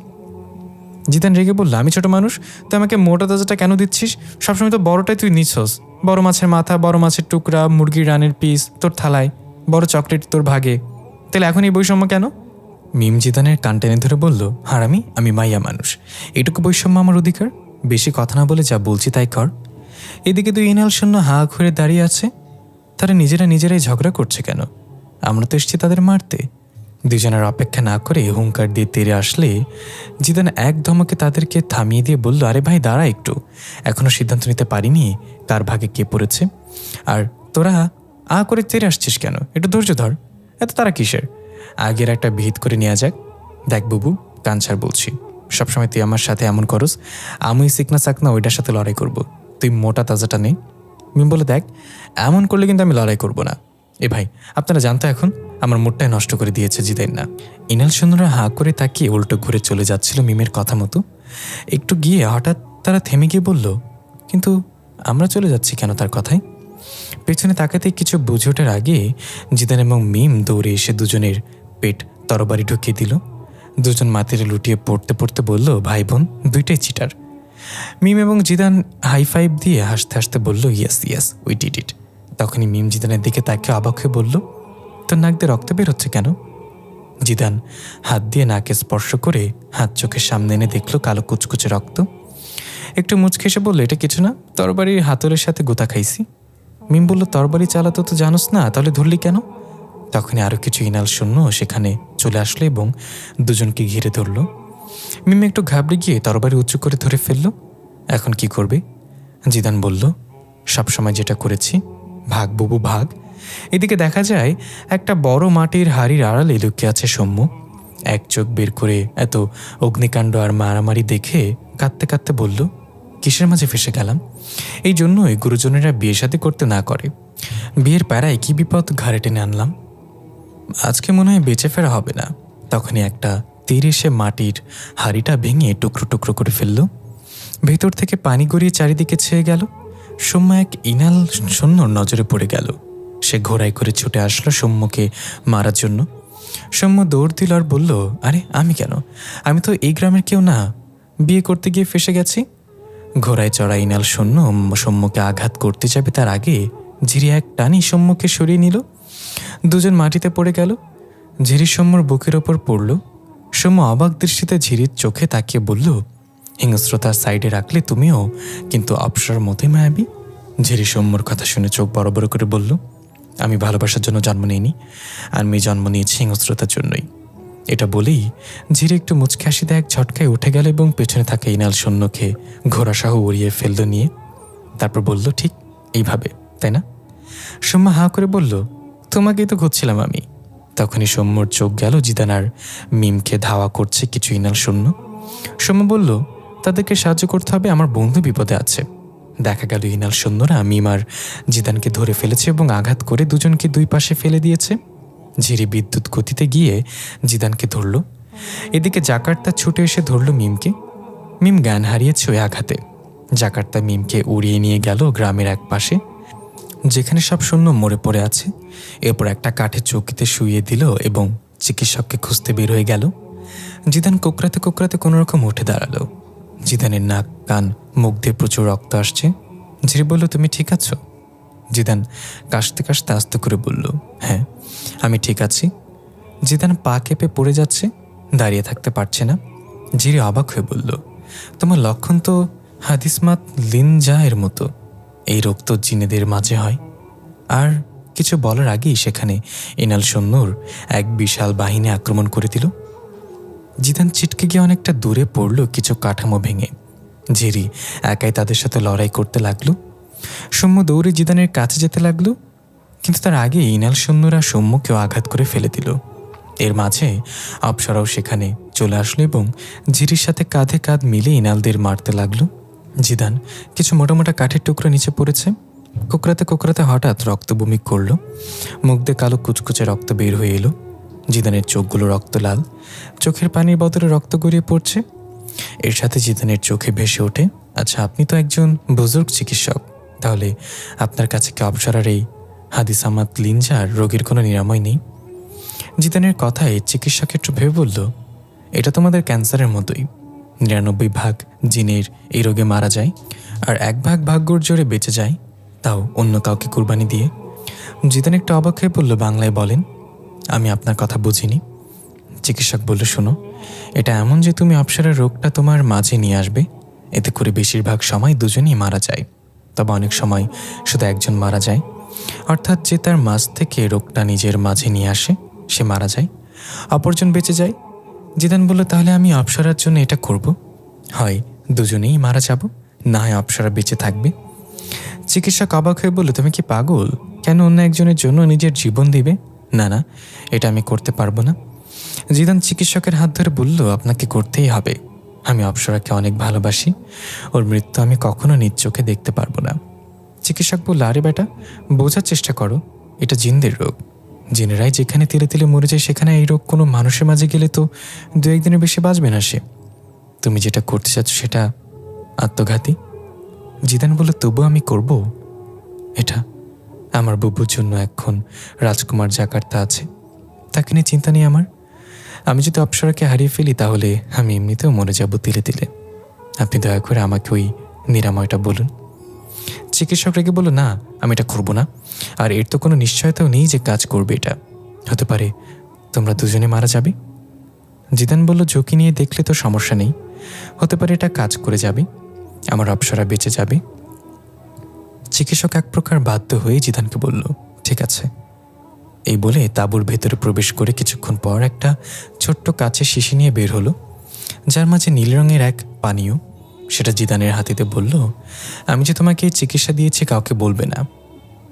জিদান রেগে বলল, আমি ছোট মানুষ, তুই আমাকে মোটা তাজাটা কেন দিচ্ছিস? সবসময় তো বড়টাই তুই নিচ্ছস, বড় মাছের মাথা, বড় মাছের টুকরা, মুরগির রানের পিস তোর থালায়, বড় চকলেট তোর ভাগে, তাহলে এখন এই বৈষম্য কেন? মিম জিদানের কান টেনে ধরে বলল, হারামি, আমি মাইয়া মানুষ, এটুকু বৈষম্য আমার অধিকার, বেশি কথা না বলে যা বলছি তাই কর। এদিকে দুই ইনাল সৈন্য হা ঘুরে দাঁড়িয়ে আছে, তারা নিজেরাই ঝগড়া করছে কেন? আমরা তো এসেছি তাদের মারতে। দুজনের অপেক্ষা না করে হুঙ্কার দিয়ে তেড়ে আসলে জিদান এক ধমকে তাদেরকে থামিয়ে দিয়ে বলল, আরে ভাই দাঁড়া একটু, এখনো সিদ্ধান্ত নিতে পারিনি কার ভাগে কে পড়েছে, আর তোরা করে তেড়ে আসছিস কেন? একটু ধৈর্য ধর, এত তারা কিসের? আগের একটা ভিত করে নেওয়া যাক। দেখ বুবু, কাঞ্চার বলছি, সবসময় তুই আমার সাথে এমন করস, আমি সিকনা সাকনা ওইটার সাথে লড়াই করব, তুই মোটা তাজাটা নেই। মিম বলে, দেখ এমন করলে কিন্তু আমি লড়াই করব না। এ ভাই, আপনারা জানতো এখন আমার মুডটাই নষ্ট করে দিয়েছে জিতেন না। ইনাল সুন্দরা হাঁ করে তাকিয়ে উল্টো ঘুরে চলে যাচ্ছিল মিমের কথা মতো। একটু গিয়ে হঠাৎ তারা থেমে গিয়ে বলল, কিন্তু আমরা চলে যাচ্ছি কেন তার কথায়? পেছনে তাকাতে কিছু বুঝে ওঠার আগে জিদান এবং মিম দৌড়ে এসে দুজনের পেট তরবারি ঢুকিয়ে দিল। দুজন মাটিতে লুটিয়ে পড়তে পড়তে বলল, ভাই বোন দুইটাই চিটার। মিম এবং জিদান হাই ফাইভ দিয়ে হাসতে হাসতে বলল, yes yes we did it. তখনই মিম জিদানের দিকে তাকে অবাক হয়ে বলল, তোর নাক দিয়ে রক্ত বের হচ্ছে কেন? জিদান হাত দিয়ে নাকে স্পর্শ করে হাত চোখের সামনে এনে দেখলো কালো কুচকুচে রক্ত। একটু মুচকে এসে বললো, এটা কিছু না, তরবারির হাতলের সাথে গোতা খাইছি। মিম বলল, তরবারি চালাতো তো জানোস না, তাহলে ধরলি কেন? তখনই আরও কিছু ইনাল শূন্য সেখানে চলে আসলো এবং দুজনকে ঘিরে ধরল। মিম একটু ঘাবড়ে গিয়ে তরবারি উঁচু করে ধরে ফেলল। এখন কি করবে? জিদান বলল, সবসময় যেটা করেছি, ভাগ বুবু ভাগ। এদিকে দেখা যায় একটা বড় মাটির হাড়ির আড়ালে লুকিয়ে আছে সৌম্য। এক চোখ বের করে এত অগ্নিকাণ্ড আর মারামারি দেখে কাঁদতে কাঁদতে বলল, কিসের মাঝে ফেসে গেলাম? এই জন্যই গুরুজনেরা বিয়ে শাদী করতে না করে। বিয়ের প্যারায় কি বিপদ ঘাড়ে টেনে আনলাম। আজকে মনে হয় বেঁচে ফেরা হবে না। তখনই একটা তীর এসে মাটির হাড়িটা ভেঙে টুকরো টুকরো করে ফেলল। ভেতর থেকে পানি গড়িয়ে চারিদিকে ছেয়ে গেল। সৌম্য এক ইনাল সৈন্যর নজরে পড়ে গেল। সে ঘোড়ায় করে ছুটে আসলো সৌম্যকে মারার জন্য। সৌম্য দৌড় দিল আর বলল, আরে আমি কেন? আমি তো এই গ্রামের কেউ না, বিয়ে করতে গিয়ে ফেসে গেছি। ঘোড়ায় চড়া ইনাল সৈন্য সৌম্যকে আঘাত করতে যাবে তার আগে ঝিরি এক টানি সৌম্যকে সরিয়ে নিল। দুজন মাটিতে পড়ে গেল। ঝিরি সৌম্যর বুকের ওপর পড়ল। সৌম্য অবাক দৃষ্টিতে ঝিরির চোখে তাকিয়ে বলল, হিংস্রতার সাইডে রাখলে তুমিও কিন্তু অপসরার মতোই মায়াবী। ঝিরি সৌম্যর কথা শুনে চোখ বড় বড় করে বলল, আমি ভালোবাসার জন্য জন্ম নিইনি, আমি জন্ম নিয়েছি হিংস্রতার জন্যই। এটা বলেই ঝিরি একটু মুচকে হাসি দেয় এক ঝটকায় উঠে গেল এবং পেছনে থাকা ইনাল সৈন্যকে ঘোড়াসহ উড়িয়ে ফেলল নিয়ে। তারপর বলল, ঠিক এইভাবে তাই না? সৌম্য হাঁ করে বলল, তোমাকেই তো খুঁজছিলাম আমি। তখনই সৌম্যর চোখ গেল জিদান আর মিমকে ধাওয়া করছে কিছু ইনাল সৈন্য। সৌম্য বলল, তাদেরকে সাহায্য করতে হবে, আমার বন্ধু বিপদে আছে। দেখা গেল ইনাল সৈন্যরা মিম আর জিদানকে ধরে ফেলেছে এবং আঘাত করে দুজনকে দুই পাশে ফেলে দিয়েছে। ঝিরি বিদ্যুৎ গতিতে গিয়ে জিদানকে ধরল। এদিকে জাকার্তা ছুটে এসে ধরল মিমকে। মিম জ্ঞান হারিয়েছে ওই আঘাতে। জাকার্তা মিমকে উড়িয়ে নিয়ে গেল গ্রামের এক পাশে, যেখানে সব সৈন্য মরে পড়ে আছে। এরপর একটা কাঠের চৌকিতে শুইয়ে দিল এবং চিকিৎসককে খুঁজতে বের হয়ে গেল। জিদান কোকড়াতে কোকড়াতে কোনোরকম উঠে দাঁড়ালো। জিদানের নাক কান মুখ দিয়ে প্রচুর রক্ত আসছে। ঝিরি বলল, তুমি ঠিক আছো? জিদান কাশতে কাশতে আস্তে করে বলল, হ্যাঁ আমি ঠিক আছি। জিদান পা কেঁপে পড়ে যাচ্ছে, দাঁড়িয়ে থাকতে পারছে না। ঝিরি অবাক হয়ে বলল, তোমার লক্ষণ তো হাদিসমাত লিনজা এর মতো। এই রোগ তো জিনেদের মাঝে হয়। আর কিছু বলার আগেই সেখানে ইনাল সৈন্যর এক বিশাল বাহিনী আক্রমণ করে দিল। জিদান ছিটকে গিয়ে অনেকটা দূরে পড়ল কিছু কাঠামো ভেঙে। ঝিরি একাই তাদের সাথে লড়াই করতে লাগলো। সৌম্য দৌড়ে জিদানের কাছে যেতে লাগলো, কিন্তু তার আগে ইনাল সৈন্যরা সৌম্যকেও আঘাত করে ফেলে দিল। এর মাঝে অপ্সরাও সেখানে চলে আসলো এবং ঝিরির সাথে কাঁধে কাঁধ মিলে ইনালদের মারতে লাগলো। জিদান কিছু মোটা মোটা কাঠের টুকরো নিচে পড়েছে। কোকড়াতে কোকড়াতে হঠাৎ রক্ত বমি করলো। মুখ দিয়ে কালো কুচকুচে রক্ত বের হয়ে এলো। জিদানের চোখগুলো রক্ত লাল, চোখের পানির বদলে রক্ত গড়িয়ে পড়ছে। এর সাথে জিদানের চোখে ভেসে ওঠে, আচ্ছা আপনি তো একজন বুজুর্গ চিকিৎসক, তাহলে আপনার কাছে কি অপসরার এই হাদিসামাত লিনজার রোগের কোনো নিরাময় নেই? জিদানের কথায় চিকিৎসক একটু ভেবে বলল, এটা তোমাদের ক্যান্সারের মতোই, ৯৯ ভাগ জিনের এই রোগে মারা যায় আর ১ ভাগ ভাগ্যর জোরে বেঁচে যায়, তাও অন্য কাউকে কুরবানি দিয়ে। জিদান একটু অবাক হয়ে বলল, বাংলায় বলেন, আমি আপনার কথা বুঝিনি। চিকিৎসক বলল, শোনো, এটা এমন যে তুমি অপসরার রোগটা তোমার মাঝে নিয়ে আসবে, এতে করে বেশিরভাগ সময় দুজনই মারা যায়, তবে অনেক সময় শুধু একজন মারা যায়, অর্থাৎ যে তার মাঝ থেকে রোগটা নিজের মাঝে নিয়ে আসে সে মারা যায়, অপরজন বেঁচে যায়। জিদান বলল, তাহলে আমি অপসরার জন্য এটা করব, হয় দুজনেই মারা যাব, না হয় অপসরা বেঁচে থাকবে। চিকিৎসক অবাক হয়ে বলল, তুমি কি পাগল? কেন অন্য একজনের জন্য নিজের জীবন দিবে? না না, এটা আমি করতে পারবো না। জিদান চিকিৎসকের হাত ধরে বলল, আপনাকে করতেই হবে। আমি অপ্সরাকে অনেক ভালোবাসি, ওর মৃত্যু আমি কখনো নিজ চোখে দেখতে পারবো না। চিকিৎসক বলল, আরে বেটা, বোঝার চেষ্টা করো, এটা জিনদের রোগ। জিনেরাই যেখানে তিলে তিলে মরে যায়, সেখানে এই রোগ কোনো মানুষের মাঝে গেলে তো 2-1 দিনের বেশি বাঁচবে না সে। তুমি যেটা করতে চাচ্ছ সেটা আত্মঘাতী। জিদান বলল, তবু আমি করব। এটা আমার বুবুর জন্য এখন রাজকুমার জাকার্তা আছে, তাকে নিয়ে চিন্তা নেই আমার। আমি যদি অপ্সরাকে হারিয়ে ফেলি তাহলে আমি এমনিতেও মরে যাব তিলে তিলে। আপনি দয়া করে আমাকে ওই নিরাময়টা বলুন। চিকিৎসক রেগে বলল, না, আমি এটা করবো না। আর এর তো কোনো নিশ্চয়তাও নেই যে কাজ করবে এটা। হতে পারে তোমরা দুজনে মারা যাবে। জিদান বলল, ঝুঁকি নিয়ে দেখলে তো সমস্যা নেই, হতে পারে এটা কাজ করে যাবে, আমার অপ্সরা বেঁচে যাবে। চিকিৎসক এক প্রকার বাধ্য হয়ে জিদানকে বলল, ঠিক আছে। এই বলে তাঁবুর ভেতরে প্রবেশ করে কিছুক্ষণ পর একটা ছোট্ট কাচের শিশি নিয়ে বের হলো, যার মাঝে নীল রঙের এক পানীয়। সেটা জিদানের হাতিতে বলল, আমি যে তোমাকে চিকিৎসা দিয়েছি কাউকে বলবে না।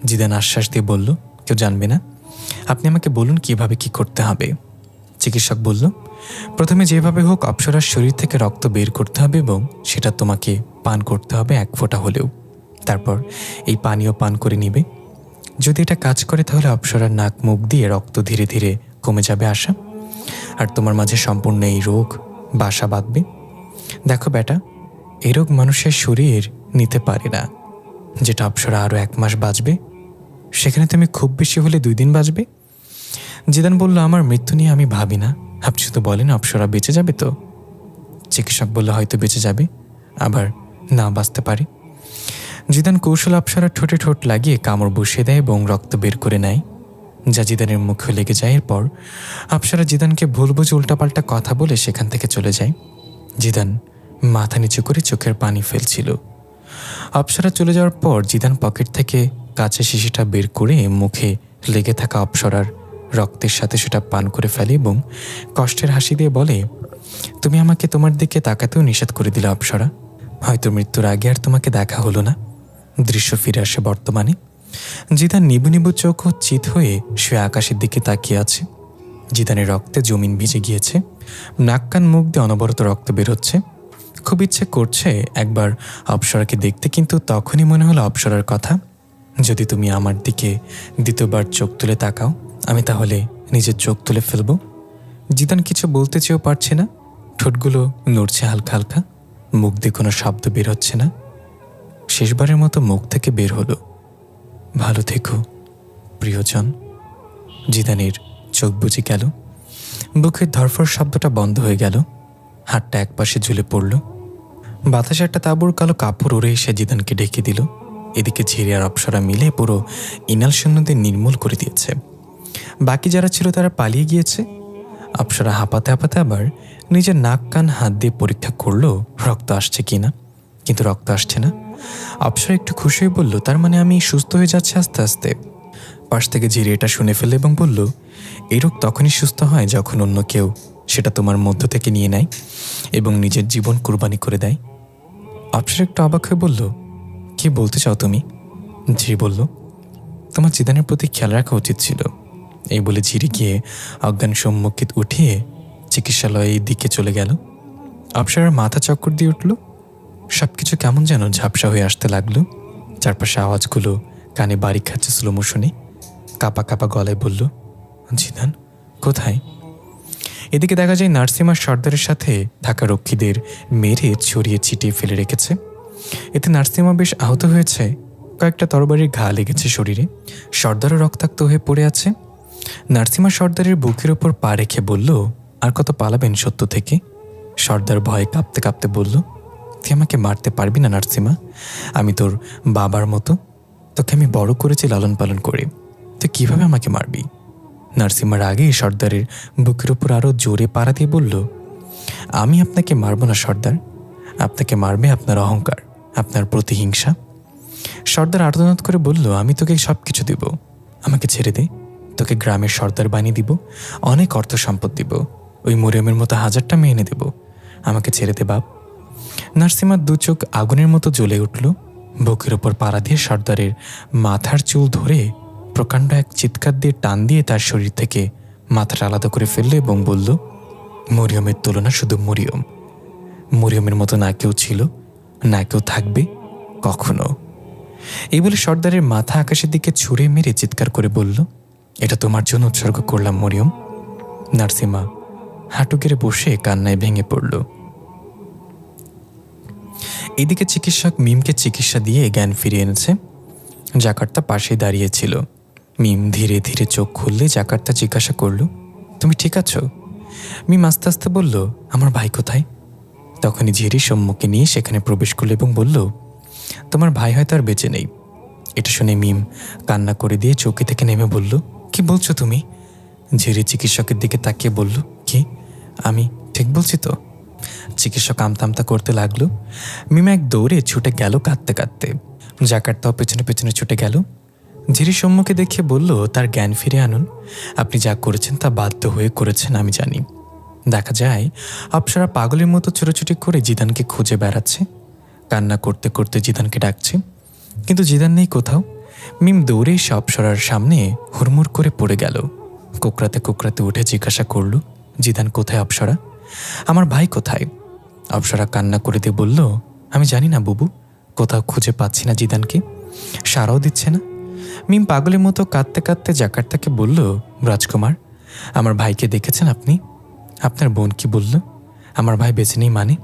জিদান আশ্বাস দিয়ে বলল, কেউ জানবে না, আপনি আমাকে বলুন কিভাবে কি করতে হবে। চিকিৎসক বলল, প্রথমে যেভাবে হোক অপ্সরার শরীর থেকে রক্ত বের করতে হবে এবং সেটা তোমাকে পান করতে হবে 1 ফোঁটা হলেও। তারপর এই পানীয় পান করে নিবে। যদি এটা কাজ করে তাহলে অপ্সরার নাক মুখ দিয়ে রক্ত ধীরে ধীরে কমে যাবে আশা, আর তোমার মাঝে সম্পূর্ণ এই রোগ বাসা বাঁধবে। দেখো বেটা, এই রোগ মানুষের শরীর নিতে পারে না। যেটা অপ্সরা আরও 1 মাস বাঁচবে, সেখানে তুমি খুব বেশি হলে 2 দিন বাঁচবে। জিদান বলল, আমার মৃত্যু নিয়ে আমি ভাবি না, আপনি শুধু বলেন অপ্সরা বেঁচে যাবে তো। চিকিৎসক বলল, হয়তো বেঁচে যাবে, আবার না বাঁচতে পারে। জিদান কৌশল অপ্সরার ঠোঁটে ঠোঁট লাগিয়ে কামড় বসিয়ে দেয় এবং রক্ত বের করে নেয়, যা জিদানের মুখে লেগে যায়। এরপর অপ্সরা জিদানকে ভুল বুঝে উল্টাপাল্টা কথা বলে সেখান থেকে চলে যায়। জিদান মাথা নিচু করে চোখের পানি ফেলছিল। অপ্সরা চলে যাওয়ার পর জিদান পকেট থেকে কাঁচের শিশিটা বের করে মুখে লেগে থাকা অপ্সরার রক্তের সাথে সেটা পান করে ফেলে এবং কষ্টের হাসি দিয়ে বলে, তুমি আমাকে তোমার দিকে তাকাতেও নিষেধ করে দিলে অপ্সরা। হয়তো মৃত্যুর আগে আর তোমাকে দেখা হলো না। দৃশ্য ফিরে আসে বর্তমানে। জিদান নিবু নিবু চোখ ও চিত হয়ে শুয়ে আকাশের দিকে তাকিয়ে আছে। জিদানের রক্তে জমিন ভিজে গিয়েছে, নাক কান মুখ দিয়ে অনবরত রক্ত বের হচ্ছে। খুব ইচ্ছে করছে একবার অপ্সরাকে দেখতে, কিন্তু তখনই মনে হলো অপ্সরার কথা, যদি তুমি আমার দিকে দ্বিতীয়বার চোখ তুলে তাকাও আমি তাহলে নিজের চোখ তুলে ফেলব। জিদান কিছু বলতে চেয়েও পারছে না, ঠোঁটগুলো নড়ছে হালকা হালকা, মুখ দিয়ে কোনো শব্দ বের হচ্ছে না। শেষবারের মতো মুখ থেকে বের হলো, ভালো থেকো প্রিয়জন। জিদানের চোখ বুজে গেল, বুকের ধরফর শব্দটা বন্ধ হয়ে গেল, হাতটা একপাশে ঝুলে পড়ল। বাতাসে একটা তাঁবুর কালো কাপড় উড়ে এসে জিদানকে ঢেকে দিল। এদিকে ঝিরি আর অপ্সরা মিলে পুরো ইনাল সৈন্যদের নির্মূল করে দিয়েছে। বাকি যারা ছিল তারা পালিয়ে গিয়েছে। অপ্সরা হাঁপাতে হাঁপাতে আবার নিজের নাক কান হাত দিয়ে পরীক্ষা করলো রক্ত আসছে কিনা, কিন্তু রক্ত আসছে না। অপ্সরা একটু খুশি হয়ে বলল, তার মানে আমি সুস্থ হয়ে যাচ্ছি আস্তে আস্তে। পাশ থেকে ঝিরি এটা শুনে ফেলে এবং বলল, এই রোগ তখনই সুস্থ হয় যখন অন্য কেউ সেটা তোমার মধ্য থেকে নিয়ে নেয় এবং নিজের জীবন কুরবানি করে দেয়। অপ্সরা একটু অবাক হয়ে বলল, কি বলতে চাও তুমি? ঝিরি বলল, তোমার জিদানের প্রতি খেয়াল রাখা উচিত ছিল। এই বলে ঝিরি গিয়ে অজ্ঞান সম্মুখে উঠিয়ে চিকিৎসালয়ের দিকে চলে গেল। অপ্সরার মাথা চক্কর দিয়ে উঠল, সবকিছু কেমন যেন ঝাপসা হয়ে আসতে লাগলো। চারপাশে আওয়াজগুলো কানে বাড়ি খাচ্ছে স্লো মোশনে। কাপা কাপা গলায় বলল, জিদান কোথায়? এদিকে দেখা যায় নার্সিমা সর্দারের সাথে থাকা রক্ষীদের মেরে ছড়িয়ে ছিটিয়ে ফেলে রেখেছে। এতে নার্সিমা বেশ আহত হয়েছে, কয়েকটা তরবারির ঘা লেগেছে শরীরে। সর্দারও রক্তাক্ত হয়ে পড়ে আছে। নার্সিমা সর্দারের বুকের ওপর পা রেখে বলল, আর কত পালাবেন সত্য থেকে? সর্দার ভয়ে কাঁপতে কাঁপতে বলল, তুই আমাকে মারতে পারবি না নার্সিমা, আমি তোর বাবার মতো, তোকে আমি বড় করেছি লালন পালন করে, তুই কিভাবে আমাকে মারবি? নার্সিমার আগে সর্দারের বুকের ওপর আরও জোরে পাড়া দিয়ে বলল, আমি আপনাকে মারব না সর্দার, আপনাকে মারবে আপনার অহংকার, আপনার প্রতিহিংসা। সর্দার আর্তনাদ করে বলল, আমি তোকে সব কিছু দেব, আমাকে ছেড়ে দে, তোকে গ্রামের সর্দার বানিয়ে দিব, অনেক অর্থ সম্পদ দিব, ওই মরিয়মের মতো 1000টা মেয়ে এনে দেব, আমাকে ছেড়ে দে বাপ। নার্সিমার 2 চোখ আগুনের মতো জ্বলে উঠল। বুকের ওপর পাড়া দিয়ে সর্দারের মাথার চুল ধরে প্রকাণ্ড এক চিৎকার দিয়ে টান দিয়ে তার শরীর থেকে মাথাটা আলাদা করে ফেলল এবং বলল, মরিয়মের তুলনা শুধু মরিয়ম। মরিয়মের মতো না কেউ ছিল, না কেউ থাকবে কখনো। এই বলে সর্দারের মাথা আকাশের দিকে ছুঁড়ে মেরে চিৎকার করে বলল, এটা তোমার জন্য উৎসর্গ করলাম মরিয়ম। নার্সিমা হাঁটু গেড়ে বসে কান্নায় ভেঙে পড়ল। এদিকে চিকিৎসক মিমকে চিকিৎসা দিয়ে জ্ঞান ফিরিয়ে এনেছে। জাকার্তা পাশে দাঁড়িয়েছিল। মিম ধীরে ধীরে চোখ খুললে জাকার্তা জিজ্ঞাসা করল, তুমি ঠিক আছো? মিম আস্তে আস্তে বলল, আমার ভাই কোথায়? তখনই ঝিরি সম্মুখে নিয়ে সেখানে প্রবেশ করল এবং বলল, তোমার ভাই হয়তো আর বেঁচে নেই। এটা শুনে মিম কান্না করে দিয়ে চৌকি থেকে নেমে বলল, কি বলছো তুমি? ঝিরি চিকিৎসকের দিকে তাকিয়ে বলল, কি আমি ঠিক বলছি তো? চিকিৎসক আমতা আমতা করতে লাগলো। মিম এক দৌড়ে ছুটে গেল কাঁদতে কাঁদতে। জাকার্তাও পেছনে পেছনে ছুটে গেল। ঝিরি সম্মুখে দেখিয়ে বলল, তার জ্ঞান ফিরে আনুন। আপনি যা করেছেন তা বাধ্য হয়ে করেছেন, আমি জানি। দেখা যায় অপ্সরা পাগলের মতো ছোটাছুটি করে জিদানকে খুঁজে বেড়াচ্ছে। কান্না করতে করতে জিদানকে ডাকছে, কিন্তু জিদান নেই কোথাও। মিম দৌড়ে এসে অপ্সরার সামনে হুড়মুড় করে পড়ে গেল। কোকড়াতে কোকড়াতে উঠে জিজ্ঞাসা করল, জিদান কোথায় অপ্সরা? আমার ভাই কোথায়? অপ্সরা কান্না করে দিয়ে বলল, আমি জানি না বুবু, কোথাও খুঁজে পাচ্ছি না জিদানকে, সারাও দিচ্ছে না। মিম পাগলের মতো কাঁদতে কাঁদতে জাকার্তাকে বলল, রাজকুমার, আমার ভাইকে দেখেছেন আপনি? আপনার বোন কি বলল? আমার ভাই বেঁচে নেই মানে?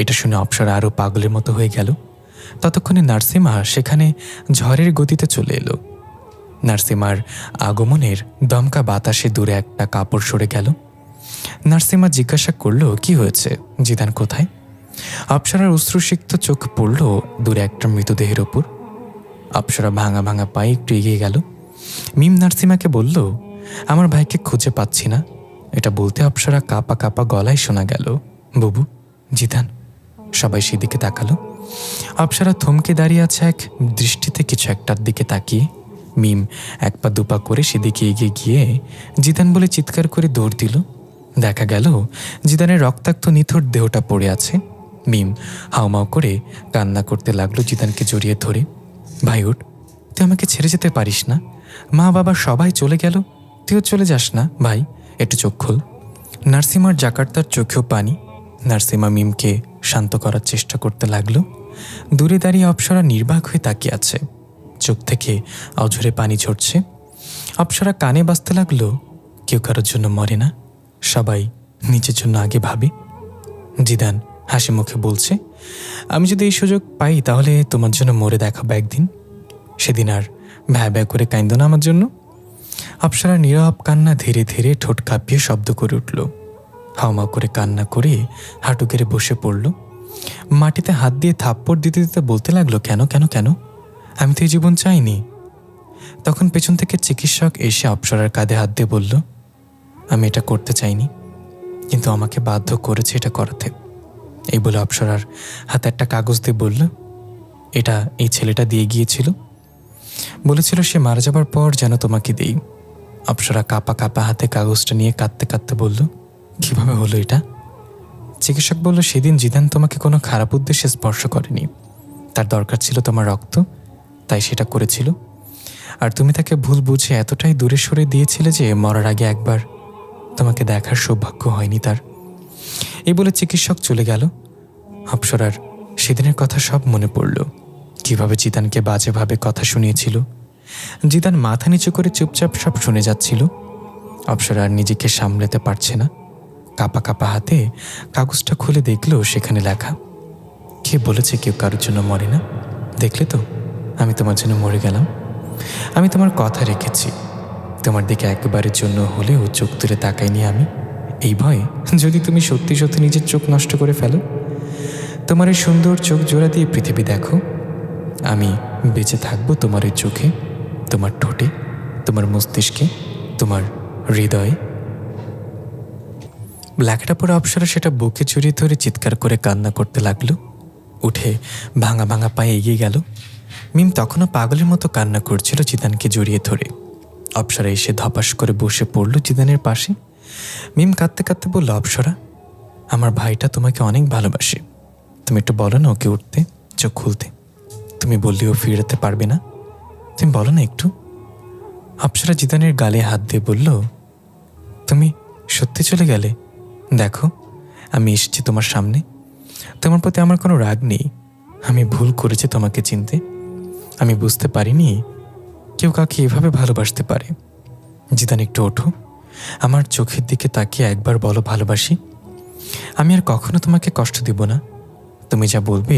এটা শুনে অপ্সরা আরও পাগলের মতো হয়ে গেল। ততক্ষণে নার্সিমা সেখানে ঝড়ের গতিতে চলে এলো। নার্সিমার আগমনের দমকা বাতাসে দূরে একটা কাপড় সরে গেল। নার্সিমা জিজ্ঞাসা করল, কি হয়েছে? জিদান কোথায়? অপ্সরার অশ্রুসিক্ত চোখ পড়ল দূরে একটা মৃতদেহের ওপর। অপ্সরা ভাঙা ভাঙা পায়ে একটু এগিয়ে গেল। মিম নার্সিমাকে বলল, আমার ভাইকে খুঁজে পাচ্ছি না। এটা বলতে অপ্সরা কাঁপা কাঁপা গলায় শোনা গেল, বুবু, জিদান। সবাই সেদিকে তাকালো। অপ্সরা থমকে দাঁড়িয়ে আছে এক দৃষ্টিতে কিছু একটার দিকে তাকিয়ে। মিম এক পা দুপা করে সেদিকে এগিয়ে গিয়ে জিদান বলে চিৎকার করে দৌড় দিল। দেখা গেল জিদানের রক্তাক্ত নিথর দেহটা পড়ে আছে। মিম হাউমাউ করে কান্না করতে লাগলো জিদানকে জড়িয়ে ধরে। ভাই উঠ, তুই আমাকে ছেড়ে যেতে পারিস না। মা বাবা সবাই চলে গেল, তুইও চলে যাস না ভাই, একটু চোখ খোল। নার্সিমার জাকার্তার চোখেও পানি। নার্সিমা মিমকে শান্ত করার চেষ্টা করতে লাগলো। দূরে দাঁড়িয়ে অপ্সরা নির্বাক হয়ে তাকিয়ে আছে, চোখ থেকে অঝরে পানি ঝরছে। অপ্সরা কানে বাজতে লাগলো, কেউ কারোর জন্য মরে না, সবাই নিজের জন্য আগে ভাবে। জিদান হাসি মুখে বলছে, আমি যদি এই সুযোগ পাই তাহলে তোমার জন্য মরে দেখাবো একদিন। সেদিন আর ভ্যা ভ্যা করে কাঁদো না আমার জন্য। অপ্সরা নীরব কান্না ধীরে ধীরে ঠোঁট কাঁপিয়ে শব্দ করে উঠল। হাউমাউ করে কান্না করে হাঁটু গেড়ে বসে পড়ল। মাটিতে হাত দিয়ে থাপ্পড় দিতে দিতে বলতে লাগলো, কেন কেন কেন? আমি তো এই জীবন চাইনি। তখন পেছন থেকে চিকিৎসক এসে অপ্সরার কাঁধে হাত দিয়ে বলল, আমি এটা করতে চাইনি, কিন্তু আমাকে বাধ্য করেছে এটা করাতে। এই বলে অপ্সরার হাতে একটা কাগজ দিয়ে বলল, এটা এই ছেলেটা দিয়ে গিয়েছিল, বলেছিল সে মারা যাবার পর যেন তোমাকে দেই। অপ্সরা কাঁপা কাঁপা হাতে কাগজটা নিয়ে কাঁদতে কাঁদতে বলল, কিভাবে হলো এটা? চিকিৎসক বলল, সেদিন জিদান তোমাকে কোনো খারাপ উদ্দেশ্যে স্পর্শ করেনি, তার দরকার ছিল তোমার রক্ত, তাই সেটা করেছিল। আর তুমি তাকে ভুল বুঝে এতটাই দূরে সরে দিয়েছিলে যে মরার আগে একবার তোমাকে দেখার সৌভাগ্য হয়নি তার। এই বলে চিকিৎসক চলে গেল। অপ্সরার সেদিনের কথা সব মনে পড়ল, কিভাবে জিদানকে বাজেভাবে কথা শুনিয়েছিল। জিদান মাথা নিচু করে চুপচাপ সব শুনে যাচ্ছিল। অপ্সরা আর নিজেকে সামলাতে পারছে না, কাঁপা কাঁপা হাতে কাগজটা খুলে দেখল সেখানে লেখা, কে বলেছে কেউ কারোর জন্য মরে না? দেখলে তো, আমি তোমার জন্য মরে গেলাম। আমি তোমার কথা রেখেছি, তোমার দিকে একবারের জন্য হলেও চোখ তুলে তাকাইনি আমি, এই ভয়ে যদি তুমি সত্যি সত্যি নিজের চোখ নষ্ট করে ফেলো। তোমার এই সুন্দর চোখ জোড়া দিয়ে পৃথিবী দেখো। আমি বেঁচে থাকবো তোমার এই চোখে, তোমার ঠোঁটে, তোমার মস্তিষ্কে, তোমার হৃদয়ে। লেখাটা পরে অপ্সরা সেটা বুকে জড়িয়ে ধরে চিৎকার করে কান্না করতে লাগলো। উঠে ভাঙা ভাঙা পায়ে এগিয়ে গেল। মিম তখনও পাগলের মতো কান্না করছিল জিদানকে জড়িয়ে ধরে। অপ্সরা এসে ধপাস করে বসে পড়ল জিদানের পাশে। মিম কাঁদতে কাঁদতে বলল, অপ্সরা, আমার ভাইটা তোমাকে অনেক ভালোবাসে, তুমি একটু বলো না ওকে উঠতে, চোখ খুলতে। তুমি বললেও ফিরাতে পারবে না, তুমি বলো না একটু। অপ্সরা জিদানের গালে হাত দিয়ে বলল, তুমি সত্যি চলে গেলে? দেখো, আমি এসেছি তোমার সামনে। তোমার প্রতি আমার কোনো রাগ নেই। আমি ভুল করেছি তোমাকে চিনতে। আমি বুঝতে পারিনি কেউ কাকে এভাবে ভালোবাসতে পারে। জিদান, একটু ওঠো, আমার চোখের দিকে তাকিয়ে একবার বলো ভালোবাসি। আমি আর কখনো তোমাকে কষ্ট দিব না। তুমি যা বলবে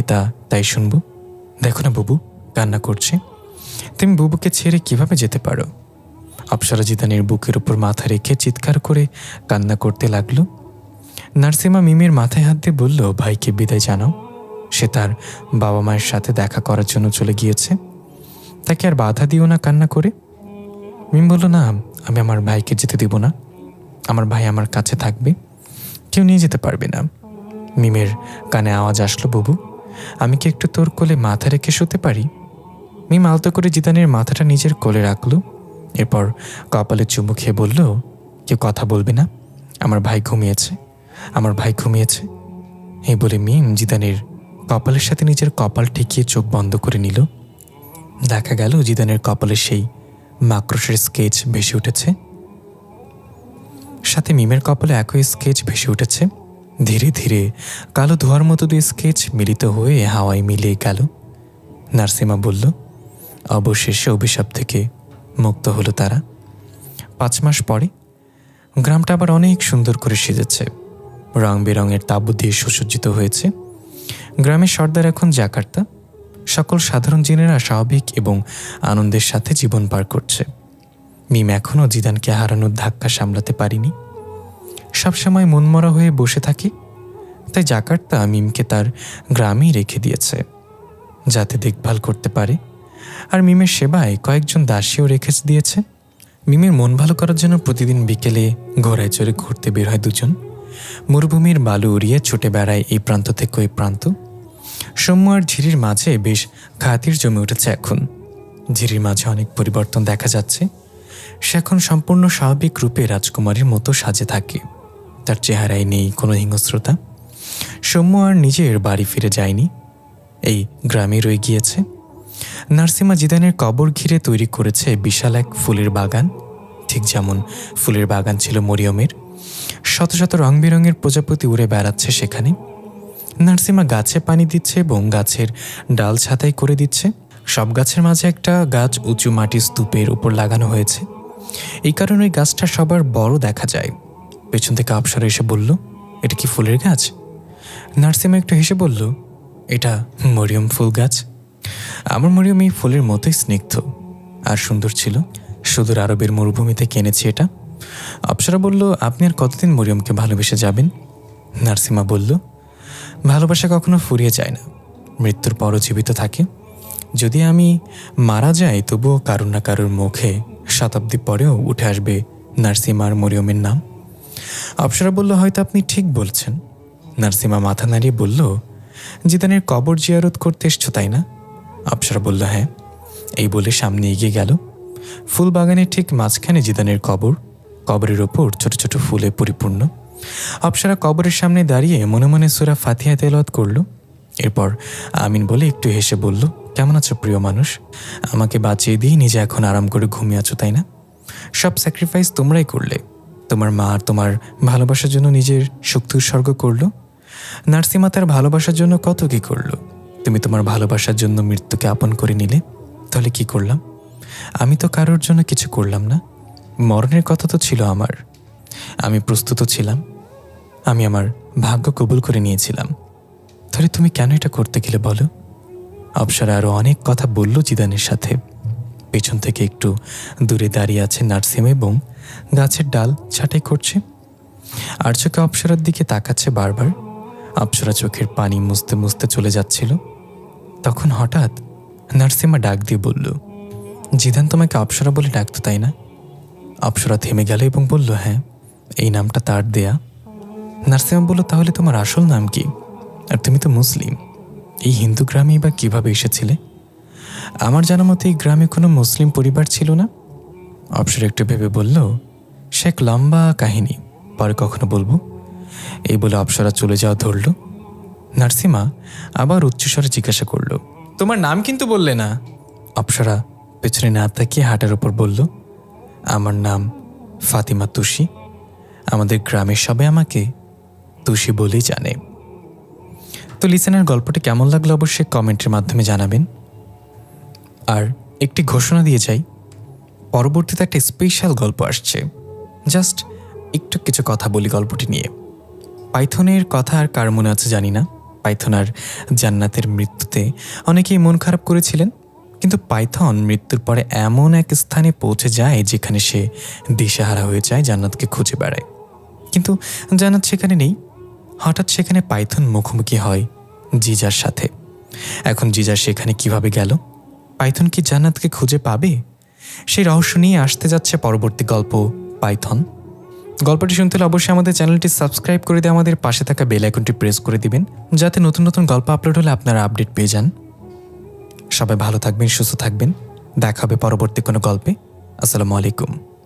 তাই শুনবো। দেখো না বুবু কান্না করছে। তুমি বুবুকে ছেড়ে কিভাবে যেতে পারো? অপ্সরা জিদানের বুকের উপর মাথা রেখে চিৎকার করে কান্না করতে লাগলো। নার্সিমা মিমের মাথায় হাত দিয়ে বলল, ভাইকে বিদায় জানাও। সে তার বাবা মায়ের সাথে দেখা করার জন্য চলে গিয়েছে। তাকে আর বাধা দিও না কান্না করে। মিম বলল, না, আমি আমার ভাইকে যেতে দিব না। আমার ভাই আমার কাছে থাকবে, কেউ নিয়ে যেতে পারবে না। মিমের কানে আওয়াজ আসলো, বুবু আমি কি একটু তোর কোলে মাথা রেখে শুতে পারি? মিম আলতো করে জিদানের মাথাটা নিজের কোলে রাখলো। এরপর কপালে চুমু খেয়ে বলল, কেউ কথা বলবে না। আমার ভাই ঘুমিয়েছে, আমার ভাই ঘুমিয়েছে। এই বলে মিম জিদানের কপালের সাথে নিজের কপাল ঠেকিয়ে চোখ বন্ধ করে নিল। দেখা গেল জিদানের কপালে সেই মাকড়সের স্কেচ ভেসে উঠেছে। সাথে মিমের কপালে একই স্কেচ ভেসে উঠেছে। ধীরে ধীরে কালো ধোয়ার মতো দুই স্কেচ মিলিত হয়ে হাওয়ায় মিলিয়ে গেল। নার্সিমা বলল, অবশেষে অভিশাপ থেকে মুক্ত হলো তারা। 5 মাস পরে গ্রামটা আবার অনেক সুন্দর করে সেজেছে। রং বেরঙের তাঁবু দিয়ে সুসজ্জিত হয়েছে। গ্রামের সর্দার এখন জাকার্তা। সকল সাধারণ জিনেরা স্বাভাবিক এবং আনন্দের সাথে জীবন পার করছে। মিম এখনও জিদানকে হারানোর ধাক্কা সামলাতে পারিনি। সবসময় মনমরা হয়ে বসে থাকে। তাই জাকার্তা মিমকে তার গ্রামেই রেখে দিয়েছে, যাতে দেখভাল করতে পারে। আর মিমের সেবায় কয়েকজন দাসীও রেখে দিয়েছে। মিমের মন ভালো করার জন্য প্রতিদিন বিকেলে ঘোড়ায় চড়ে ঘুরতে বের হয় দুজন। মরুভূমির বালু উড়িয়ে ছুটে বেড়ায় এই প্রান্ত থেকে ওই প্রান্ত। সৌম্য আর ঝিরির মাঝে বেশ খাতির জমে উঠেছে এখন। ঝিরির মাঝে অনেক পরিবর্তন দেখা যাচ্ছে। সে এখন সম্পূর্ণ স্বাভাবিক রূপে রাজকুমারীর মতো সাজে থাকে। তার চেহারায় নেই কোনো হিংস্রতা। সৌম্য আর নিজের বাড়ি ফিরে যায়নি, এই গ্রামে রয়ে গিয়েছে। নার্সিমা জিদানের কবর ঘিরে তৈরি করেছে বিশাল এক ফুলের বাগান, ঠিক যেমন ফুলের বাগান ছিল মরিয়মের। শত শত রং বেরঙের প্রজাপতি উড়ে বেড়াচ্ছে সেখানে। নার্সিমা গাছে পানি দিচ্ছে এবং গাছের ডাল ছাঁটাই করে দিচ্ছে। সব গাছের মাঝে একটা গাছ উঁচু মাটির স্তূপের উপর লাগানো হয়েছে। এই কারণে ওই গাছটা সবার বড় দেখা যায়। পেছন থেকে অপ্সরা এসে বলল, এটা কি ফুলের গাছ? নার্সিমা একটু হেসে বলল, এটা মরিয়ম ফুল গাছ। আমার মরিয়ম এই ফুলের মতোই স্নিগ্ধ আর সুন্দর ছিল। সুদূর আরবের মরুভূমিতে কিনেছি এটা। অপ্সরা বলল, আপনি আর কতদিন মরিয়মকে ভালোবেসে যাবেন? নার্সিমা বলল, ভালোবাসা কখনো ফুরিয়ে যায় না, মৃত্যুর পরও জীবিত থাকে। যদি আমি মারা যাই তবুও কারোর না কারোর মুখে শতাব্দী পরেও উঠে আসবে নার্সিমা আর মরিয়মের নাম। অপ্সরা বলল, হয়তো আপনি ঠিক বলছেন। নার্সিমা মাথা নাড়িয়ে বলল, জিদানের কবর জিয়ারত করতে এসছো তাই না? অপ্সরা বলল, হ্যাঁ। এই বলে সামনে এগিয়ে গেল। ফুল বাগানের ঠিক মাঝখানে জিদানের কবর। কবরের ওপর ছোট ছোট ফুলে পরিপূর্ণ। অপ্সরা কবরের সামনে দাঁড়িয়ে মনে মনে সূরা ফাতিহা তেলাওয়াত করল। এরপর আমিন বলে একটু হেসে বলল, কেমন আছো প্রিয় মানুষ? আমাকে বাঁচিয়ে দিয়ে নিজে এখন আরাম করে ঘুমিয়ে আছো তাই না? সব স্যাক্রিফাইস তোমরাই করলে। তোমার মা আর তোমার ভালোবাসার জন্য নিজের শক্তি উৎসর্গ করলো। নার্সিমা তার ভালোবাসার জন্য কত কি করলো। তুমি তোমার ভালোবাসার জন্য মৃত্যুকে আপন করে নিলে। তাহলে কি করলাম? আমি তো কারোর জন্য কিছু করলাম না। মরণের কথা তো ছিল আমার। আমি প্রস্তুত ছিলাম। আমি আমার ভাগ্য কবুল করে নিয়েছিলাম। তাহলে তুমি কেন এটা করতে গেলে বলো? অপ্সরা আরও অনেক কথা বলল জিদানের সাথে। পেছন থেকে একটু দূরে দাঁড়িয়ে আছে নার্সিমা এবং গাছের ডাল ছাঁটাই করছে। আর চোখে অপ্সরার দিকে তাকাচ্ছে বারবার। অপ্সরা চোখের পানি মুছতে মুছতে চলে যাচ্ছিল। তখন হঠাৎ নার্সিমা ডাক দিয়ে বলল, জিদান তোমাকে অপ্সরা বলে ডাকতো তাই না? অপ্সরা থেমে গেল এবং বলল, হ্যাঁ, এই নামটা তার দেয়া। নার্সিমা বলল, তাহলে তোমার আসল নাম কি? আর তুমি তো মুসলিম, এই হিন্দু গ্রামেই বা কিভাবে এসেছিলে? আমার জানা মতে এই গ্রামে কোনো মুসলিম পরিবার ছিল না। অপ্সরা একটু ভেবে বলল, সে এক লম্বা কাহিনী, পরে কখনো বলবো। এই বলে অপ্সরা চলে যাওয়া ধরল। নার্সিমা আবার উচ্চস্বরে জিজ্ঞাসা করল, তোমার নাম কিন্তু বললে না? অপ্সরা পেছনে না তাকিয়ে হাঁটার ওপর বলল, আমার নাম ফাতিমা তুষি। আমাদের গ্রামের সবাই আমাকে তুষি বলেই জানে। তো লিসেনার গল্পটি কেমন লাগলো অবশ্যই কমেন্টের মাধ্যমে জানাবেন। আর একটি ঘোষণা দিয়ে যাই, পরবর্তীতে একটা স্পেশাল গল্প আসছে। জাস্ট একটু কিছু কথা বলি গল্পটি নিয়ে। পাইথনের কথা আর কার মনে আছে জানি না। পাইথন আর জান্নাতের মৃত্যুতে অনেকেই মন খারাপ করেছিলেন, কিন্তু পাইথন মৃত্যুর পরে এমন এক স্থানে পৌঁছে যায় যেখানে সে দিশেহারা হয়ে যায়, জান্নাতকে খুঁজে বেড়ায়। কিন্তু জান্নাত সেখানে নেই। হঠাৎ সেখানে পাইথন মুখোমুখি হয় জিজার সাথে। এখন জিজা সেখানে কিভাবে গেল? পাইথন কি জান্নাতকে খুঁজে পাবে? সেই রহস্য নিয়ে আসতে যাচ্ছে পরবর্তী গল্প পাইথন। গল্পটি শুনতে হলে অবশ্যই আমাদের চ্যানেলটি সাবস্ক্রাইব করে দিয়ে আমাদের পাশে থাকা বেল আইকনটি প্রেস করে দিবেন, যাতে নতুন নতুন গল্প আপলোড হলে আপনারা আপডেট পেয়ে যান। সবাই ভালো থাকবেন, সুস্থ থাকবেন। দেখা হবে পরবর্তী কোনো গল্পে। আসসালামু আলাইকুম।